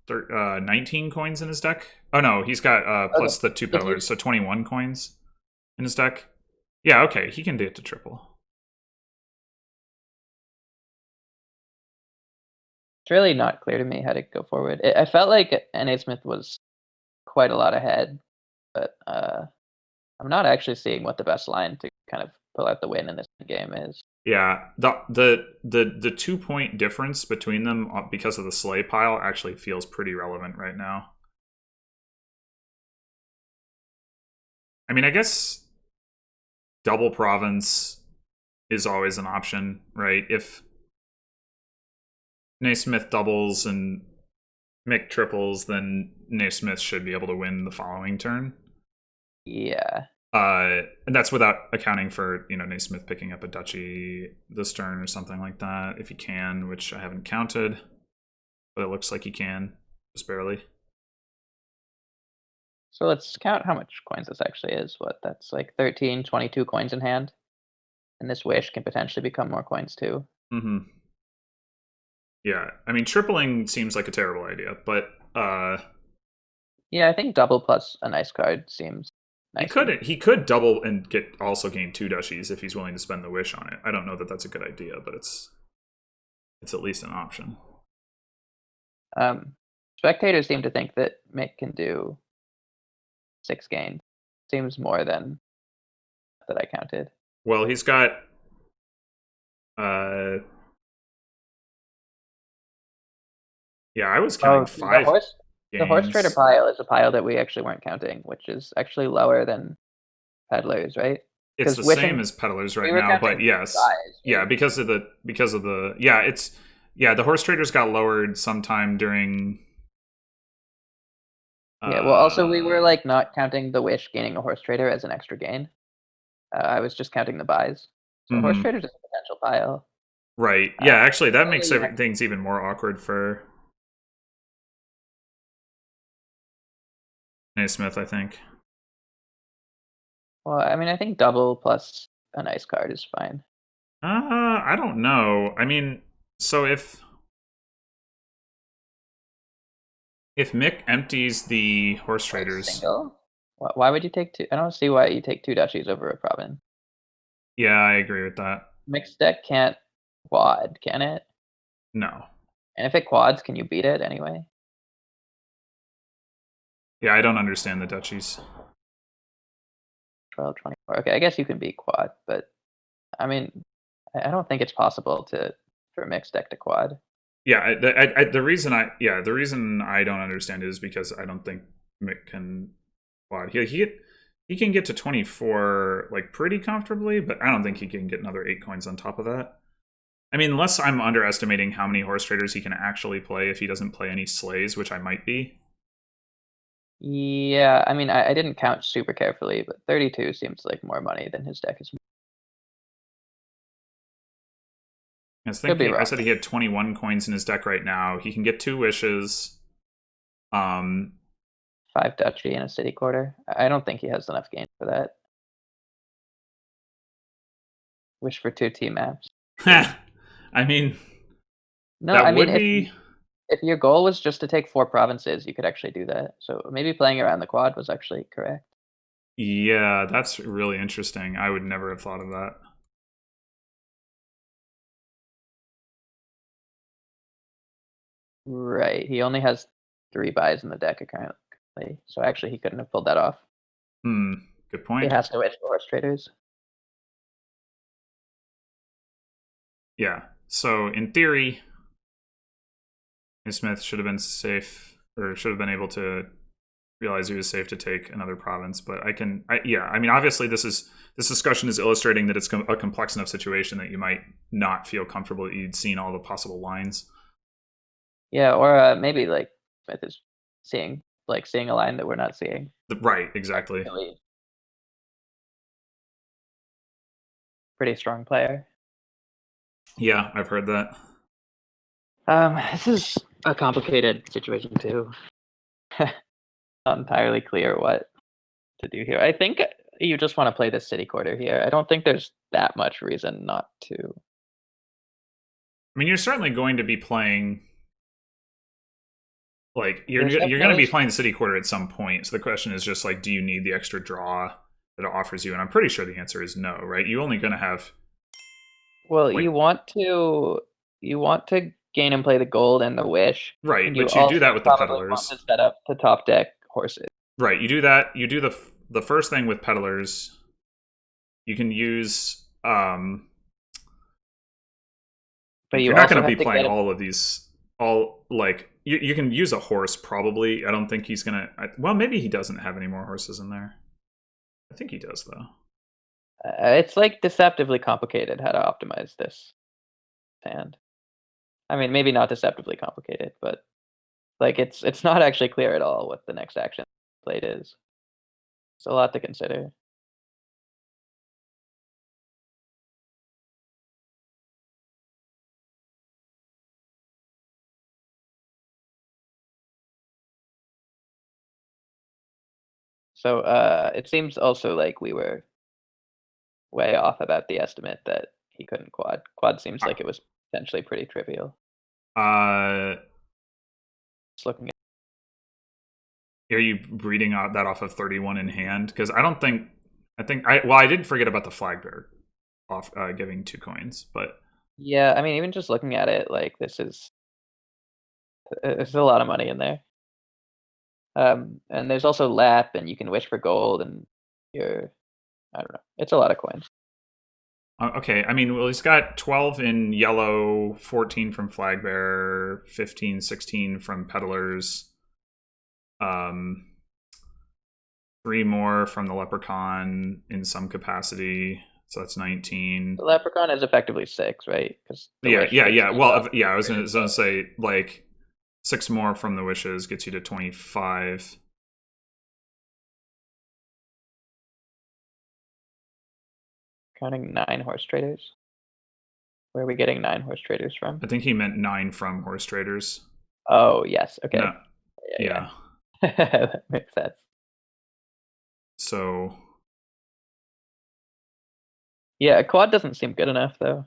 19 coins in his deck. Oh no, he's got plus the 2 peddlers, so 21 coins in his deck. Yeah, okay, he can get to triple. It's really not clear to me how to go forward. I felt like N.A. Smith was quite a lot ahead, but I'm not actually seeing what the best line to kind of pull out the win in this game is. Yeah, the 2 point difference between them because of the sleigh pile actually feels pretty relevant right now. I mean, I guess double province is always an option, right? If Naismith doubles and Mick triples, then Naismith should be able to win the following turn. Yeah. And that's without accounting for, Naismith picking up a duchy this turn or something like that, if he can, which I haven't counted, but it looks like he can, just barely. So let's count how much coins this actually is. What, that's like 13, 22 coins in hand. And this wish can potentially become more coins too. Mm-hmm. Yeah, I mean, tripling seems like a terrible idea, but yeah, I think double plus a nice card seems nice. He could double and also gain 2 duchies if he's willing to spend the wish on it. I don't know that that's a good idea, but it's at least an option. Spectators seem to think that Mick can do 6 gains. Seems more than that I counted. Well, he's got yeah, I was counting 5 gains. The horse trader pile is a pile that we actually weren't counting, which is actually lower than peddlers, right? It's the same as peddlers right now, but yes, size, right? Yeah, because of the the horse traders got lowered sometime during. Yeah, well, also we were like not counting the wish gaining a horse trader as an extra gain. I was just counting the buys. So horse traders is a potential pile. Right. Yeah, actually, that makes things even more awkward for Naismith, I think. Well, I mean, I think double plus a nice card is fine. I don't know. I mean, so if Mick empties the horse traders, single? Why would you take 2? I don't see why you take 2 duchies over a province. Yeah, I agree with that. Mixed deck can't quad, can it? No. And if it quads, can you beat it anyway? Yeah, I don't understand the duchies. 12, 24. Okay, I guess you can beat quad, but I mean, I don't think it's possible for a mixed deck to quad. Yeah, the reason I don't understand it is because I don't think Mick can quad. He can get to 24 like pretty comfortably, but I don't think he can get another 8 coins on top of that. I mean, unless I'm underestimating how many horse traders he can actually play if he doesn't play any sleighs, which I might be. Yeah, I mean, I didn't count super carefully, but 32 seems like more money than his deck is. I said he had 21 coins in his deck right now. He can get 2 wishes. 5 duchy and a city quarter. I don't think he has enough gains for that. Wish for 2 T maps. I mean, No, That I mean, would be... if your goal was just to take 4 provinces, you could actually do that. So maybe playing around the quad was actually correct. Yeah, that's really interesting. I would never have thought of that. Right. He only has 3 buys in the deck currently, so actually he couldn't have pulled that off. Good He point. has to win for horse traders. Yeah. So in theory, Smith should have been safe, or should have been able to realize he was safe to take another province. But I mean, obviously this discussion is illustrating that it's a complex enough situation that you might not feel comfortable that you'd seen all the possible lines. Yeah, or maybe like Smith is seeing a line that we're not seeing. Right, exactly. Pretty strong player. Yeah, I've heard that. This is a complicated situation too. Not entirely clear what to do here. I think you just want to play the city quarter here. I don't think there's that much reason not to. I mean, you're certainly going to be playing. Like you're There's going to be playing the city quarter at some point. So the question is just like, do you need the extra draw that it offers you? And I'm pretty sure the answer is no, right? You're only going to have. Well, like, you want to gain and play the gold and the wish. right, And but you do that with the probably want peddlers. to set up the top deck horses. Right, you do that. You do the first thing with peddlers. You can use. But You're not going to be playing all of these. All like you can use a horse probably. I don't think he's gonna. Well, maybe he doesn't have any more horses in there. I think he does though. It's like deceptively complicated how to optimize this hand. I mean, maybe not deceptively complicated, but like it's not actually clear at all what the next action played is. It's a lot to consider. So it seems also like we were way off about the estimate that he couldn't quad. Quad seems like it was potentially pretty trivial. Just looking at. Are you reading that off of 31 in hand? Because I don't think. I didn't forget about the flag bearer off giving 2 coins, but Yeah, I mean, even just looking at it, like there's a lot of money in there. And there's also lap, and you can wish for gold, and I don't know. It's a lot of coins. okay. I mean, well, he's got 12 in yellow, 14 from flag bearer, 15, 16 from peddlers, 3 more from the leprechaun in some capacity. So that's 19. The leprechaun is effectively 6, right? Yeah. Well, yeah. I was gonna say like 6 more from the wishes gets you to 25. Counting 9 horse traders. Where are we getting 9 horse traders from? I think he meant 9 from horse traders. Oh, yes. Okay. No. Yeah. That makes sense. So. Yeah, a quad doesn't seem good enough, though.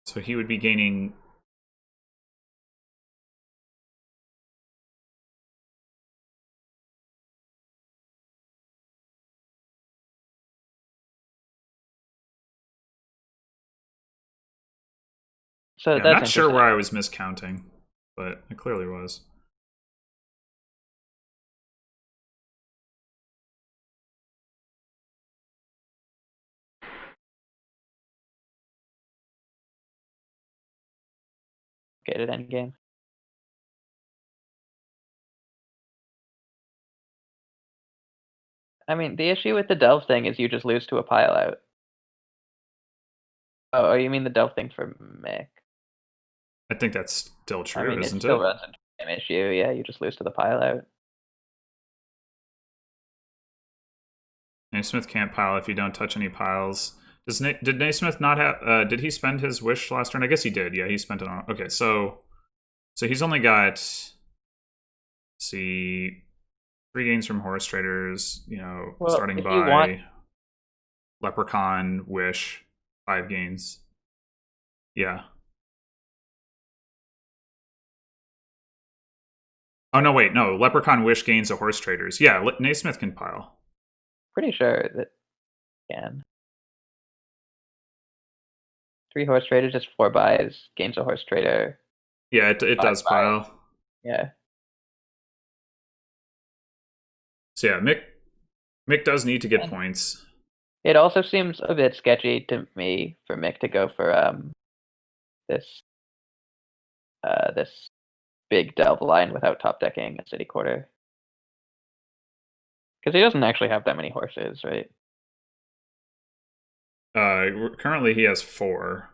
So he would be gaining. So Yeah, I'm that's not sure where I was miscounting, but I clearly was. Get it endgame. I mean, the issue with the delve thing is you just lose to a pile out. Oh, you mean the delve thing for Mick? I think that's still true, I mean, isn't it still it? runs into the same issue. Yeah, you just lose to the pile out. Naismith can't pile if you don't touch any piles. Did Naismith not have? Did he spend his wish last turn? I guess he did. Yeah, he spent it on. Okay, so he's only got. Let's see, 3 gains from horse traders, Well, starting if you want, by Leprechaun, Wish, 5 gains. Yeah. Oh, no, wait, no. Leprechaun, Wish gains a horse traders. Yeah, Naismith can pile. pretty sure that can. 3 horse traders, just 4 buys, gains a horse trader. Yeah, it 5 does buys. pile. Yeah. So yeah, Mick does need to get And points. it also seems a bit sketchy to me for Mick to go for this this big delve line without top decking a city quarter. Because he doesn't actually have that many horses, right? Currently he has 4.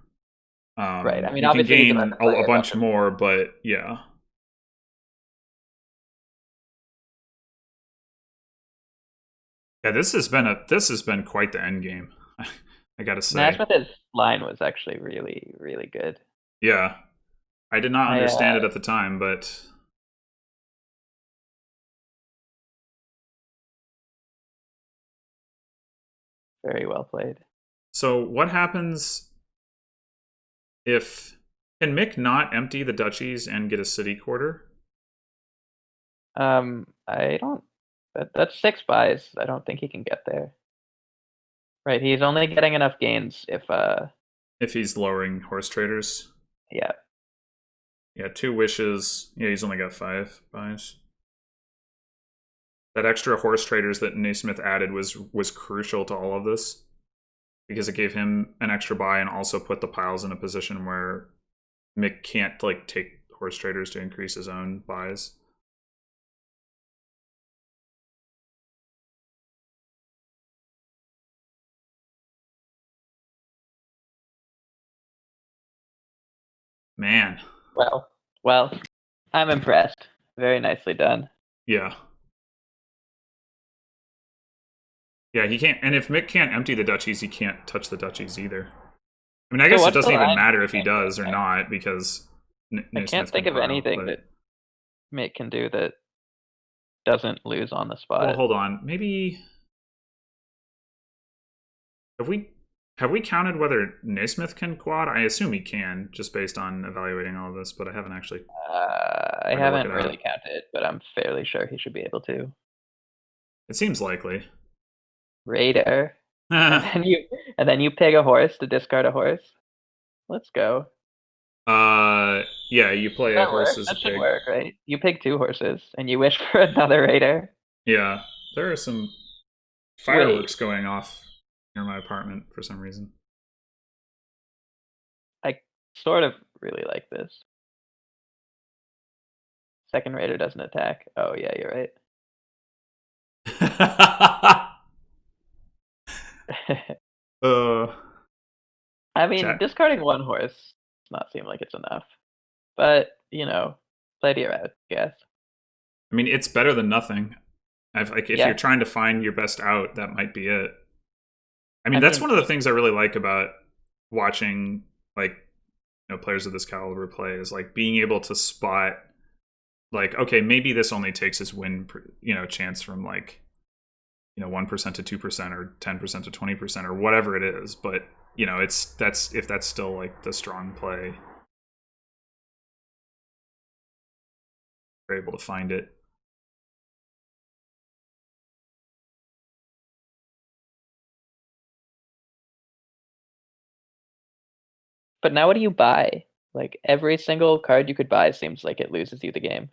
Right. I mean, he can obviously he's about gain to play a bunch bunch of... more, but yeah. Yeah, this has been quite the end game. I gotta say. Nasmith's line was actually really, really good. Yeah, I did not understand it at the time, but very well played. So what happens if can Mick not empty the duchies and get a city quarter? I don't. That's 6 buys. I don't think he can get there. Right. He's only getting enough gains if he's lowering horse traders. Yeah. Yeah, 2 wishes. Yeah, he's only got 5 buys. That extra horse traders that Naismith added was crucial to all of this, because it gave him an extra buy and also put the piles in a position where Mick can't take horse traders to increase his own buys. Man. Well, I'm impressed. Very nicely done. Yeah. Yeah, he can't. And if Mick can't empty the duchies, he can't touch the duchies either. I mean, I guess it doesn't even matter if he does or not, because I can't think of anything that Mick can do that doesn't lose on the spot. Well, hold on. Maybe have we counted whether Naismith can quad? I assume he can, just based on evaluating all of this, but I haven't actually. I haven't really counted, but I'm fairly sure he should be able to. It seems likely. Raider. and then you peg a horse to discard a horse. Let's go. Yeah, you play a horse as a pig. That should work, right? You pick 2 horses and you wish for another raider. Yeah, there are some fireworks going off near my apartment for some reason. I sort of really like this. Second raider doesn't attack. Oh yeah, you're right. I mean, discarding 1 horse does not seem like it's enough. But, play to your out, I guess. I mean, it's better than nothing. If you're trying to find your best out, that might be it. I mean, that's one of the things I really like about watching players of this caliber play, is being able to spot okay, maybe this only takes his win chance from 1% to 2% or 10% to 20% or whatever it is, but that's still the strong play, we're able to find it. But now what do you buy? Every single card you could buy seems like it loses you the game.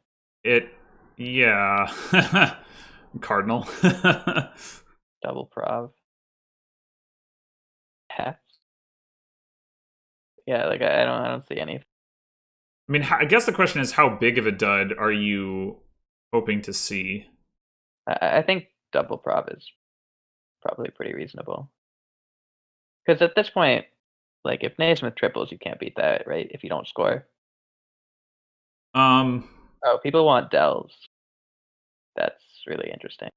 Yeah. Cardinal. Double prov. Hats. Yeah, I don't see anything. I mean, I guess the question is, how big of a dud are you hoping to see? I think double prov is probably pretty reasonable. Because at this point, if Naismith triples, you can't beat that, right? If you don't score. Oh, people want delves. That's really interesting.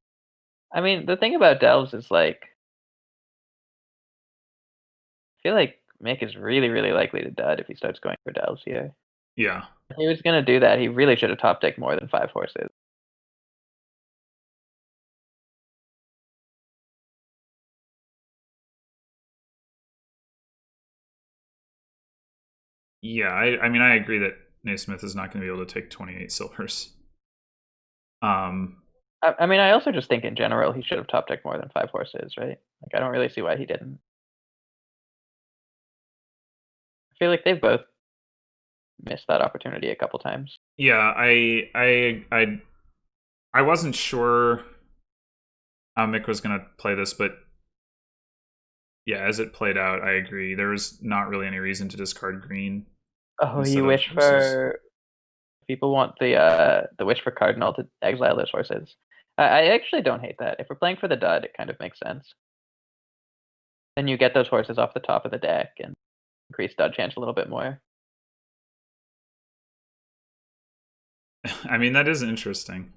I mean, the thing about delves is I feel like Mick is really, really likely to dud if he starts going for delves here. Yeah. If he was gonna do that, he really should have top decked more than 5 horses. Yeah, I mean, I agree that Naismith is not going to be able to take 28 silvers. I mean, I also just think in general he should have top decked more than 5 horses, right? Like, I don't really see why he didn't. I feel like they've both missed that opportunity a couple times. Yeah, I wasn't sure how Mick was going to play this, but yeah, as it played out, I agree. There was not really any reason to discard green. Oh, you wish for people want the wish for Cardinal to exile those horses. I actually don't hate that. If we're playing for the dud, it kind of makes sense. Then you get those horses off the top of the deck and increase dud chance a little bit more. I mean, that is interesting.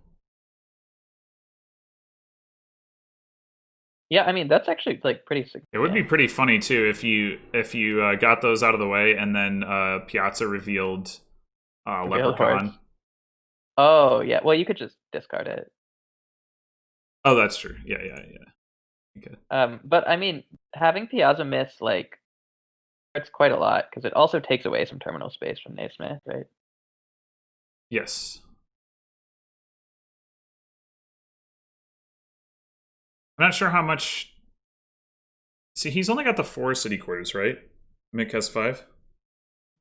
Yeah, I mean that's actually like pretty. It would be pretty funny too if you got those out of the way and then Piazza revealed Leprechaun. Horse. Oh yeah, well you could just discard it. Oh, that's true. Yeah. Okay. But I mean, having Piazza miss like it's quite a lot because it also takes away some terminal space from Naismith, right? Yes. I'm not sure how much. See, he's only got the 4 city quarters, right? Mick has 5.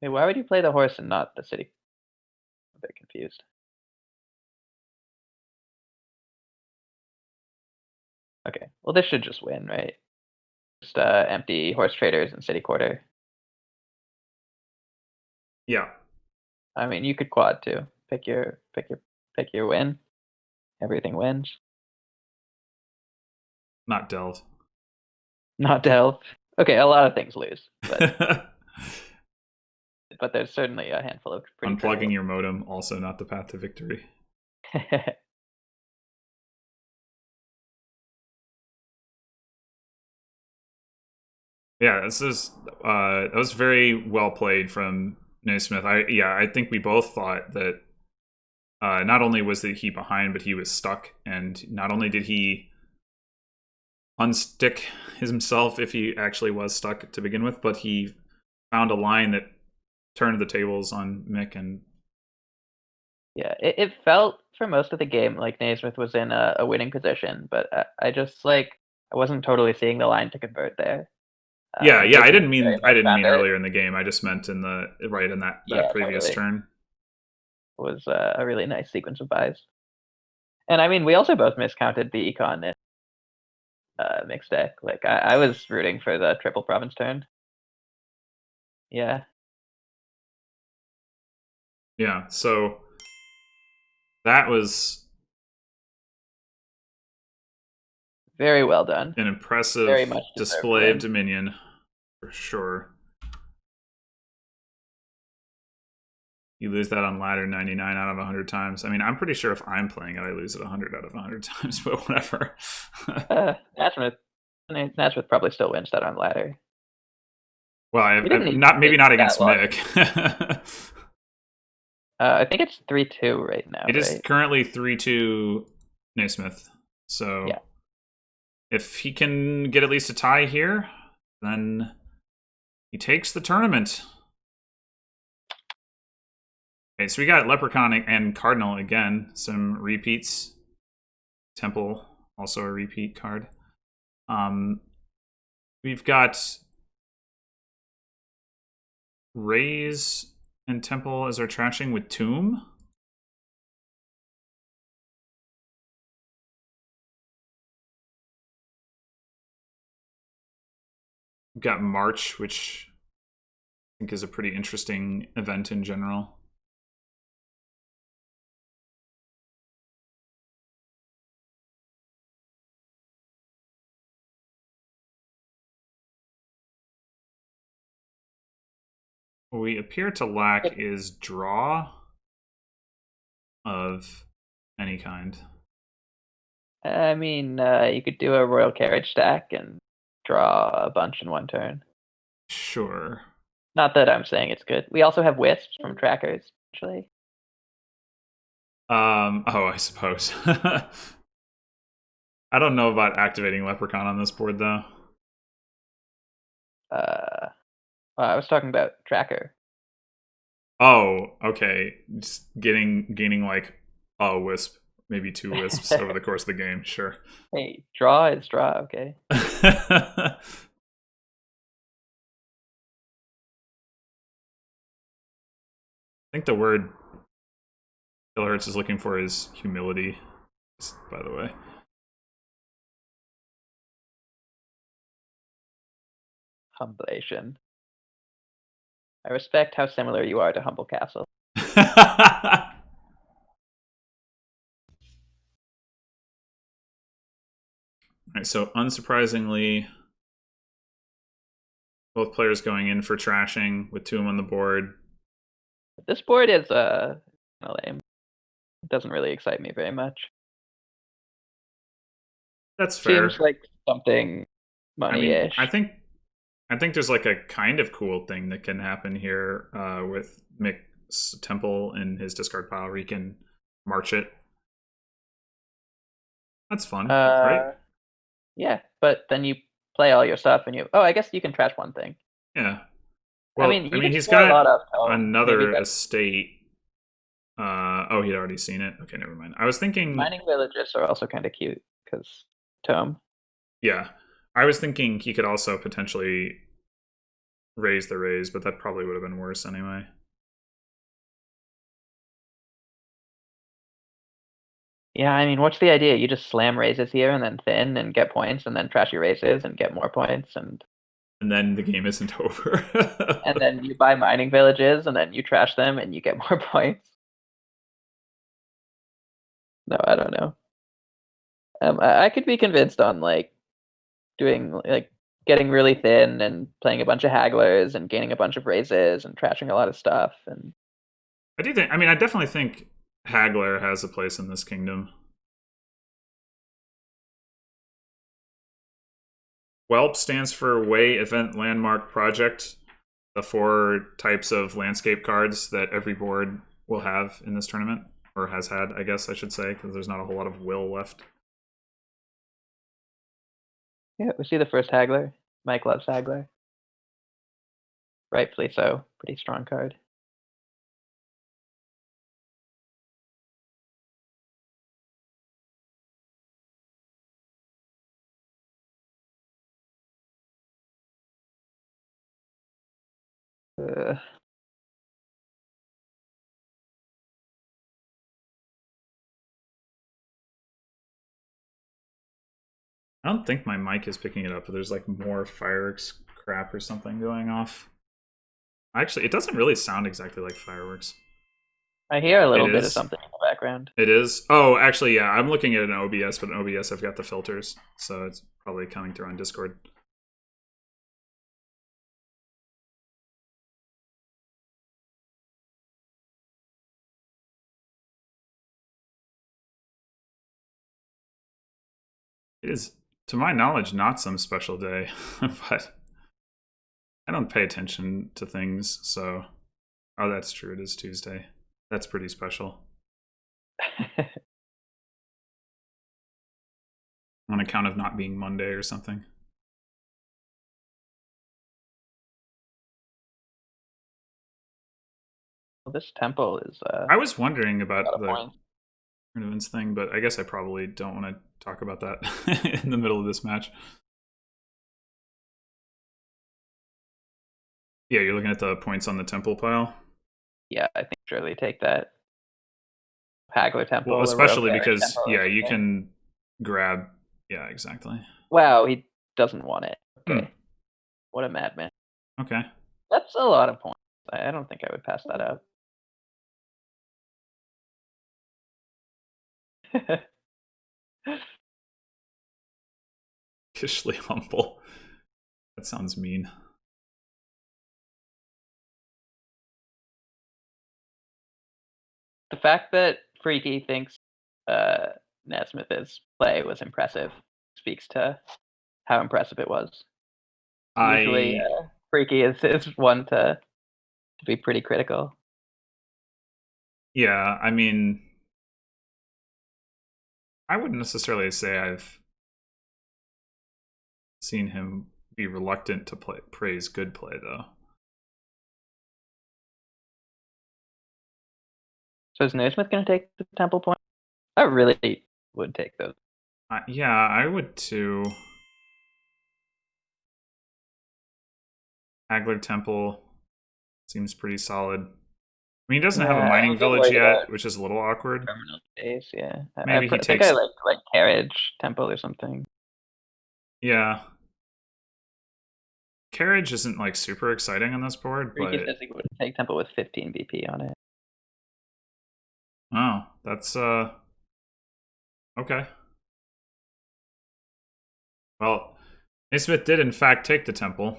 Wait, why would you play the horse and not the city? I'm a bit confused. Okay, well this should just win, right? Just empty horse traders and city quarter. Yeah. I mean, you could quad too. Pick your win. Everything wins. Not delve. Not delve. Okay, a lot of things lose, but but there's certainly a handful of pretty unplugging your modem, also not the path to victory. Yeah, that was very well played from Naismith. I think we both thought that not only was he behind, but he was stuck, and not only did he unstick himself if he actually was stuck to begin with, but he found a line that turned the tables on Mick. And yeah, it felt for most of the game like Naismith was in a winning position, but I just like I wasn't totally seeing the line to convert there. Yeah, I didn't mean earlier in the game. I just meant in that previous turn. It was a really nice sequence of buys. And I mean, we also both miscounted the econ in mixed deck. Like I was rooting for the triple province turn. Yeah. Yeah, so that was very well done. An impressive display of dominion, for sure. You lose that on ladder 99 out of 100 times. I mean, I'm pretty sure if I'm playing it, I lose it 100 out of 100 times, but whatever. Nasmith probably still wins that on ladder. Well, maybe not against Mick. I think it's 3-2 right now. It is currently 3-2 Naismith. So yeah. If he can get at least a tie here, then he takes the tournament. Okay, so we got Leprechaun and Cardinal again. Some repeats. Temple, also a repeat card. We've got Raise and Temple as our trashing with Tomb. We've got March, which I think is a pretty interesting event in general. What we appear to lack is draw of any kind. I mean, you could do a royal carriage stack and draw a bunch in one turn. Sure. Not that I'm saying it's good. We also have wisps from trackers, actually. Oh, I suppose. I don't know about activating Leprechaun on this board, though. I was talking about tracker. Oh, okay. Just gaining like a wisp, maybe 2 wisps over the course of the game. Sure. Hey, draw is draw. Okay. I think the word Kilohertz is looking for is humility, by the way. Humblation. I respect how similar you are to Humble Castle. Alright, so unsurprisingly, both players going in for trashing with 2 of them on the board. This board is lame. It doesn't really excite me very much. That's fair. Seems like something I mean, money-ish. I think there's like a kind of cool thing that can happen here with Mick's Temple in his discard pile where he can march it. That's fun, right? Yeah, but then you play all your stuff and you. Oh, I guess you can trash one thing. Yeah. Well, I mean, you could he's play a lot got of tome. Maybe another that's estate. Oh, he'd already seen it. Okay, never mind. I was thinking mining villages are also kind of cute because tome. Yeah. I was thinking he could also potentially raise the raise, but that probably would have been worse anyway. Yeah, I mean, what's the idea? You just slam raises here and then thin and get points, and then trash your raises and get more points, and then the game isn't over. then you buy mining villages and then you trash them and you get more points. No, I don't know. I could be convinced on like doing like getting really thin and playing a bunch of hagglers and gaining a bunch of raises and trashing a lot of stuff. And I definitely think Haggler has a place in this kingdom. WELP stands for Way Event Landmark Project, the 4 types of landscape cards that every board will have in this tournament, or has had, I guess I should say, because there's not a whole lot of will left. yeah, we see the first haggler. Mike loves haggler. Rightfully so. Pretty strong card. Uh, I don't think my mic is picking it up, but there's like more fireworks crap or something going off. Actually, it doesn't really sound exactly like fireworks. I hear a little It bit of is. something in the background. It is. Oh, actually, yeah. I'm looking at an OBS, but in OBS I've got the filters, so it's probably coming through on Discord. It is, to my knowledge, not some special day, but I don't pay attention to things, so... Oh, that's true. It is Tuesday. That's pretty special. On account of not being Monday or something. Well, this temple is I was wondering a about lot of the points. tournaments thing, but I guess I probably don't want to talk about that in the middle of this match. Yeah, you're looking at the points on the temple pile? Yeah, I think surely take that. Haggler temple. Well, The Royal especially Cleric because, temple or yeah, you something. can grab... Yeah, exactly. Wow, he doesn't want it. Okay. Hmm. What a madman. Okay. That's a lot of points. I don't think I would pass that up. Kishly humble. That sounds mean. The fact that Freaky thinks Nesmith's play was impressive speaks to how impressive it was. Usually, I... Freaky is one to be pretty critical. Yeah, I mean... I wouldn't necessarily say I've seen him be reluctant to praise good play, though. So is Nasmith going to take the temple point? I really would take those. Yeah, I would too. Hagler Temple seems pretty solid. I mean, he doesn't have a Yeah, I'm mining a bit village worried yet, about which is a little awkward. terminal space. Yeah, Maybe he think I takes. like carriage temple or something. Yeah. Carriage isn't like super exciting on this board, Ricky but says he would take temple with 15 BP on it. oh, that's okay. Well, Naismith did in fact take the temple.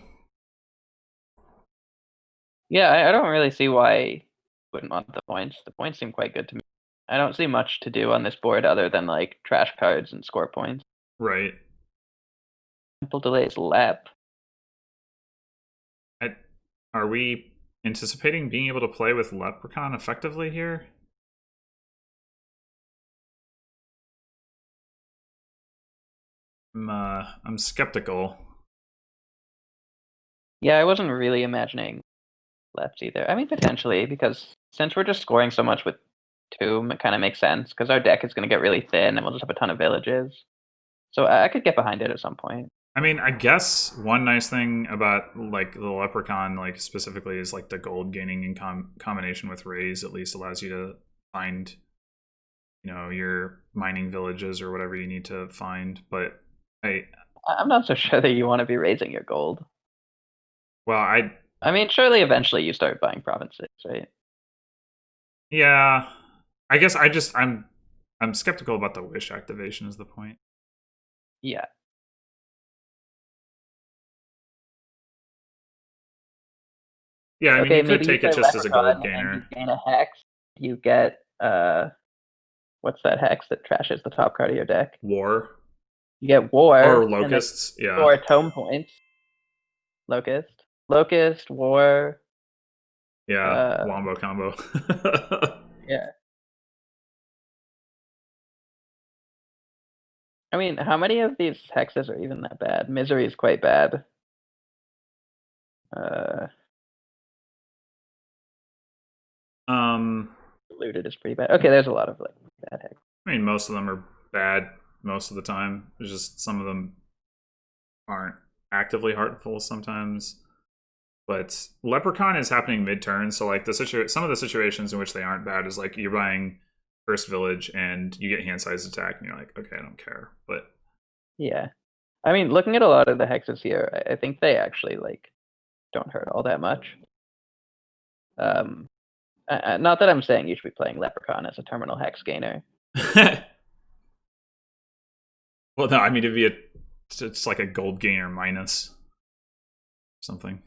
Yeah, I don't really see why he wouldn't want the points. The points seem quite good to me. I don't see much to do on this board other than like trash cards and score points. Right. Temple delays lap. Are we anticipating being able to play with Leprechaun effectively here? I'm skeptical. Yeah, I wasn't really imagining laps either. I mean, potentially, because since we're just scoring so much with Tomb, it kind of makes sense, because our deck is going to get really thin and we'll just have a ton of villages. So I could get behind it at some point. I mean, I guess one nice thing about like the Leprechaun, like specifically, is like the gold gaining in combination with Raise at least allows you to find, your mining villages or whatever you need to find. But I'm not so sure that you want to be raising your gold. well, I mean, surely eventually you start buying provinces, right? yeah, I guess I'm skeptical about the wish activation is the point. Yeah. Yeah, I mean, Okay, you could maybe you take play it just as a gold Leprechaun and you gainer. gain a hex. You get what's that hex that trashes the top card of your deck? War You get War or and then locusts, yeah. score tome points. Locust, War. Yeah, wombo combo. Yeah. I mean, how many of these hexes are even that bad? Misery is quite bad. Looted is pretty bad. Okay, there's a lot of like bad hexes. I mean, most of them are bad most of the time. There's just some of them aren't actively harmful sometimes. But Leprechaun is happening mid-turn, so like some of the situations in which they aren't bad is like you're buying first village and you get hand-sized attack and you're like, okay, I don't care. But yeah, I mean, looking at a lot of the hexes here, I think they actually like don't hurt all that much. Not that I'm saying you should be playing Leprechaun as a terminal hex gainer. well, no, I mean it's like a gold gainer minus something.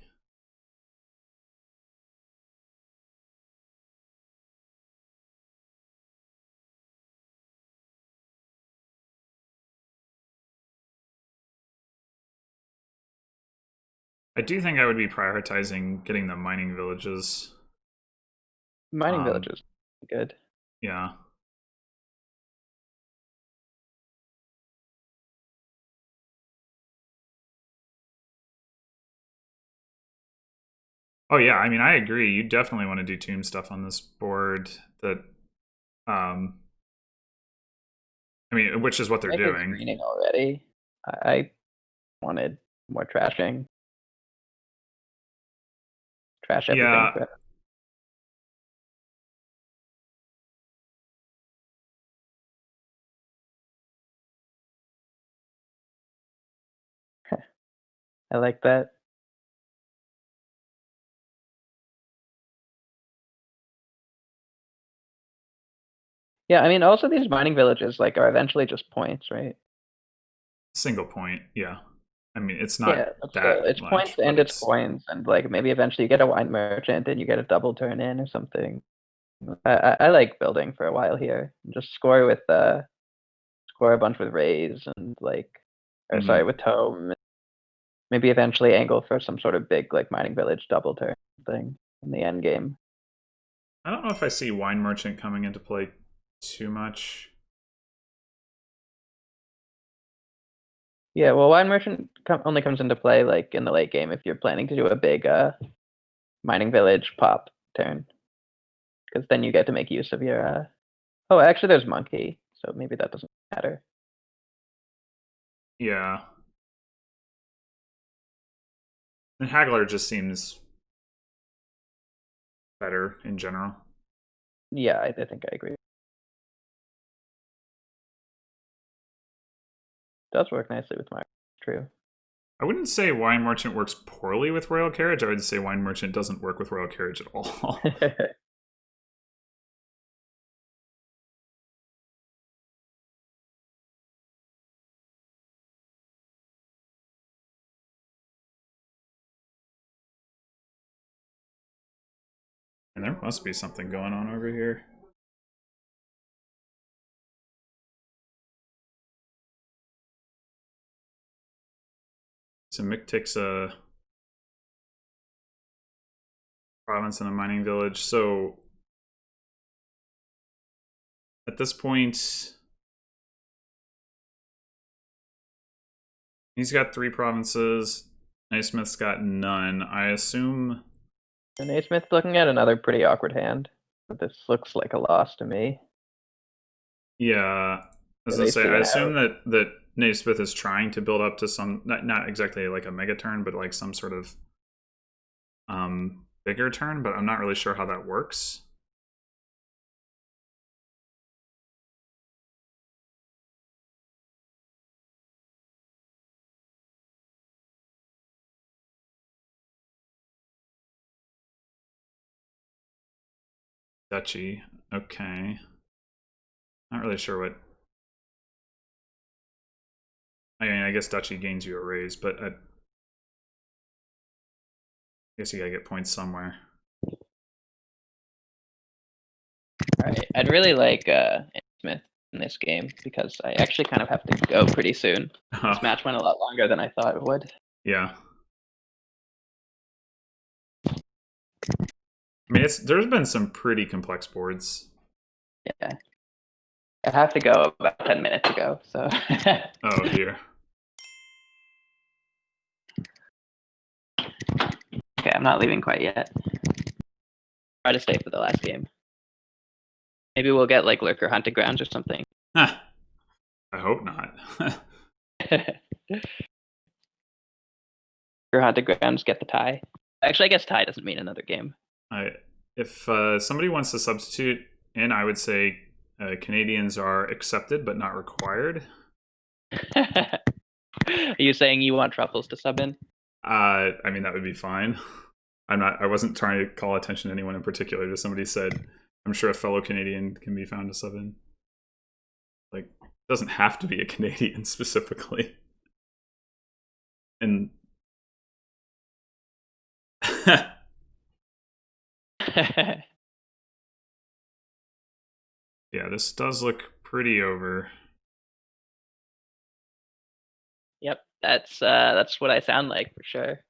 I do think I would be prioritizing getting the mining villages. Mining villages, good. Yeah. Oh yeah, I mean I agree. You definitely want to do tomb stuff on this board. That, I mean, which is what they're doing. Screening already. I wanted more trashing. Trash everything. Yeah. I like that. Yeah, I mean, also these mining villages like are eventually just points, right? Single point. Yeah. I mean, it's not it's much, points and it's coins, and like maybe eventually you get a wine merchant and you get a double turn in or something. I like building for a while here. Just score a bunch with Raise and like, or sorry, with Tome. Maybe eventually angle for some sort of big like mining village double turn thing in the end game. I don't know if I see wine merchant coming into play too much. Yeah, well, wine merchant only comes into play like in the late game if you're planning to do a big mining village pop turn. because then you get to make use of your. Oh, actually, there's monkey, so maybe that doesn't matter. Yeah. And Haggler just seems better in general. Yeah, I think I agree. Does work nicely with my true. I wouldn't say Wine Merchant works poorly with Royal Carriage. I would say Wine Merchant doesn't work with Royal Carriage at all. And there must be something going on over here. So Mick takes a province and a mining village. So at this point, he's got 3 provinces. Nasmith's got none. I assume. And Nasmith's looking at another pretty awkward hand. But this looks like a loss to me. Yeah, as I say, I assume that Naismith is trying to build up to some not exactly like a mega turn, but like some sort of bigger turn. But I'm not really sure how that works. Duchy, okay. Not really sure what. I mean, I guess Duchy gains you a raise, but I guess you gotta get points somewhere. Alright, I'd really like Smith in this game because I actually kind of have to go pretty soon. This match went a lot longer than I thought it would. Yeah. I mean, there's been some pretty complex boards. Yeah. I have to go about 10 minutes ago, so. Oh, dear. Okay, I'm not leaving quite yet. Try to stay for the last game. Maybe we'll get like Lurker Haunted Grounds or something. I hope not. Lurker Haunted Grounds get the tie. Actually, I guess tie doesn't mean another game. If somebody wants to substitute in, I would say Canadians are accepted but not required. Are you saying you want Truffles to sub in? I mean, that would be fine. I wasn't trying to call attention to anyone in particular. Just somebody said, I'm sure a fellow Canadian can be found to sub in. Like, it doesn't have to be a Canadian specifically. And yeah, this does look pretty over. Yep, that's what I sound like for sure.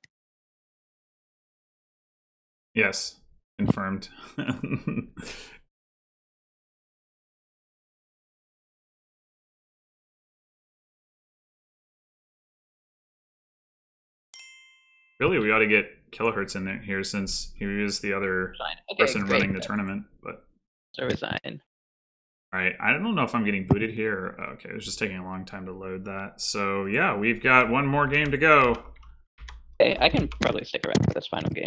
Yes, confirmed. Really, we ought to get Kilohertz in there here since he was the other person running the tournament. But so resign. All right, I don't know if I'm getting booted here. Okay, it was just taking a long time to load that. So yeah, we've got one more game to go. Okay, I can probably stick around for this final game.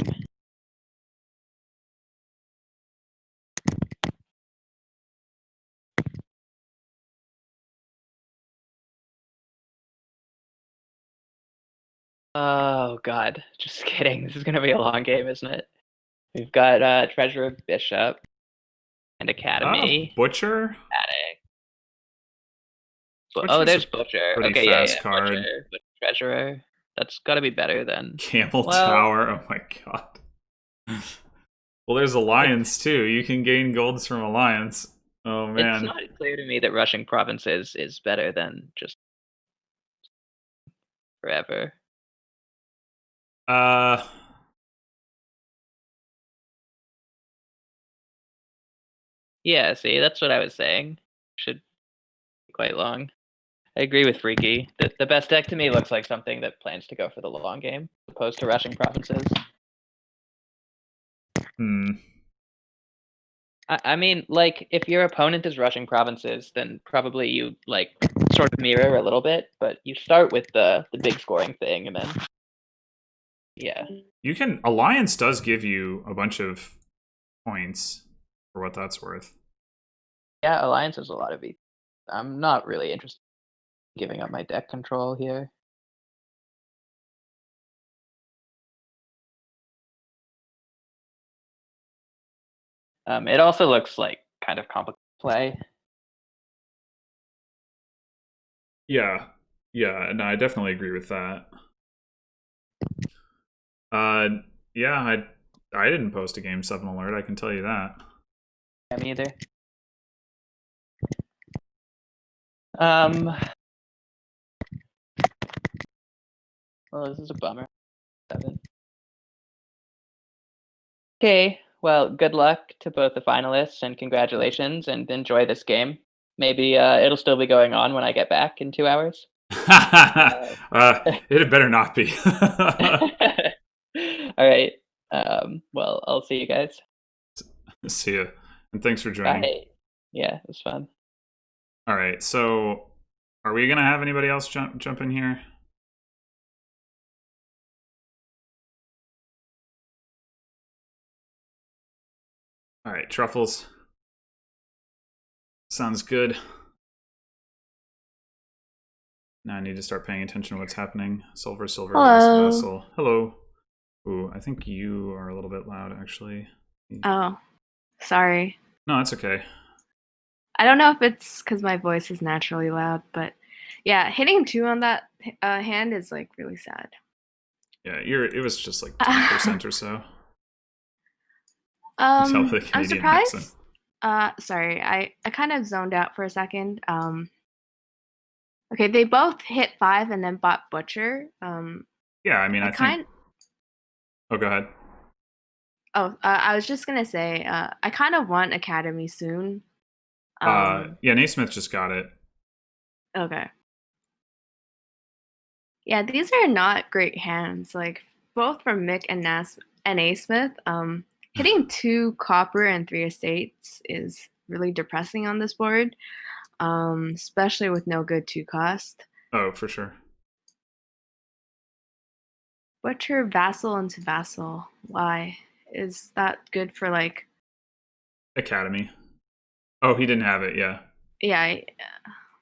Oh god, just kidding. This is gonna be a long game, isn't it? We've got Treasurer Bishop and Academy. Butcher? Oh, there's Butcher. Okay, fast card. Butcher, but Treasurer. That's gotta be better than Camel Tower. Oh my god. Well, there's Alliance too. You can gain golds from Alliance. Oh man. It's not clear to me that rushing provinces is better than just forever. Yeah, see, that's what I was saying. Should be quite long. I agree with Freaky. The best deck to me looks like something that plans to go for the long game, opposed to rushing provinces. I mean, like, if your opponent is rushing provinces, then probably you, like, sort of mirror a little bit, but you start with the big scoring thing, and then, yeah. You can Alliance does give you a bunch of points for what that's worth. Yeah, Alliance has a lot of E. I'm not really interested in giving up my deck control here. It also looks like kind of complicated play. Yeah, no, I definitely agree with that. Yeah, I didn't post a Game 7 alert, I can tell you that. Yeah, me either. Well, this is a bummer. 7. Okay, well, good luck to both the finalists, and congratulations, and enjoy this game. Maybe it'll still be going on when I get back in 2 hours. It had better not be. All right. Well, I'll see you guys. See ya. And thanks for joining. Bye. Yeah, it was fun. All right, so are we gonna have anybody else jump in here? All right, Truffles. Sounds good. Now I need to start paying attention to what's happening. Silver, Hello. Vassal. Hello. Ooh, I think you are a little bit loud, actually. Oh, sorry. No, that's okay. I don't know if it's because my voice is naturally loud, but yeah, hitting 2 on that hand is like really sad. Yeah, it was just like 10% or so. I'm surprised. Sorry, I kind of zoned out for a second. Okay, they both hit 5 and then bought Butcher. Yeah, I mean, I think. Oh, go ahead. Oh, I was just gonna say, I kind of want Academy soon. Yeah, Nasmith just got it. Okay. Yeah, these are not great hands. Like both from Mick and Nasmith. Hitting 2 copper and 3 estates is really depressing on this board, especially with no good 2 cost. Oh, for sure. Butcher vassal into vassal. Why? Is that good for like Academy? Oh, he didn't have it. Yeah. Yeah,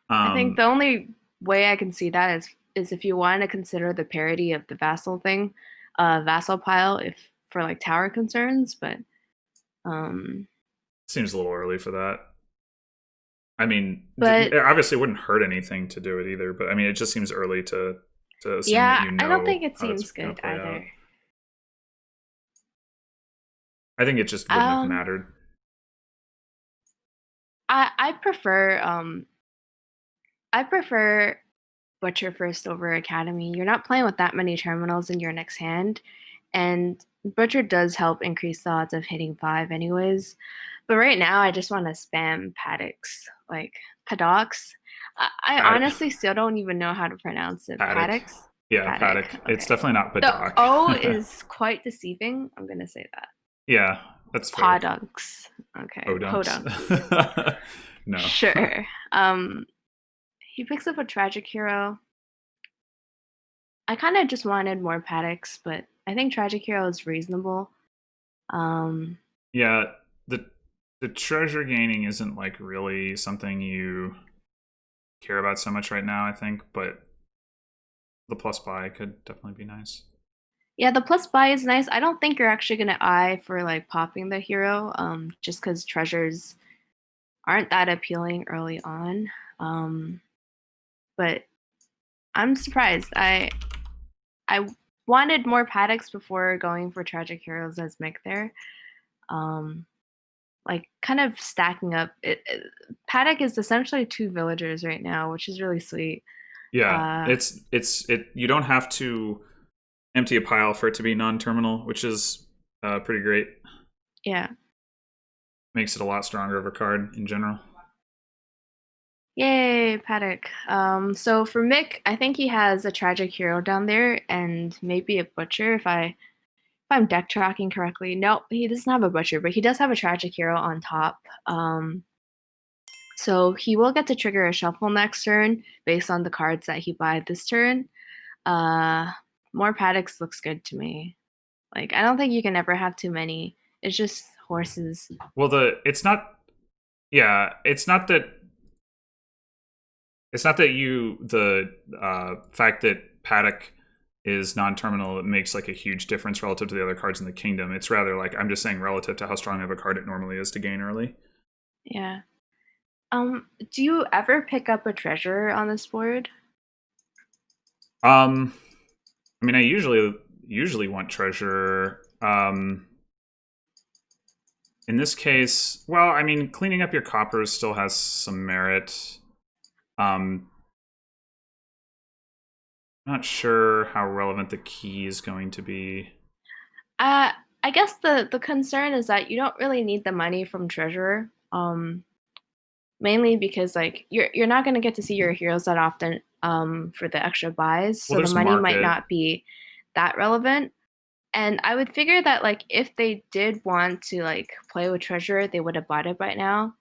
I think the only way I can see that is if you want to consider the parity of the vassal thing, vassal pile, if for like tower concerns, but seems a little early for that. I mean, but it obviously wouldn't hurt anything to do it either, but I mean, it just seems early to assume yeah, that you know. I don't think it how it's seems gonna good play either. out. I think it just wouldn't have mattered. I prefer Butcher first over Academy. You're not playing with that many terminals in your next hand, and Butcher does help increase the odds of hitting 5 anyways. But right now, I just want to spam paddocks, like paddocks. I honestly still don't even know how to pronounce it. Paddocks? Yeah, paddock. Okay. It's definitely not paddock. The O is quite deceiving. I'm going to say that. Yeah, that's fair. Podunks. Okay. Podunks. No. Sure. He picks up a tragic hero. I kind of just wanted more paddocks, but I think tragic hero is reasonable. Yeah, the treasure gaining isn't like really something you care about so much right now, I think, but the plus buy could definitely be nice. Yeah, the plus buy is nice. I don't think you're actually gonna eye for like popping the hero, just because treasures aren't that appealing early on. But I'm surprised. I wanted more paddocks before going for tragic heroes as Mick there. Like kind of stacking up. Paddock is essentially 2 villagers right now, which is really sweet. Yeah, it's you don't have to empty a pile for it to be non-terminal, which is pretty great. Yeah. Makes it a lot stronger of a card in general. Yay, Paddock. So for Mick, I think he has a tragic hero down there and maybe a butcher if I I'm deck tracking correctly. No, he doesn't have a butcher, but he does have a tragic hero on top. So he will get to trigger a shuffle next turn based on the cards that he buys this turn. More paddocks looks good to me. Like, I don't think you can ever have too many. It's just horses. Well, it's not that the fact that paddock is non-terminal, it makes like a huge difference relative to the other cards in the kingdom. It's rather like, I'm just saying relative to how strong of a card it normally is to gain early. Yeah. Do you ever pick up a treasure on this board? I mean, I usually want treasure. In this case, well, I mean, cleaning up your coppers still has some merit. Not sure how relevant the key is going to be. I guess the concern is that you don't really need the money from treasurer. Mainly because like you're not going to get to see your heroes that often for the extra buys, so the money might not be that relevant. And I would figure that like if they did want to like play with treasurer, they would have bought it by now.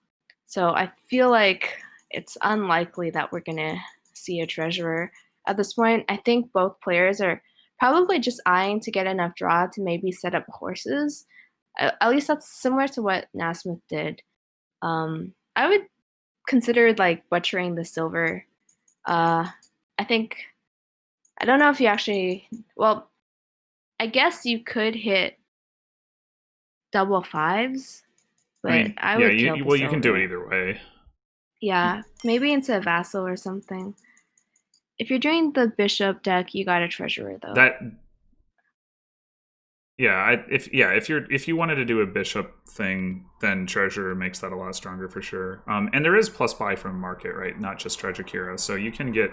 So I feel like it's unlikely that we're going to see a treasurer at this point. I think both players are probably just eyeing to get enough draw to maybe set up horses. At least that's similar to what Nasmith did. I would consider like butchering the silver. I think, I don't know if you actually, well, I guess you could hit double fives, but I would kill the silver. You can do it either way. Yeah, maybe into a vassal or something. If you're doing the bishop deck, you got a treasurer though. If you wanted to do a bishop thing, then treasurer makes that a lot stronger for sure. And there is plus buy from market, right? Not just tragic hero, so you can get,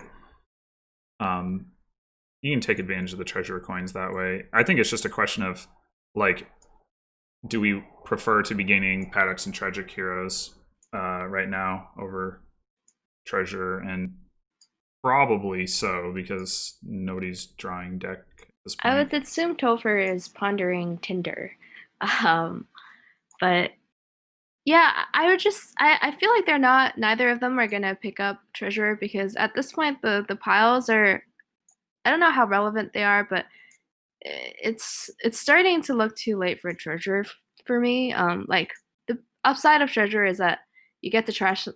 you can take advantage of the treasurer coins that way. I think it's just a question of like, do we prefer to be gaining paddocks and tragic heroes right now over treasurer? And probably so, because nobody's drawing deck. I would assume Topher is pondering Tinder. But yeah, I feel like neither of them are gonna pick up treasurer, because at this point the piles are, I don't know how relevant they are, but it's starting to look too late for treasurer for me. Like the upside of treasurer is that you get to trash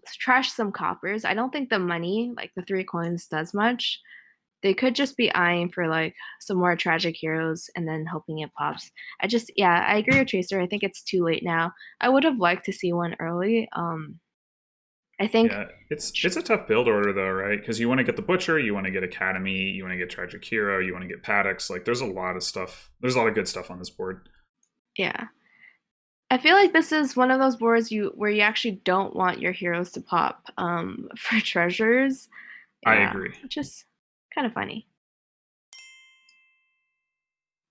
some coppers. I don't think the money, like the 3 coins, does much. They could just be eyeing for like some more tragic heroes and then hoping it pops. I agree with Tracer. I think it's too late now. I would have liked to see one early. I think it's a tough build order though, right? Because you want to get the butcher, you want to get academy, you want to get tragic hero, you want to get paddocks. Like there's a lot of stuff. There's a lot of good stuff on this board. Yeah. I feel like this is one of those boards where you actually don't want your heroes to pop for treasures. Yeah, I agree. Which is kind of funny.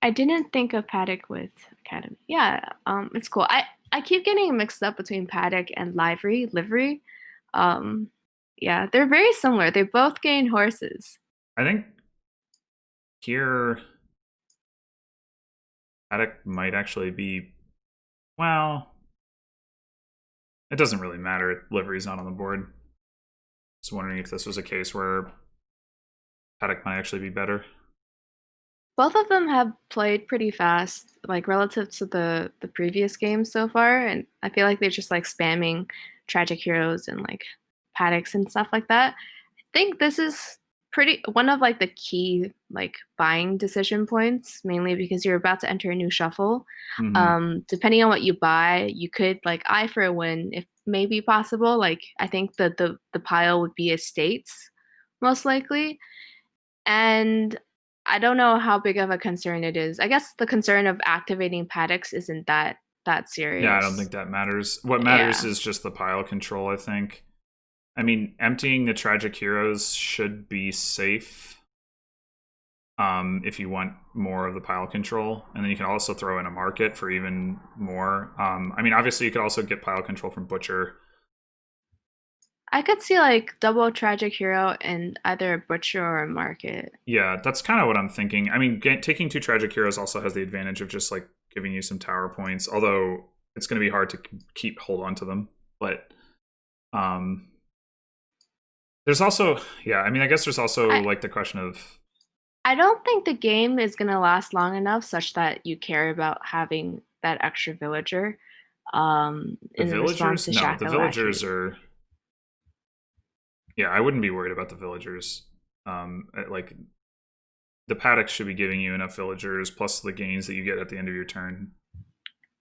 I didn't think of paddock with academy. Yeah, it's cool. I keep getting mixed up between paddock and livery. Yeah, they're very similar. They both gain horses. I think here paddock might actually be, well, it doesn't really matter. Livery's not on the board. Just wondering if this was a case where paddock might actually be better. Both of them have played pretty fast, like relative to the previous games so far, and I feel like they're just like spamming tragic heroes and like paddocks and stuff like that. I think this is one of like the key like buying decision points, mainly because you're about to enter a new shuffle. Mm-hmm. Depending on what you buy, you could like eye for a win if maybe possible. Like I think that the pile would be estates most likely, and I don't know how big of a concern it is. I guess the concern of activating paddocks isn't that serious. Yeah, I don't think that matters. What matters is just the pile control, I think. I mean, emptying the tragic heroes should be safe if you want more of the pile control. And then you can also throw in a market for even more. I mean, obviously, you could also get pile control from Butcher. I could see like double tragic hero and either a butcher or a market. Yeah, that's kind of what I'm thinking. I mean, taking 2 tragic heroes also has the advantage of just like giving you some tower points, although it's going to be hard to hold on to them. But there's also, yeah, I mean, I guess there's also like the question of, I don't think the game is going to last long enough such that you care about having that extra villager the in response villagers. to No, the villagers Shakalaki. are. Yeah, I wouldn't be worried about the villagers. Like the paddocks should be giving you enough villagers plus the gains that you get at the end of your turn.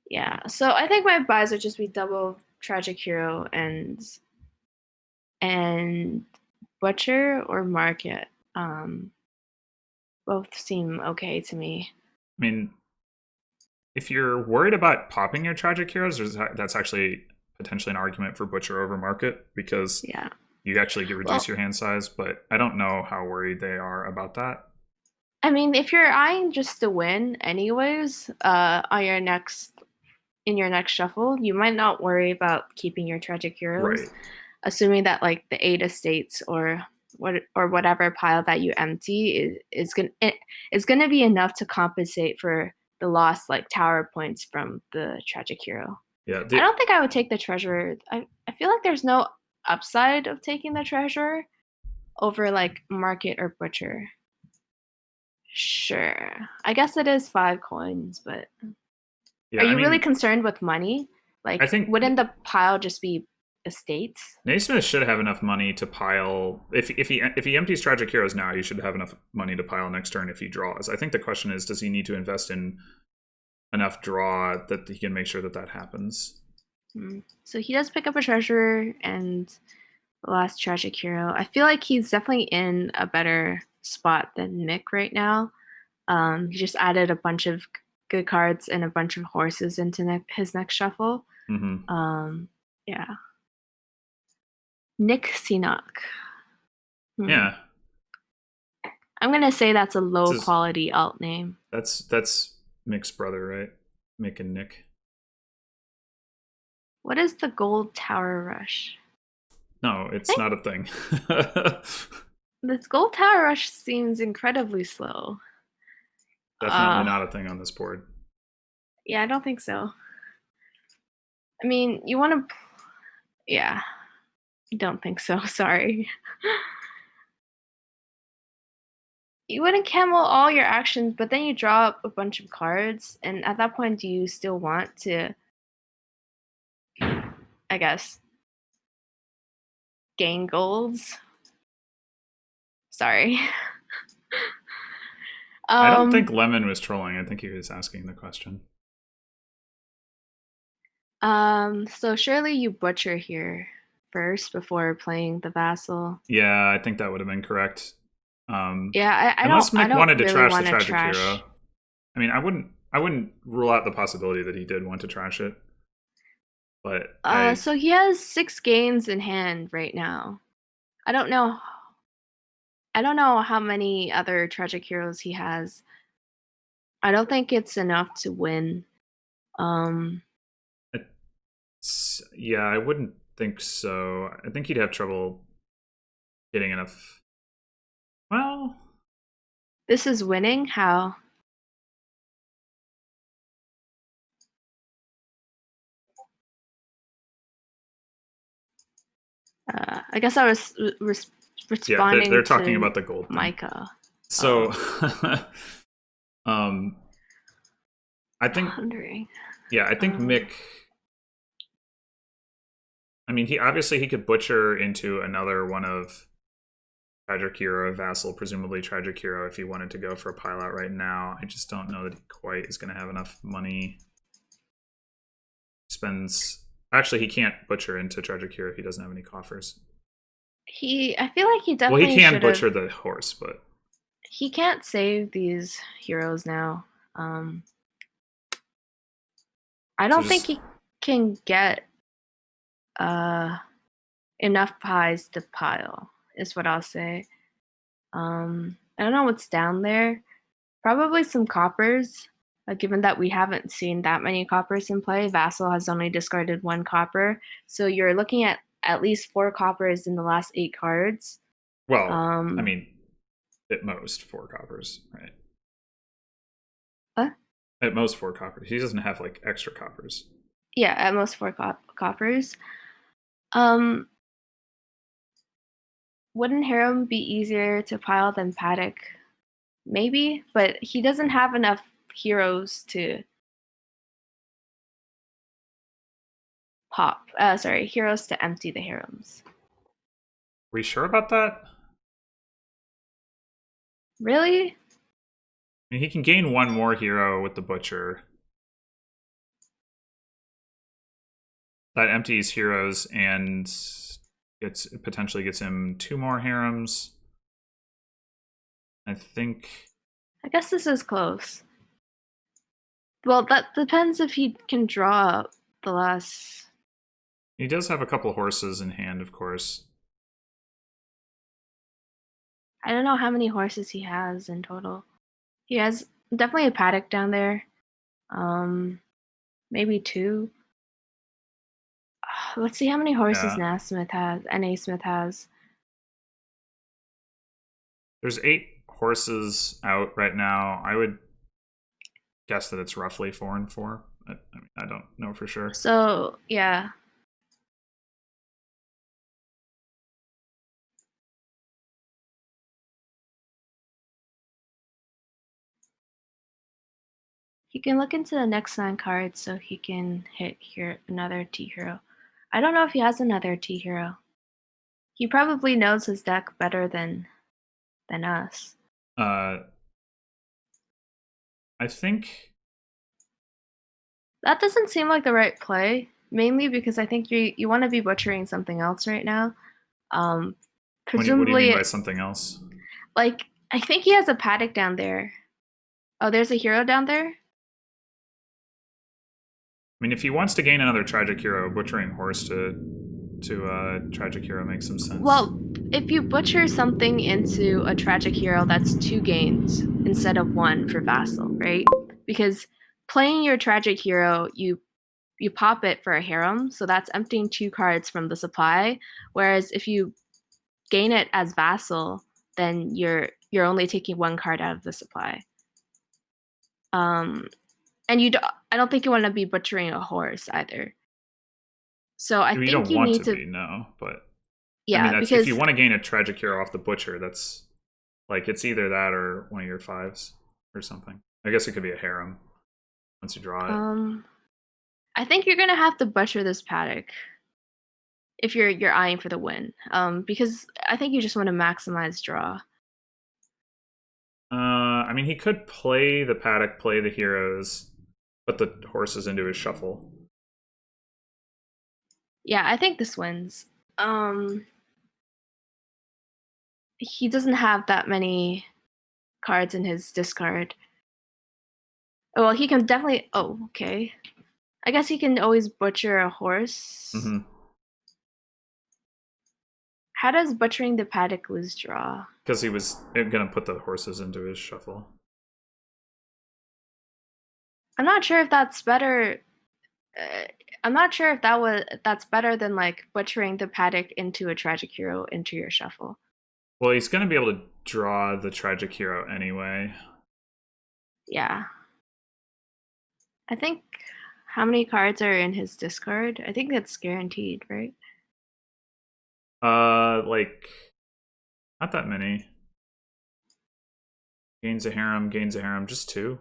Yeah, so I think my buys would just be double tragic hero and butcher or market. Both seem okay to me. I mean, if you're worried about popping your tragic heroes, that's actually potentially an argument for butcher over market because Yeah, you actually get reduce your hand size. But I don't know how worried they are about that. I mean, if you're eyeing just to win, anyways, on your next shuffle, you might not worry about keeping your tragic heroes, Right. assuming that like the 8 estates or whatever pile that you empty is gonna be enough to compensate for the lost like tower points from the tragic hero. Yeah. I don't think I would take the treasurer. I feel like there's no upside of taking the treasurer over like market or butcher. Sure. I guess it is 5 coins, but Yeah, are you really concerned with money? Like, I think wouldn't the pile just be estates? Naismith should have enough money to pile. If he empties tragic heroes now, he should have enough money to pile next turn if he draws. I think the question is, does he need to invest in enough draw that he can make sure that that happens? So he does pick up a treasurer and the last tragic hero. I feel like he's definitely in a better spot than Mick right now. He just added a bunch of good cards and a bunch of horses into his next shuffle. Yeah. Qsenoch. Yeah. I'm gonna say that's a low quality alt name. That's Mick's brother, right? Mick and Nick. What is the Gold Tower Rush? No, it's not a thing. This Gold Tower Rush seems incredibly slow. Definitely not a thing on this board. Yeah, I don't think so. I mean, you want to... Yeah. I don't think so. Sorry. You wouldn't camel all your actions, but then you draw up a bunch of cards, and at that point, do you still want to, I guess, gain golds? Sorry. I don't think Lemon was trolling. I think he was asking the question. So surely you butcher here first before playing the vassal. Yeah, I think that would have been correct. Yeah, unless Mick wanted to really trash the tragic hero. I mean, I wouldn't rule out the possibility that he did want to trash it. But so he has 6 gains in hand right now. I don't know how many other tragic heroes he has. I don't think it's enough to win. Yeah, I wouldn't think so. I think he'd have trouble getting enough. Well, this is winning. How? I guess I was responding. Yeah, they're talking about the gold thing. Micah. So, I think. Yeah, I think Mick. I mean, he could butcher into another one of Tragic Hero, Vassal, presumably Tragic Hero, if he wanted to go for a pile out right now. I just don't know that he quite is going to have enough money. Actually, he can't butcher into Tragic Hero. He doesn't have any coffers. I feel like he definitely. Well, he can butcher the horse, but he can't save these heroes now. I don't think he can get enough pies to pile, is what I'll say. I don't know what's down there. Probably some coppers, given that we haven't seen that many coppers in play. Vassal has only discarded 1 copper. So you're looking at at least 4 coppers in the last 8 cards. Well, I mean, at most 4 coppers, right? What? At most 4 coppers. He doesn't have like extra coppers. Yeah, at most 4 coppers. Wouldn't Harem be easier to pile than Paddock? Maybe, but he doesn't have enough heroes to heroes to empty the harems. Are we sure about that? Really? I mean, he can gain 1 more hero with the Butcher. That empties heroes and potentially gets him 2 more harems. I guess this is close. Well, that depends if he can draw the last... He does have a couple horses in hand, of course. I don't know how many horses he has in total. He has definitely a Paddock down there. Maybe 2. Let's see how many horses Nasmith has. There's 8 horses out right now. I would guess that it's roughly 4 and 4. I mean, I don't know for sure. So, yeah. He can look into the next 9 cards so he can hit here another T hero. I don't know if he has another T hero. He probably knows his deck better than us. I think that doesn't seem like the right play, mainly because I think you want to be butchering something else right now. Presumably, what do you mean by something else? Like, I think he has a Paddock down there. Oh, there's a hero down there? I mean, if he wants to gain another tragic hero, butchering horse to tragic hero makes some sense. Well, if you butcher something into a tragic hero, that's 2 gains instead of 1 for vassal, right? Because playing your tragic hero, you pop it for a harem, so that's emptying 2 cards from the supply. Whereas if you gain it as vassal, then you're only taking 1 card out of the supply. And I don't think you want to be butchering a horse either. So I think don't you want need to be, no, but yeah, I mean, because if you want to gain a tragic hero off the Butcher, that's like it's either that or one of your 5s or something. I guess it could be a harem once you draw it. I think you're gonna have to butcher this Paddock if you're eyeing for the win. Because I think you just want to maximize draw. I mean, he could play the Paddock, play the heroes, put the horses into his shuffle. Yeah, I think this wins. He doesn't have that many cards in his discard. Oh, well, he can definitely... Oh, okay. I guess he can always butcher a horse. Mm-hmm. How does butchering the Paddock lose draw? Because he was going to put the horses into his shuffle. I'm not sure if that's better... I'm not sure if that's better than like butchering the Paddock into a tragic hero into your shuffle. Well, he's going to be able to draw the tragic hero anyway. Yeah. I think how many cards are in his discard? I think that's guaranteed, right? Like not that many. Gains a harem, just 2.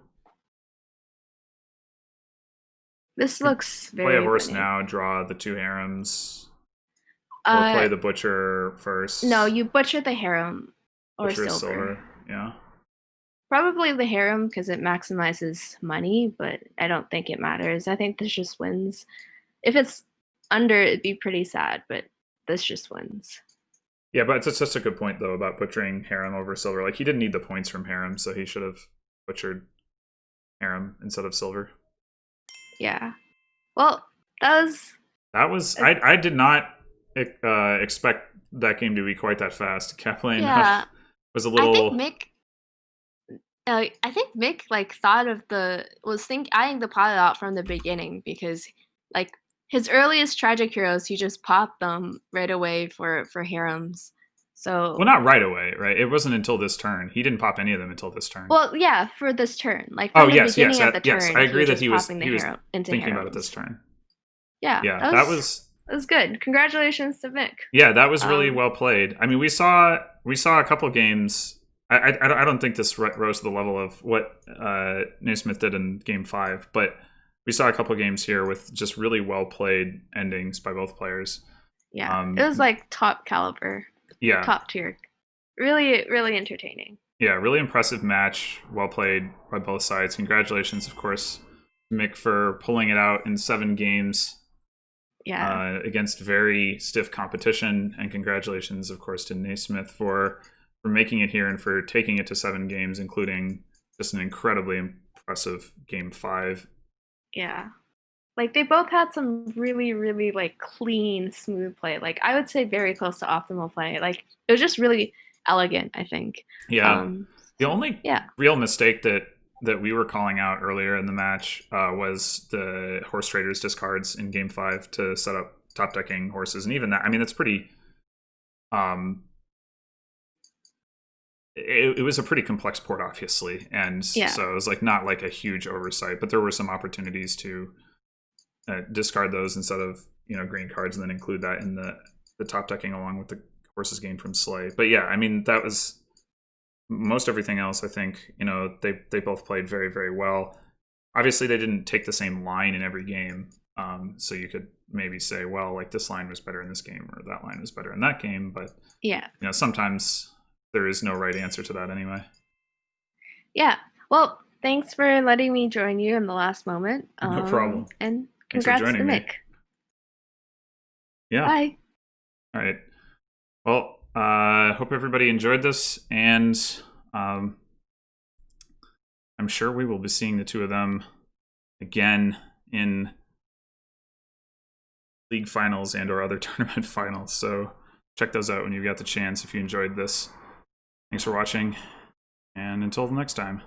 This looks very play a horse funny. now, draw the 2 harems. Or play the Butcher first. No, you butcher the harem or butcher silver. Yeah. Probably the harem because it maximizes money, but I don't think it matters. I think this just wins. If it's under, it'd be pretty sad, but this just wins. Yeah, but it's such a good point, though, about butchering harem over silver. Like, he didn't need the points from harem, so he should have butchered harem instead of silver. Yeah. Well, that was... I did not expect that game to be quite that fast. Kaplan was a little... I think Mick like thought of eyeing the pilot out from the beginning because like his earliest tragic heroes, he just popped them right away for harems. So Well, not right away, right? It wasn't until this turn. He didn't pop any of them until this turn. well, yeah, for this turn, like Oh from the yes, beginning yes, of the turn, yes. I agree that he was he popping was the into thinking about it harems. this turn. Yeah, Yeah, that was good. Congratulations to Mick. Yeah, that was really well played. I mean, we saw a couple games. I don't think this rose to the level of what Naismith did in Game 5, but we saw a couple games here with just really well played endings by both players. Yeah, it was like top caliber. Yeah, top tier. Really, really entertaining. Yeah, really impressive match. Well played by both sides. Congratulations, of course, Mick, for pulling it out in 7 games. Yeah. Against very stiff competition, and congratulations, of course, to Naismith for making it here and for taking it to 7 games, including just an incredibly impressive Game 5. Yeah, like they both had some really, really like clean, smooth play. Like I would say, very close to optimal play. Like it was just really elegant, I think. Yeah, the only real mistake that we were calling out earlier in the match was the horse traders discards in Game 5 to set up top decking horses, and even that, I mean, that's pretty it was a pretty complex port, obviously, and so it was like not like a huge oversight, but there were some opportunities to discard those instead of green cards, and then include that in the top decking along with the horses gained from Slay. But yeah, I mean, that was most everything else. I think they both played very, very well. Obviously, they didn't take the same line in every game, so you could maybe say, well, like this line was better in this game, or that line was better in that game. But sometimes there is no right answer to that anyway. Yeah. Well, thanks for letting me join you in the last moment. No problem. And congrats to Mick. Yeah. Bye. All right. Well, hope everybody enjoyed this, and I'm sure we will be seeing the two of them again in league finals and or other tournament finals. So check those out when you've got the chance if you enjoyed this. Thanks for watching, and until the next time.